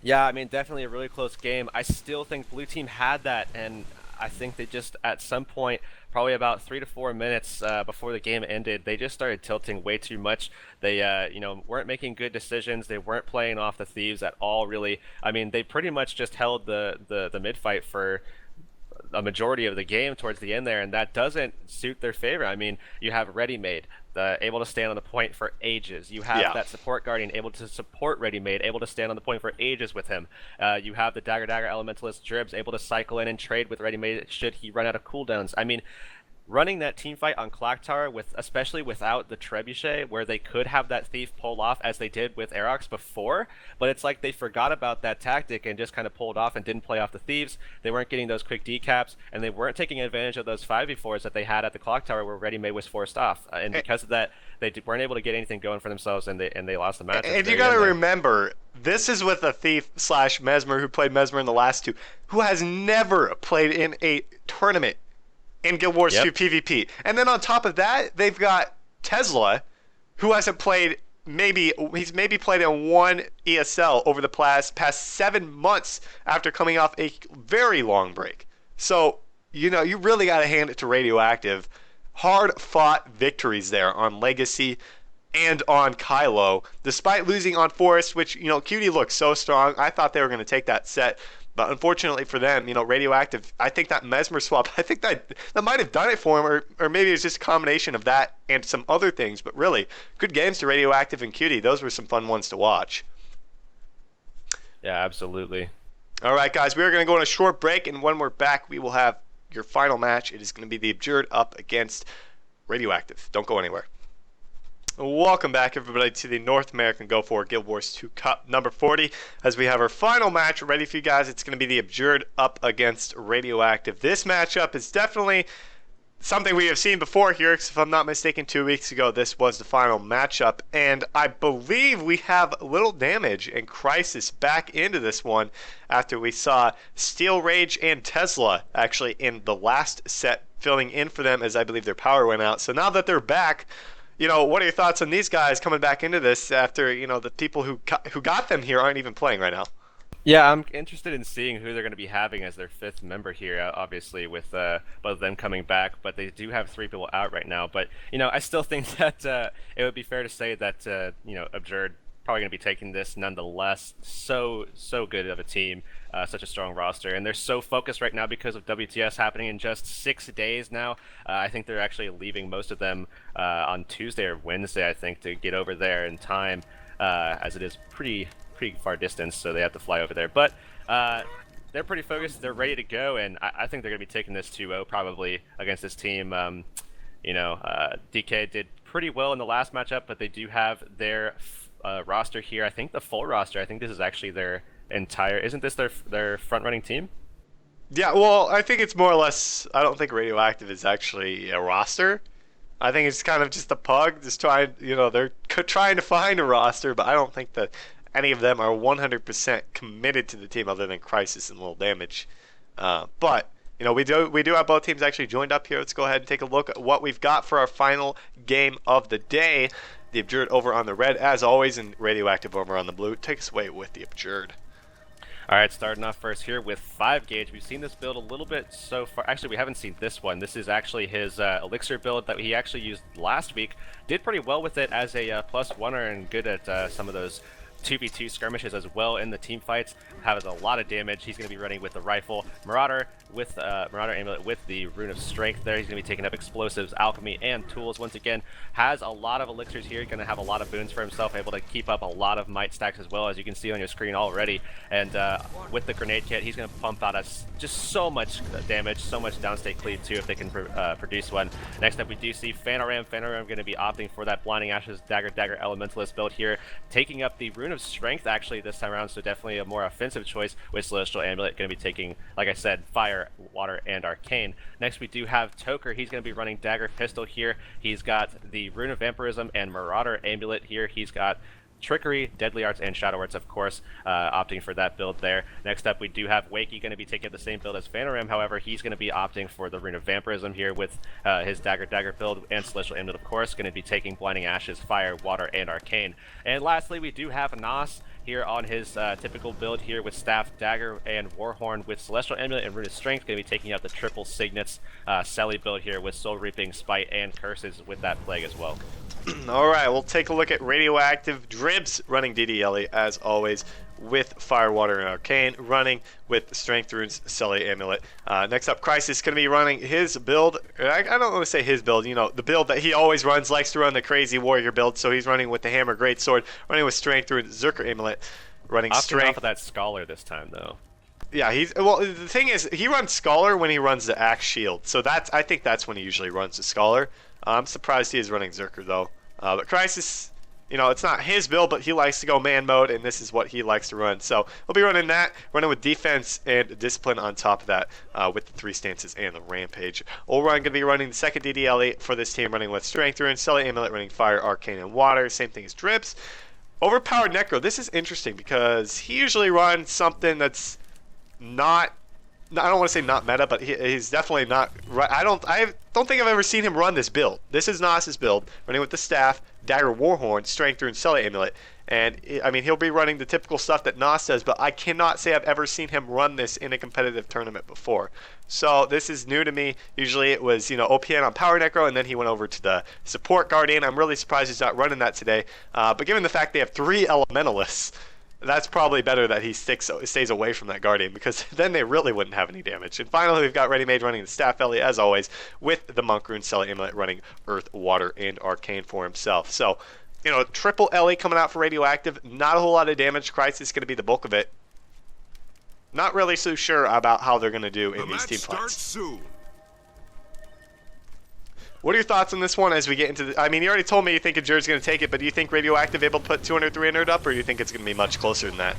Yeah, I mean, definitely a really close game. I still think blue team had that, and I think they just, at some point, probably about 3 to 4 minutes before the game ended, they just started tilting way too much. They, weren't making good decisions. They weren't playing off the Thieves at all, really. I mean, they pretty much just held the mid-fight for a majority of the game towards the end there, and that doesn't suit their favor. I mean, you have Ready-Made, able to stand on the point for ages. You have that support guardian able to support Ready-Made, able to stand on the point for ages with him. You have the Dagger Elementalist Dribs able to cycle in and trade with Ready-Made should he run out of cooldowns. I mean, running that team fight on Clock Tower, especially without the Trebuchet, where they could have that Thief pull off as they did with Heurix before, but it's like they forgot about that tactic and just kind of pulled off and didn't play off the Thieves. They weren't getting those quick decaps, and they weren't taking advantage of those 5v4s that they had at the Clock Tower where Ready-Made was forced off. And because of that, they weren't able to get anything going for themselves, and they lost the match. And you got to remember, this is with a Thief / Mesmer who played Mesmer in the last two, who has never played in a tournament in Guild Wars 2 PvP. And then on top of that, they've got Tesla, who hasn't played, he's maybe played in one ESL over the past 7 months after coming off a very long break. So, you really got to hand it to Radioactive. Hard-fought victories there on Legacy and on Kylo, despite losing on Forest, which, Cutie looked so strong. I thought they were going to take that set. But unfortunately for them, Radioactive, I think that Mesmer swap, I think that might have done it for him, or maybe it's just a combination of that and some other things. But really, good games to Radioactive and Cutie. Those were some fun ones to watch. Yeah, absolutely. All right, guys, we are going to go on a short break, and when we're back, we will have your final match. It is going to be the Abjured up against Radioactive. Don't go anywhere. Welcome back, everybody, to the North American Go4GW2 Cup number 40. As we have our final match ready for you guys, it's going to be the Abjured up against Radioactive. This matchup is definitely something we have seen before here, if I'm not mistaken, 2 weeks ago, this was the final matchup, and I believe we have Little Damage and Crisis back into this one after we saw Steel Rage and Tesla actually in the last set filling in for them, as I believe their power went out. So now that they're back, what are your thoughts on these guys coming back into this after, the people who got them here aren't even playing right now? Yeah, I'm interested in seeing who they're going to be having as their fifth member here, obviously, with both of them coming back. But they do have 3 people out right now. But, I still think that it would be fair to say that, Abjured probably going to be taking this nonetheless. So good of a team, such a strong roster. And they're so focused right now because of WTS happening in just 6 days now. I think they're actually leaving most of them on Tuesday or Wednesday, I think, to get over there in time, as it is pretty far distance, so they have to fly over there. But they're pretty focused. They're ready to go, and I think they're going to be taking this 2-0 probably against this team. DK did pretty well in the last matchup, but they do have their roster here. I think the full roster. I think this is actually their entire. Isn't this their front-running team? Yeah, well, I think it's more or less. I don't think Radioactive is actually a roster. I think it's kind of just a pug, just trying. They're trying to find a roster, but I don't think that any of them are 100% committed to the team other than Crisis and Little Damage. But we do have both teams actually joined up here. Let's go ahead and take a look at what we've got for our final game of the day. The Abjured over on the red, as always, and Radioactive over on the blue. Take us away with the Abjured. All right, starting off first here with 5 gauge. We've seen this build a little bit so far. Actually, we haven't seen this one. This is actually his elixir build that he actually used last week. Did pretty well with it as a +1er and good at some of those 2v2 skirmishes as well in the team fights. Has a lot of damage. He's going to be running with the rifle. Marauder with Marauder Amulet with the Rune of Strength there. He's going to be taking up explosives, alchemy, and tools. Once again, has a lot of elixirs here. Going to have a lot of boons for himself, able to keep up a lot of might stacks as well, as you can see on your screen already. And with the grenade kit, he's going to pump out just so much damage, so much downstate cleave too if they can produce one. Next up, we do see Fanaram. Fanaram going to be opting for that Blinding Ashes Dagger Elementalist build here, taking up the Rune of Strength actually this time around, so definitely a more offensive choice, with Celestial Amulet going to be taking, like I said, Fire, Water, and Arcane. Next we do have Toker. He's going to be running Dagger Pistol here. He's got the Rune of Vampirism and Marauder Amulet here. He's got Trickery, Deadly Arts, and Shadow Arts, of course, opting for that build there. Next up, we do have Wakey going to be taking the same build as Fanaram. However, he's going to be opting for the Rune of Vampirism here with his Dagger build, and Celestial Amulet, of course, going to be taking Blinding Ashes, Fire, Water, and Arcane. And lastly, we do have Nas here on his typical build here with Staff, Dagger, and Warhorn with Celestial Amulet and Rune of Strength, going to be taking out the triple Signets Selly build here with Soul Reaping, Spite, and Curses with that Plague as well. All right, we'll take a look at Radioactive. Dribs running DDLE as always with Fire, Water, and Arcane, running with Strength Runes, Selly Amulet. Next up, Crisis going to be running his build. I don't want to say his build, the build that he always runs, likes to run the crazy warrior build, so he's running with the Hammer, Greatsword, running with Strength Runes, Zerker Amulet, running Strength. Off of that Scholar this time, though. Yeah, the thing is, he runs Scholar when he runs the Axe Shield, so I think that's when he usually runs the Scholar. I'm surprised he is running Zerker, though. But Crisis, it's not his build, but he likes to go man mode, and this is what he likes to run. So we'll be running that, running with defense and discipline on top of that, with the 3 stances and the rampage. Ulrun going to be running the second DDLE for this team, running with Strength Rune, Selly Amulet, running Fire, Arcane, and Water. Same thing as Drips. Overpowered Necro. This is interesting because he usually runs something that's not. I don't want to say not meta, but he's definitely not. I don't think I've ever seen him run this build. This is Nas's build, running with the Staff, Dagger, Warhorn, Strength Rune, Selly Amulet, and I mean he'll be running the typical stuff that Nas does, but I cannot say I've ever seen him run this in a competitive tournament before. So this is new to me. Usually it was OPN on Power Necro, and then he went over to the Support Guardian. I'm really surprised he's not running that today. But given the fact they have 3 Elementalists, that's probably better that he stays away from that Guardian, because then they really wouldn't have any damage. And finally, we've got Ready Made running the Staff Ellie, as always, with the Monk Rune, Selly Amulet running Earth, Water, and Arcane for himself. So, triple Ellie coming out for Radioactive. Not a whole lot of damage. Crisis is going to be the bulk of it. Not really so sure about how they're going to do in these team fights. Soon. What are your thoughts on this one as we get into the... I mean, you already told me you think Abjurd's going to take it, but do you think Radioactive able to put 200, 300 up, or do you think it's going to be much closer than that?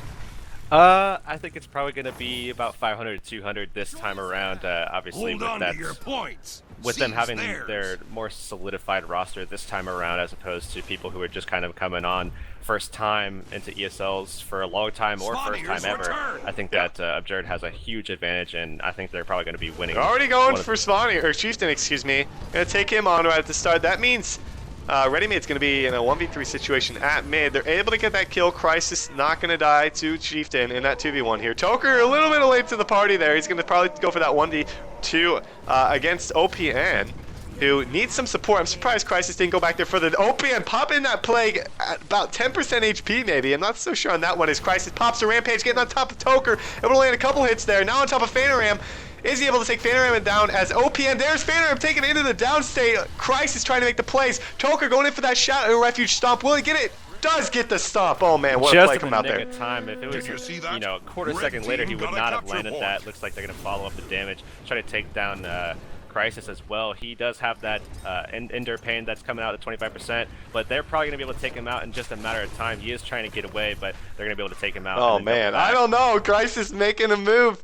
I think it's probably going to be about 500 to 200 this time around, obviously. Hold with on that, to your points. with them having their more solidified roster this time around, as opposed to people who are just kind of coming on first time into ESLs for a long time or first time ever, I think that Abjured has a huge advantage, and I think they're probably going to be winning. They're already going for Swanee, or Chieftain, excuse me. Going to take him on right at the start. That means Readymade's going to be in a 1v3 situation at mid. They're able to get that kill. Crisis not going to die to Chieftain in that 2v1 here. Toker a little bit late to the party there. He's going to probably go for that 1v2 against OPN, who needs some support. I'm surprised Crisis didn't go back there for the OPN. Pop in that plague at about 10% HP maybe. I'm not so sure on that one as Crisis pops a Rampage, getting on top of Toker. Able to land a couple hits there. Now on top of Fanaram. Is he able to take Fanaram down as OPN? There's Fanaram taking it into the downstate. Crisis trying to make the plays. Toker going in for that Shadow Refuge stomp. Will he get it? Does get the stomp. Oh man, what a play come out there. Just in the nick of time. If it was, you know, a quarter second later, he would not have landed that. Looks like they're going to follow up the damage. Try to take down Crisis as well. He does have that Ender Pain that's coming out at 25%, but they're probably going to be able to take him out in just a matter of time. He is trying to get away, but they're going to be able to take him out. Oh man, I don't know. Crisis making a move.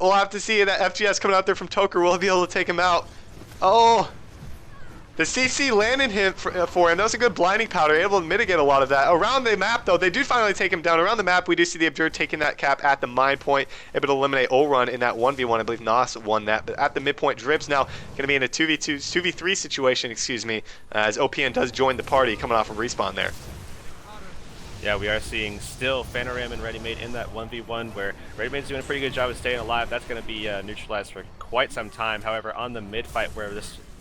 We'll have to see that FGS coming out there from Toker. Will he be able to take him out? Oh, the CC landed him for him. That was a good blinding powder, able to mitigate a lot of that. Around the map, though, they do finally take him down. Around the map, we do see the Abjured taking that cap at the mine point, able to eliminate Ulrun in that 1v1. I believe Nos won that. But at the midpoint, Drib's now going to be in a 2v3 situation, excuse me, as OPN does join the party coming off of respawn there. Yeah, we are seeing still Fanaram and Readymade in that 1v1 where Readymade's doing a pretty good job of staying alive. That's going to be neutralized for quite some time. However, on the mid fight where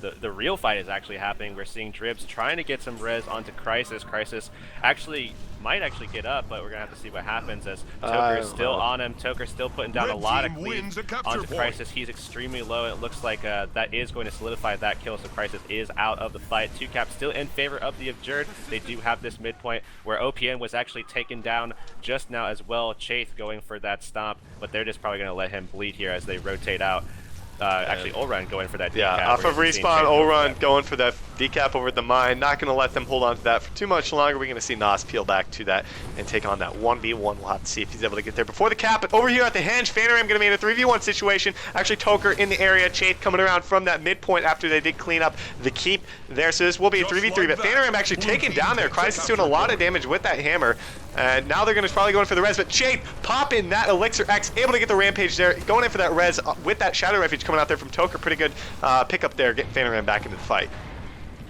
the real fight is actually happening, we're seeing Dribs trying to get some res onto Crisis. Crisis might actually get up, but we're going to have to see what happens as Toker is still on him. Toker still putting down a lot of cleaves onto Crisis. He's extremely low. It looks like that is going to solidify that kill, so Crisis is out of the fight. 2Cap still in favor of the Abjured. They do have this midpoint where OPN was actually taken down just now as well. Chaith going for that stomp, but they're just probably going to let him bleed here as they rotate out. Actually, Ulrun going for that decap. Yeah, off of respawn, Ulrun going for that decap over at the mine. Not going to let them hold on to that for too much longer. We're going to see Nos peel back to that and take on that 1v1. We'll have to see if he's able to get there before the cap. But over here at the Henge, Fanaram going to be in a 3v1 situation. Actually, Toker in the area. Chaith coming around from that midpoint after they did clean up the keep there. So this will be a 3v3. But Fanaram actually taken down there. Crisis doing a lot of damage with that hammer. And now they're going to probably go in for the res, but Chaith pop in that Elixir X, able to get the Rampage there, going in for that res with that Shadow Refuge coming out there from Toker. Pretty good pickup there, getting Fanaram back into the fight.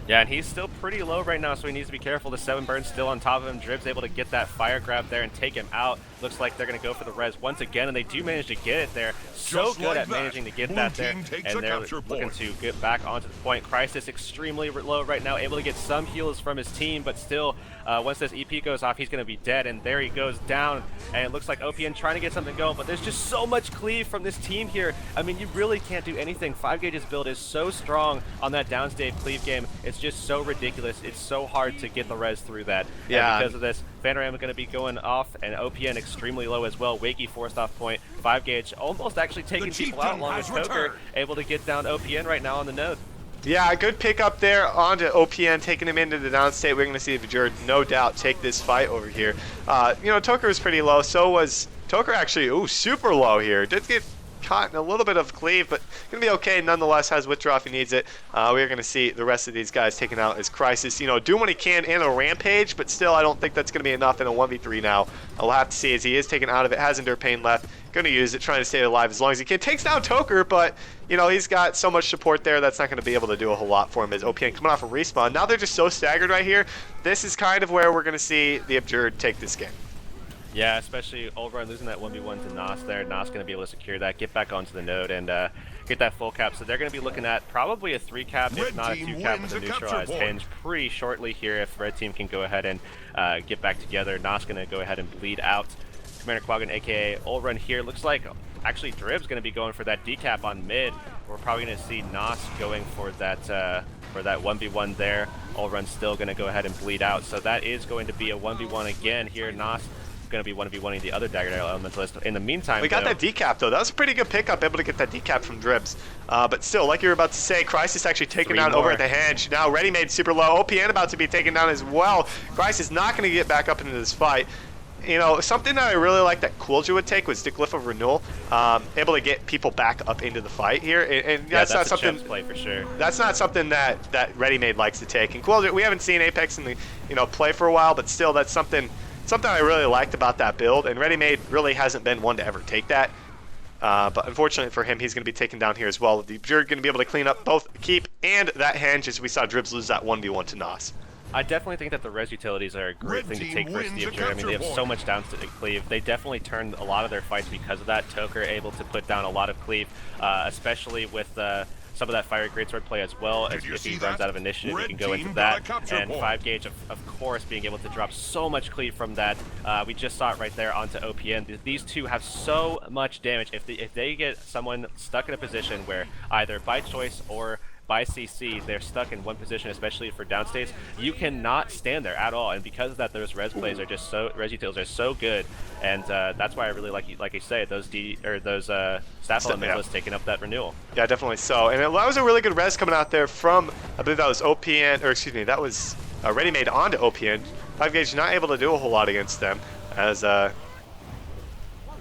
Yeah, and he's still pretty low right now, so he needs to be careful. The 7 burns still on top of him. Drib's able to get that fire grab there and take him out. Looks like they're going to go for the res once again, and they do manage to get it there. So good at managing to get that there, and they're looking to get back onto the point. Crisis extremely low right now, able to get some heals from his team, but still, once this EP goes off, he's going to be dead, and there he goes down, and it looks like OPN trying to get something going, but there's just so much cleave from this team here. I mean, you really can't do anything. 5Gage's build is so strong on that downstage cleave game. It's just so ridiculous. It's so hard to get the res through that. Yeah. And because of this, Fanaram is going to be going off, and OPN extremely low as well. Wakey forced off point. 5Gage almost actually taking people out along with Toker, able to get down OPN right now on the node. Yeah, a good pick up there onto OPN, taking him into the downstate. We're going to see the Abjured, no doubt, take this fight over here. You know, Toker was pretty low. So was Toker actually, ooh, super low here. Did get caught in a little bit of cleave, but going to be okay. Nonetheless, has withdraw if he needs it. We're going to see the rest of these guys taken out as Crisis. You know, doing what he can in a Rampage, but still, I don't think that's going to be enough in a 1v3 now. I'll have to see as he is taken out of it. Has Endure Pain left. Going to use it, trying to stay alive as long as he can. Takes down Toker, but, you know, he's got so much support there that's not going to be able to do a whole lot for him as OPN coming off a respawn. Now they're just so staggered right here. This is kind of where we're going to see the Abjured take this game. Yeah, especially Ulrun losing that 1v1 to Nos there. Nos going to be able to secure that, get back onto the node, and get that full cap. So they're going to be looking at probably a 3 cap, if not a 2 cap with a neutralized Henge pretty shortly here if Red Team can go ahead and get back together. Nos going to go ahead and bleed out Commander Quaggan, aka Ulrun here. Looks like actually Drib's going to be going for that decap on mid. We're probably going to see Nos going for that 1v1 there. Ulrun's still going to go ahead and bleed out. So that is going to be a 1v1 again here. Nos going to be 1v1ing the other Dagger Elementalist. In the meantime, we got that decap though. That was a pretty good pickup, able to get that decap from Dribs. But still, like you were about to say, Crisis actually taken down over at the Henge. Now Readymade super low. OPN about to be taken down as well. Crisis not going to get back up into this fight. you know, something that I really like that Coolja would take was Glyph of Renewal, able to get people back up into the fight here, and yeah, that's not something. Play for sure. That's not something that Ready Made likes to take. And Coolja, we haven't seen Apex in the play for a while, but still, that's something I really liked about that build. And Ready Made really hasn't been one to ever take that. But unfortunately for him, he's going to be taken down here as well. The Abjured going to be able to clean up both Keep and that Henge, as we saw Dribs lose that 1v1 to Nos. I definitely think that the res utilities are a great thing to take versus the Abjured. I mean, they have so much downstate cleave. They definitely turned a lot of their fights because of that. Toker able to put down a lot of cleave, especially with some of that fire greatsword play as well. If he runs out of initiative, he can go into that. And 5 gauge, of course, being able to drop so much cleave from that. We just saw it right there onto OPN. These two have so much damage. If they get someone stuck in a position where either by choice or by CC, they're stuck in one position, especially for downstates, you cannot stand there at all. And because of that, those res plays are just res utils are so good, and that's why I really like you say, those staff elementalists taking up that renewal. Yeah, definitely so. And that was a really good res coming out there from, I believe that was OPN, or excuse me, that was Ready Made onto OPN. 5 gauge not able to do a whole lot against them, as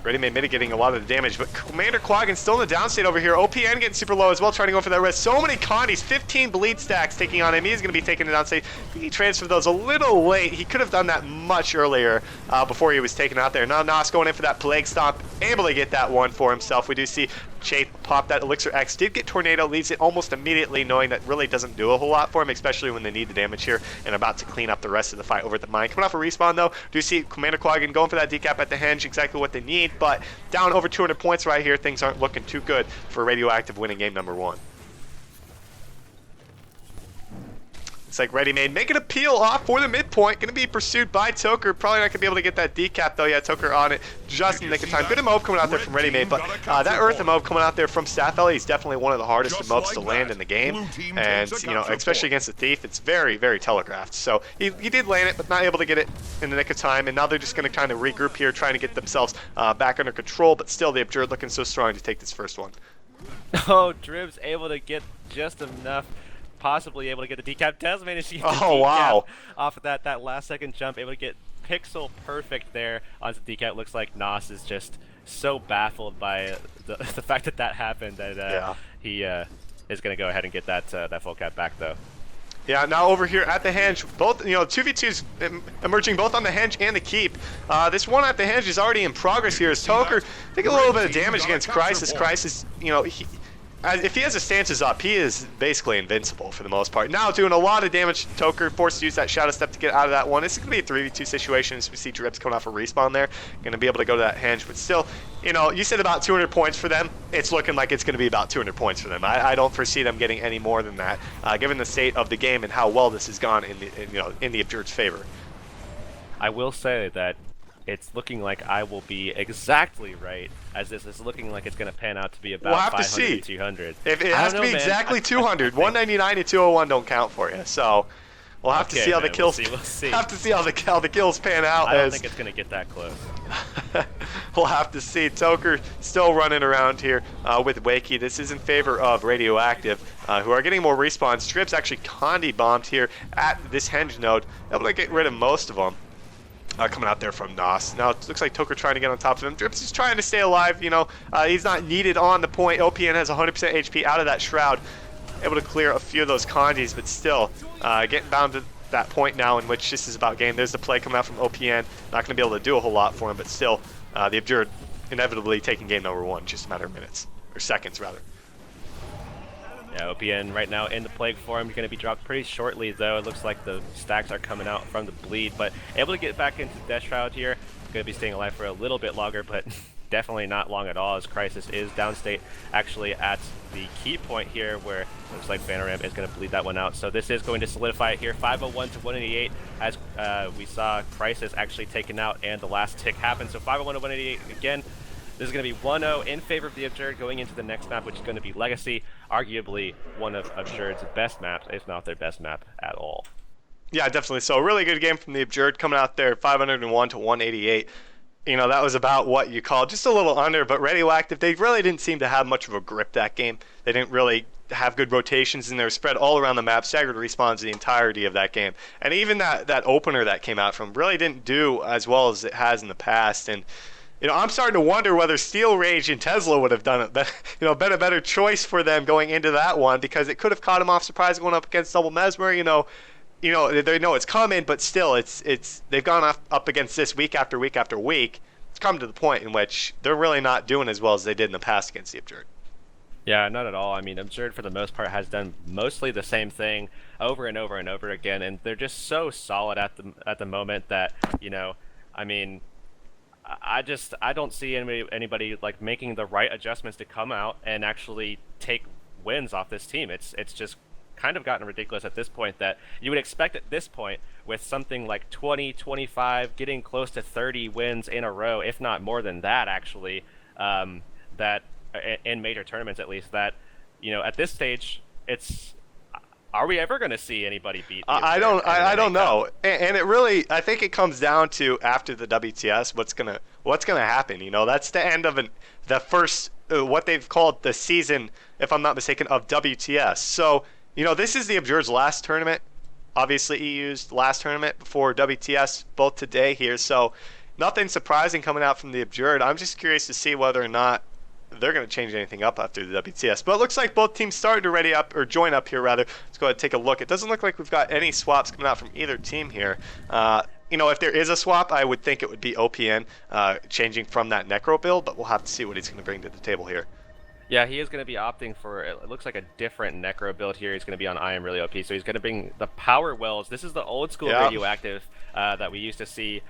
Ready Made mitigating a lot of the damage, but Commander Quaggan still in the downstate over here. OPN getting super low as well, trying to go for that res. So many condies, 15 bleed stacks taking on him. He's going to be taking the downstate. He transferred those a little late. He could have done that much earlier before he was taken out there. Now Nos going in for that Plague Stomp, able to get that one for himself. We do see Chafe pop that Elixir X, did get Tornado, leaves it almost immediately, knowing that really doesn't do a whole lot for him, especially when they need the damage here, and about to clean up the rest of the fight over at the mine. Coming off a respawn though, do see Commander Quaggan going for that decap at the Henge, exactly what they need, but down over 200 points right here, things aren't looking too good for Radioactive winning game number 1. It's like Ready Made making a peel off for the midpoint. Going to be pursued by Toker. Probably not going to be able to get that decap though. Yeah, Toker on it just in the nick of time. Good move coming out there from Ready Made, but that Earth move coming out there from Staff Ellie is definitely one of the hardest moves to land in the game. And you know, especially against the Thief, it's very, very telegraphed. So he did land it, but not able to get it in the nick of time. And now they're just going to kind of regroup here, trying to get themselves back under control. But still, the Abjured looking so strong to take this first one. Oh, Drib's able to get just enough. Possibly able to get the decap. Does manage to get the decap wow. off of that last second jump. Able to get pixel perfect there onto the decap. Looks like Nos is just so baffled by the fact that happened that he is going to go ahead and get that full cap back though. Yeah, now over here at the Henge, both 2v2s emerging both on the Henge and the Keep. This one at the Henge is already in progress here as Toker taking a little bit of damage against Crisis. Crisis, if he has his stances up, he is basically invincible for the most part. Now doing a lot of damage to Toker, forced to use that Shadow Step to get out of that one. This is going to be a 3v2 situation as we see Dribs coming off a respawn there. Going to be able to go to that Henge, but still, you said about 200 points for them. It's looking like it's going to be about 200 points for them. I don't foresee them getting any more than that, given the state of the game and how well this has gone in the Abjured's favor. I will say that it's looking like I will be exactly right, as this is looking like it's going to pan out to be about 500 to 200. If it has to be exactly 200, 199 and 201 don't count for you. So we'll have to see how the kills. We'll see. Have to see how the kills pan out. I don't think it's going to get that close. We'll have to see. Toker still running around here with Wakey. This is in favor of Radioactive, who are getting more respawns. Dribs actually Condi bombed here at this Henge node, able to get rid of most of them. Coming out there from Nos. Now it looks like Toker trying to get on top of him. Drips is trying to stay alive, he's not needed on the point. OPN has 100% HP out of that Shroud. Able to clear a few of those condies, but still getting bound to that point now in which this is about game. There's the play coming out from OPN. Not going to be able to do a whole lot for him, but still the Abjured inevitably taking game number 1. Just a matter of minutes, or seconds rather. Yeah, OPN right now in the Plague form. He's going to be dropped pretty shortly, though. It looks like the stacks are coming out from the bleed, but able to get back into Death Shroud here. Going to be staying alive for a little bit longer, but definitely not long at all, as Crisis is downstate actually at the key point here, where it looks like Phantom is going to bleed that one out. So this is going to solidify it here, 501 to 188, as we saw Crisis actually taken out and the last tick happened. So 501 to 188 again. This is going to be 1-0 in favor of the Abjured going into the next map, which is going to be Legacy, arguably one of Abjured's best maps, if not their best map at all. Yeah, definitely. So a really good game from the Abjured, coming out there 501 to 188. That was about what you call just a little under, but Radioactive, they really didn't seem to have much of a grip that game. They didn't really have good rotations, and they're spread all around the map, staggered respawns the entirety of that game. And even that opener that came out from really didn't do as well as it has in the past. And I'm starting to wonder whether Steel Rage and Tesla would have done it, been a better choice for them going into that one, because it could have caught him off surprise going up against Double Mesmer. They know it's coming, but still, it's they've gone up against this week after week after week. It's come to the point in which they're really not doing as well as they did in the past against the Abjured. Yeah, not at all. I mean, Abjured for the most part has done mostly the same thing over and over and over again, and they're just so solid at the moment that I mean, I don't see anybody like making the right adjustments to come out and actually take wins off this team. It's just kind of gotten ridiculous at this point that you would expect at this point with something like 20, 25, getting close to 30 wins in a row, if not more than that actually, that in major tournaments at least, that at this stage are we ever going to see anybody beat? I don't know, and it really, I think it comes down to after the WTS, what's gonna happen. That's the end of the first what they've called the season, if I'm not mistaken, of WTS. So this is the Abjured's last tournament, obviously EU's last tournament before WTS, both today here. So nothing surprising coming out from the Abjured. I'm just curious to see whether or not they're going to change anything up after the WTS. But it looks like both teams started to ready up, or join up here rather. Let's go ahead and take a look. It doesn't look like we've got any swaps coming out from either team here. If there is a swap, I would think it would be OPN changing from that Necro build, but we'll have to see what he's going to bring to the table here. Yeah, he is going to be opting for, it looks like a different Necro build here. He's going to be on I Am Really OP, so he's going to bring the Power Wells. This is the old school Radioactive that we used to see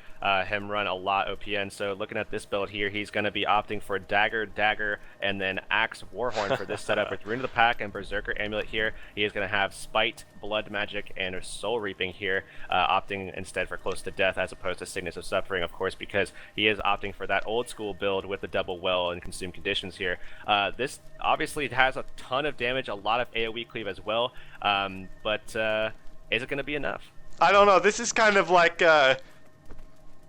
him run a lot OPN. So looking at this build here, he's going to be opting for Dagger, and then Axe Warhorn for this setup with Rune of the Pack and Berserker Amulet here. He is going to have Spite, Blood Magic, and Soul Reaping here, opting instead for Close to Death as opposed to Sickness of Suffering, of course, because he is opting for that old school build with the double well and consume conditions here. This obviously has a ton of damage, a lot of AoE cleave as well, but is it going to be enough? I don't know. This is kind of like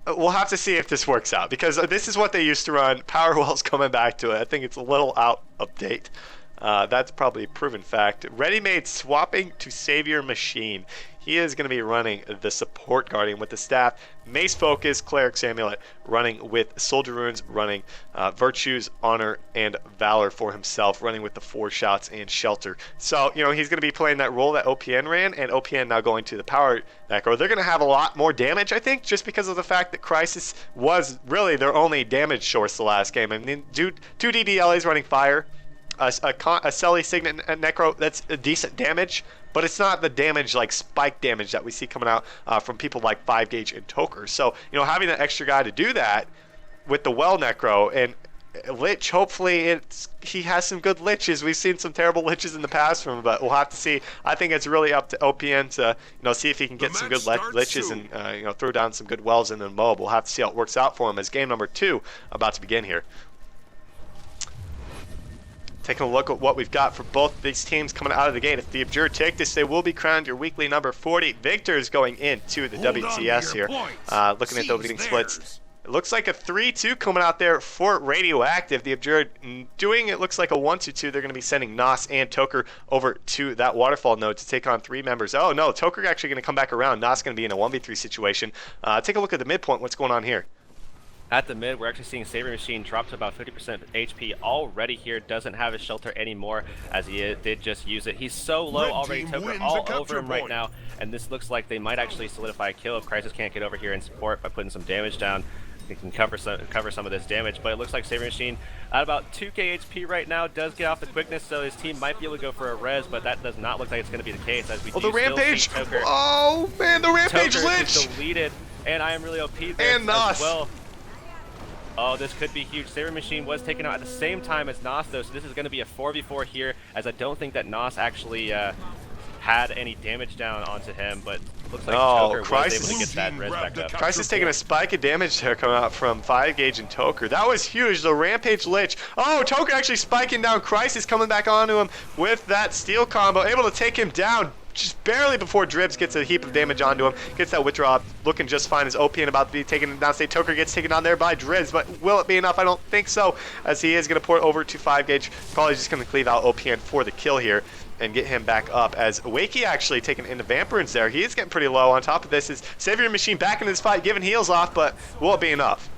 we'll have to see if this works out, because this is what they used to run. Powerwell's coming back to it. I think it's a little out of date. That's probably a proven fact. Ready-made swapping to Savior Machine. He is going to be running the Support Guardian with the staff, Mace Focus, Cleric's Amulet, running with Soldier Runes, running Virtues, Honor, and Valor for himself, running with the 4 shots and Shelter. So, he's going to be playing that role that OPN ran, and OPN now going to the Power Necro. They're going to have a lot more damage, I think, just because of the fact that Crisis was really their only damage source the last game. I mean, two DDLAs running Fire, a Selly Signet Necro, that's a decent damage, but it's not the damage like spike damage that we see coming out from people like 5Gauge and Toker. So, having that extra guy to do that with the Well Necro and Lich, hopefully he has some good Liches. We've seen some terrible Liches in the past from him, but we'll have to see. I think it's really up to OPN to see if he can get some good Liches and throw down some good Wells in the mob. We'll have to see how it works out for him as game number 2 about to begin here. Taking a look at what we've got for both these teams coming out of the gate. If the Abjured take this, they will be crowned your weekly number 40 victors going into the WTS here. Looking at the opening splits, it looks like a 3-2 coming out there for Radioactive. The Abjured doing it looks like a 1-2-2. They're going to be sending Nos and Toker over to that waterfall node to take on 3 members. Oh no, Toker actually going to come back around. Nos going to be in a 1v3 situation. Take a look at the midpoint. What's going on here? At the mid, we're actually seeing Savior Machine drop to about 50% HP already here. Doesn't have his Shelter anymore, as he did just use it. He's so low already, Toker all over him right now, and this looks like they might actually solidify a kill if Crisis can't get over here and support by putting some damage down. He can cover some of this damage, but it looks like Savior Machine at about 2k HP right now does get off the quickness, so his team might be able to go for a res, but that does not look like it's going to be the case, as we do the Rampage! Still see Toker. Oh man, the Rampage Toker Lich! Is deleted, and I Am Really OP there and Nos as well. Oh, this could be huge. Savior Machine was taken out at the same time as Nos, though, so this is going to be a 4v4 here, as I don't think that Nos actually had any damage down onto him, but looks like Toker was able to get that res back up. Crisis taking a spike of damage there coming out from 5Gauge and Toker. That was huge. The Rampage Lich. Oh, Toker actually spiking down Crisis, coming back onto him with that steel combo, able to take him down. just barely before Dribs gets a heap of damage onto him, gets that withdraw, looking just fine as OPN about to be taken downstate. Toker gets taken down there by Dribs, but will it be enough? I don't think so, as he is going to port over to 5-gauge. Probably just going to cleave out OPN for the kill here and get him back up, as Wakey actually taken into Vampirins there. He is getting pretty low. On top of this is Savior Machine back in this fight, giving heals off, but will it be enough?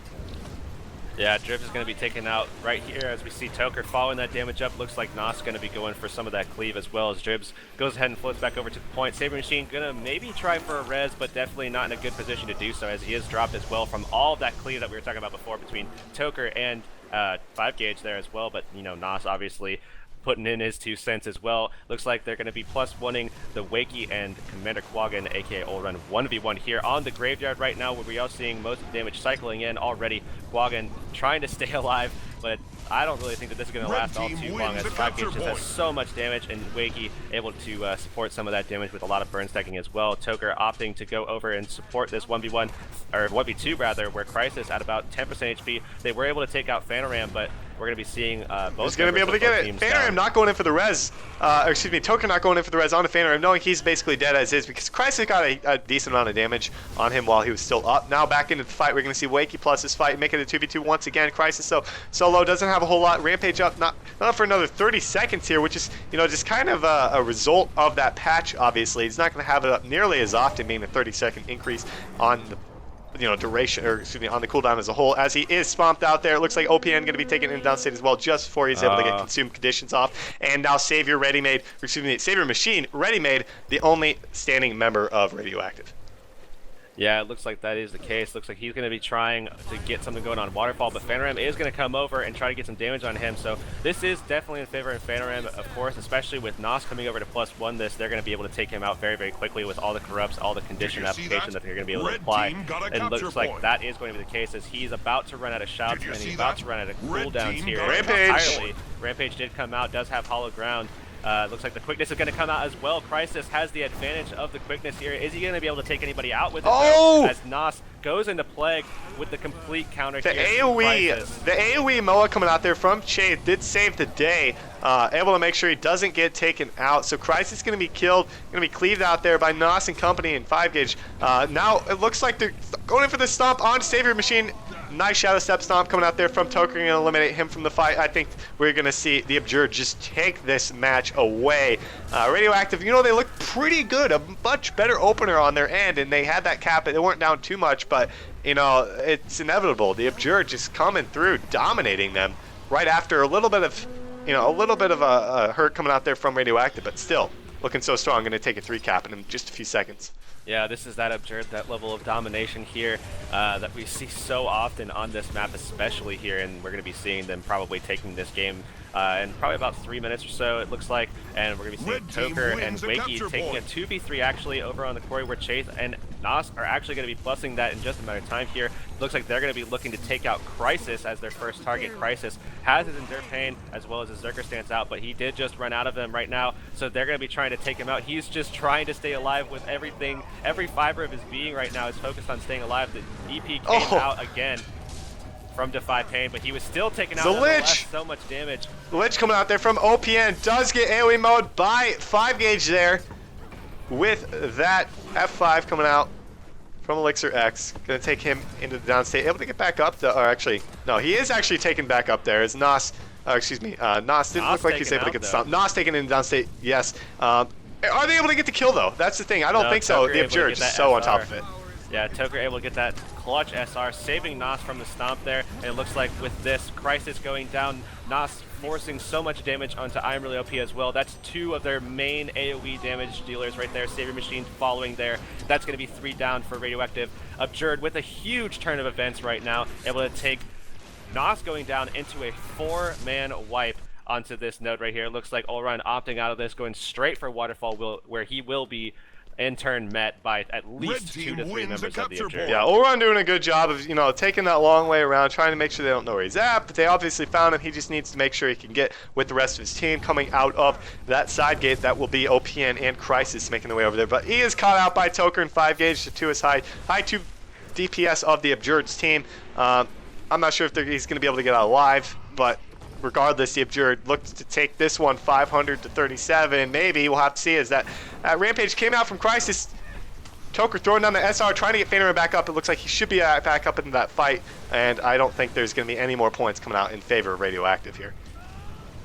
Yeah, Dribs is going to be taken out right here as we see Toker following that damage up. Looks like Nos going to be going for some of that cleave as well, as Dribs goes ahead and floats back over to the point. Saber Machine going to maybe try for a res, but definitely not in a good position to do so, as he is dropped as well from all of that cleave that we were talking about before between Toker and 5-gauge there as well. But, you know, Nos obviously putting in his 2 cents as well. Looks like they're going to be +1ing the Wakey and Commander Quaggan, aka Olrun, 1v1 here on the Graveyard right now, where we are seeing most of the damage cycling in already. Quaggan trying to stay alive, but I don't really think that this is going to last all too long, as 5-gauge just has so much damage, and Wakey able to support some of that damage with a lot of burn stacking as well. Toker opting to go over and support this 1v1, or 1v2 rather, where Crisis at about 10% HP. They were able to take out Fanaram, but we're going to be seeing both. He's going to be able to get it. Fanaram not going in for the res, or excuse me, Toker not going in for the res onto Fanaram, knowing he's basically dead as is, because Crisis got a decent amount of damage on him while he was still up. Now back into the fight, we're going to see Wakey plus this fight, making it a 2v2 once again. Crisis so low, doesn't have a whole lot. Rampage up, not for another 30 seconds here, which is, you know, just kind of a result of that patch. Obviously, he's not going to have it up nearly as often, being a 30-second increase on the, you know, duration, or excuse me, on the cooldown as a whole, as he is swamped out there. It looks like OPN going to be taken in downstate as well, just before he's able to get consumed conditions off. And now Savior Ready-Made, excuse me, Savior Machine Ready-Made, the only standing member of Radioactive. Yeah, it looks like that is the case. Looks like he's going to be trying to get something going on Waterfall, but Fanaram is going to come over and try to get some damage on him. So this is definitely in favor of Fanaram, of course, especially with Nos coming over to +1 this. They're going to be able to take him out very, very quickly with all the corrupts, all the condition application that they're going to be able to apply. And it looks like that is going to be the case, as he's about to run out of shouts and he's about to run out of cooldowns here. Rampage! Rampage did come out, does have hollow ground. Looks like the quickness is going to come out as well. Crisis has the advantage of the quickness here. Is he going to be able to take anybody out with it? Oh! As Nos goes into Plague with the complete counter the here. The AoE Moa coming out there from Chase did save the day, able to make sure he doesn't get taken out. So Crisis is going to be killed, going to be cleaved out there by Nos and company in 5-gauge. Now it looks like they're going in for the stomp on Savior Machine. Nice Shadow Step Stomp coming out there from Toker, going to eliminate him from the fight. I think we're going to see the Abjured just take this match away. Radioactive, you know, they look pretty good, a much better opener on their end, and they had that cap. They weren't down too much, but, you know, it's inevitable. The Abjured just coming through, dominating them right after a little bit of, you know, a hurt coming out there from Radioactive, but still looking so strong. Going to take a 3 cap in just a few seconds. Yeah, this is that Abjured, that level of domination here that we see so often on this map, especially here, and we're going to be seeing them probably taking this game in probably about 3 minutes or so, it looks like, and we're going to be seeing Toker and Wakey taking a 2v3 actually over on the quarry, where Chase and Nos are actually going to be plussing that in just a matter of time here. Looks like they're going to be looking to take out Crisis as their first target. Crisis has his Endure Pain as well as his Zerker stance out, but he did just run out of them right now, so they're going to be trying to take him out. He's just trying to stay alive with everything. Every fiber of his being right now is focused on staying alive. The EP came out again from Defy Pain, but he was still taking out the Lich. So much damage. The Lich coming out there from OPN does get AoE mode by 5-gauge there with that F5 coming out from Elixir X. Gonna take him into the downstate, able to get back up, or actually, no, he is actually taken back up there as Nos, excuse me, Nos didn't look like he's able to get the stop. Nos taken into downstate, yes. Are they able to get the kill though? That's the thing, I don't think so. The Abjured just so on top of it. Yeah, Toker able to get that clutch SR, saving Nos from the stomp there. And it looks like with this Crisis going down, Nos forcing so much damage onto I'm Really OP as well. That's 2 of their main AoE damage dealers right there. Savior Machine following there. That's going to be 3 down for Radioactive. Abjured with a huge turn of events right now, able to take Nos going down into a 4-man wipe onto this node right here. It looks like Olrun opting out of this, going straight for Waterfall, where he will be in turn met by at least 2 to 3 members of the Abjured. Yeah, Olrun doing a good job of, you know, taking that long way around, trying to make sure they don't know where he's at, but they obviously found him. He just needs to make sure he can get with the rest of his team coming out of that side gate. That will be OPN and Crisis making their way over there, but he is caught out by Toker and 5-gauge to 2 is high 2 DPS of the Abjured's team. I'm not sure if he's going to be able to get out alive, but regardless, the Abjured looked to take this one 500-37. Maybe we'll have to see as that Rampage came out from Crisis. Toker throwing down the SR, trying to get Fader back up. It looks like he should be back up in that fight, and I don't think there's going to be any more points coming out in favor of Radioactive here.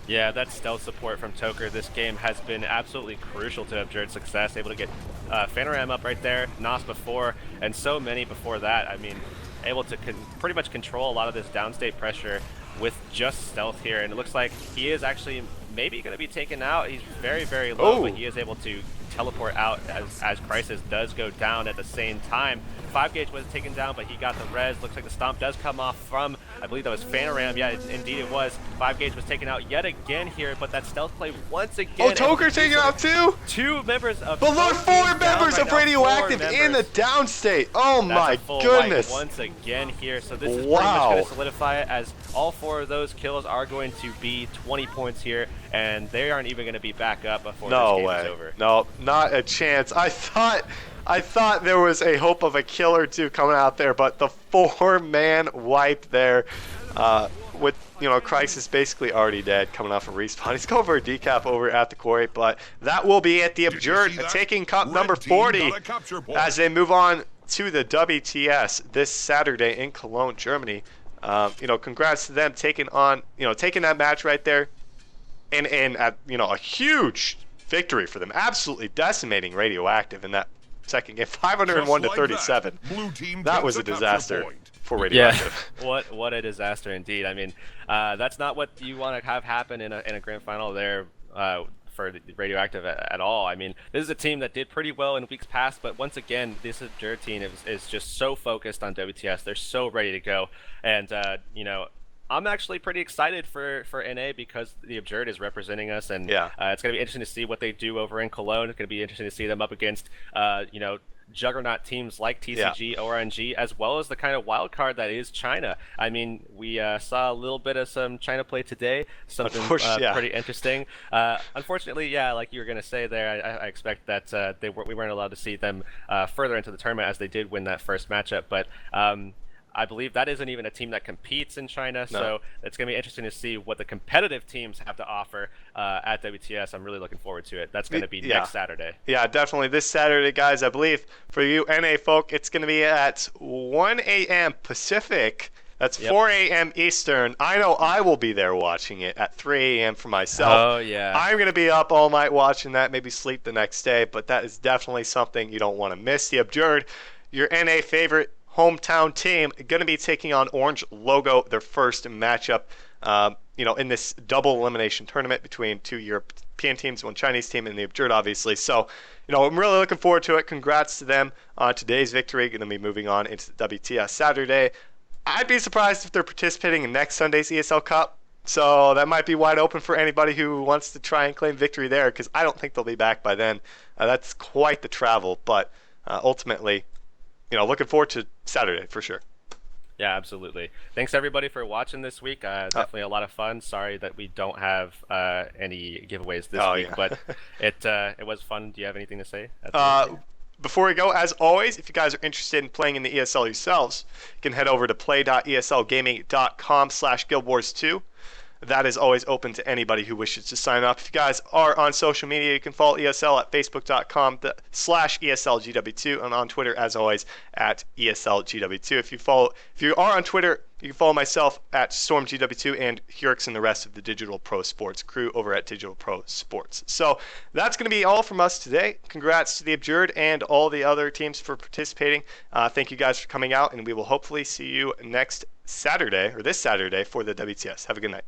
Yeah, that stealth support from Toker this game has been absolutely crucial to Abjured's success. Able to get Fanaram up right there, Nos before, and so many before that. I mean, able to pretty much control a lot of this downstate pressure with just stealth here, and it looks like he is actually maybe going to be taken out. He's very, very low, but he is able to teleport out as Crisis does go down at the same time. 5 Gauge was taken down, but he got the res. Looks like the stomp does come off from, I believe that was Fanaram. Yeah, indeed it was. 5 Gauge was taken out yet again here, but that stealth play once again. Oh, Toker taken out too? 2 members of below 4 members of Radioactive in the downstate. Oh my goodness. Once again here, so this is pretty much going to solidify it, as all 4 of those kills are going to be 20 points here, and they aren't even going to be back up before this game is over. No, not a chance. I thought there was a hope of a kill or two coming out there, but the 4-man wipe there with, you know, Crisis basically already dead coming off a respawn. He's going for a decap over at the quarry, but that will be at the Abjured taking cup number 40 as they move on to the WTS this Saturday in Cologne, Germany. You know, congrats to them taking that match right there, and at, you know, a huge victory for them, absolutely decimating Radioactive in that second game, 501-37. That was a disaster for Radioactive. Yeah, what a disaster indeed. I mean, that's not what you want to have happen in a grand final there for the Radioactive at all. I mean, this is a team that did pretty well in weeks past, but once again, this Abjured team is just so focused on WTS. They're so ready to go, and you know, I'm actually pretty excited for NA because the Abjured is representing us, and it's going to be interesting to see what they do over in Cologne. It's going to be interesting to see them up against, you know, juggernaut teams like TCG, ORNG, as well as the kind of wild card that is China. I mean, we saw a little bit of some China play today, something pretty interesting. Unfortunately, like you were going to say there, I expect that we weren't allowed to see them further into the tournament as they did win that first matchup, but I believe that isn't even a team that competes in China, so it's going to be interesting to see what the competitive teams have to offer at WTS. I'm really looking forward to it. That's going to be next Saturday. Yeah, definitely this Saturday, guys. I believe for you NA folk, it's going to be at 1 a.m. Pacific. That's 4 a.m. Eastern. I know I will be there watching it at 3 a.m. for myself. Oh, yeah. I'm going to be up all night watching that, maybe sleep the next day, but that is definitely something you don't want to miss. The Abjured, your NA favorite hometown team, going to be taking on Orange Logo, their first matchup, you know, in this double elimination tournament between 2 European teams, 1 Chinese team, and the Abjured, obviously. So, you know, I'm really looking forward to it. Congrats to them on today's victory. Going to be moving on into the WTS Saturday. I'd be surprised if they're participating in next Sunday's ESL Cup. So that might be wide open for anybody who wants to try and claim victory there, because I don't think they'll be back by then. That's quite the travel, but ultimately, you know, looking forward to Saturday for sure. Yeah, absolutely. Thanks everybody for watching this week. Definitely a lot of fun. Sorry that we don't have any giveaways this week, but it was fun. Do you have anything to say? Before we go, as always, if you guys are interested in playing in the ESL yourselves, you can head over to play.eslgaming.com/guildwars2. That is always open to anybody who wishes to sign up. If you guys are on social media, you can follow ESL at facebook.com/ESLGW2 and on Twitter, as always, at ESLGW2. If you are on Twitter, you can follow myself at StormGW2 and Heurix and the rest of the Digital Pro Sports crew over at Digital Pro Sports. So that's going to be all from us today. Congrats to the Abjured and all the other teams for participating. Thank you guys for coming out, and we will hopefully see you next Saturday, or this Saturday, for the WTS. Have a good night.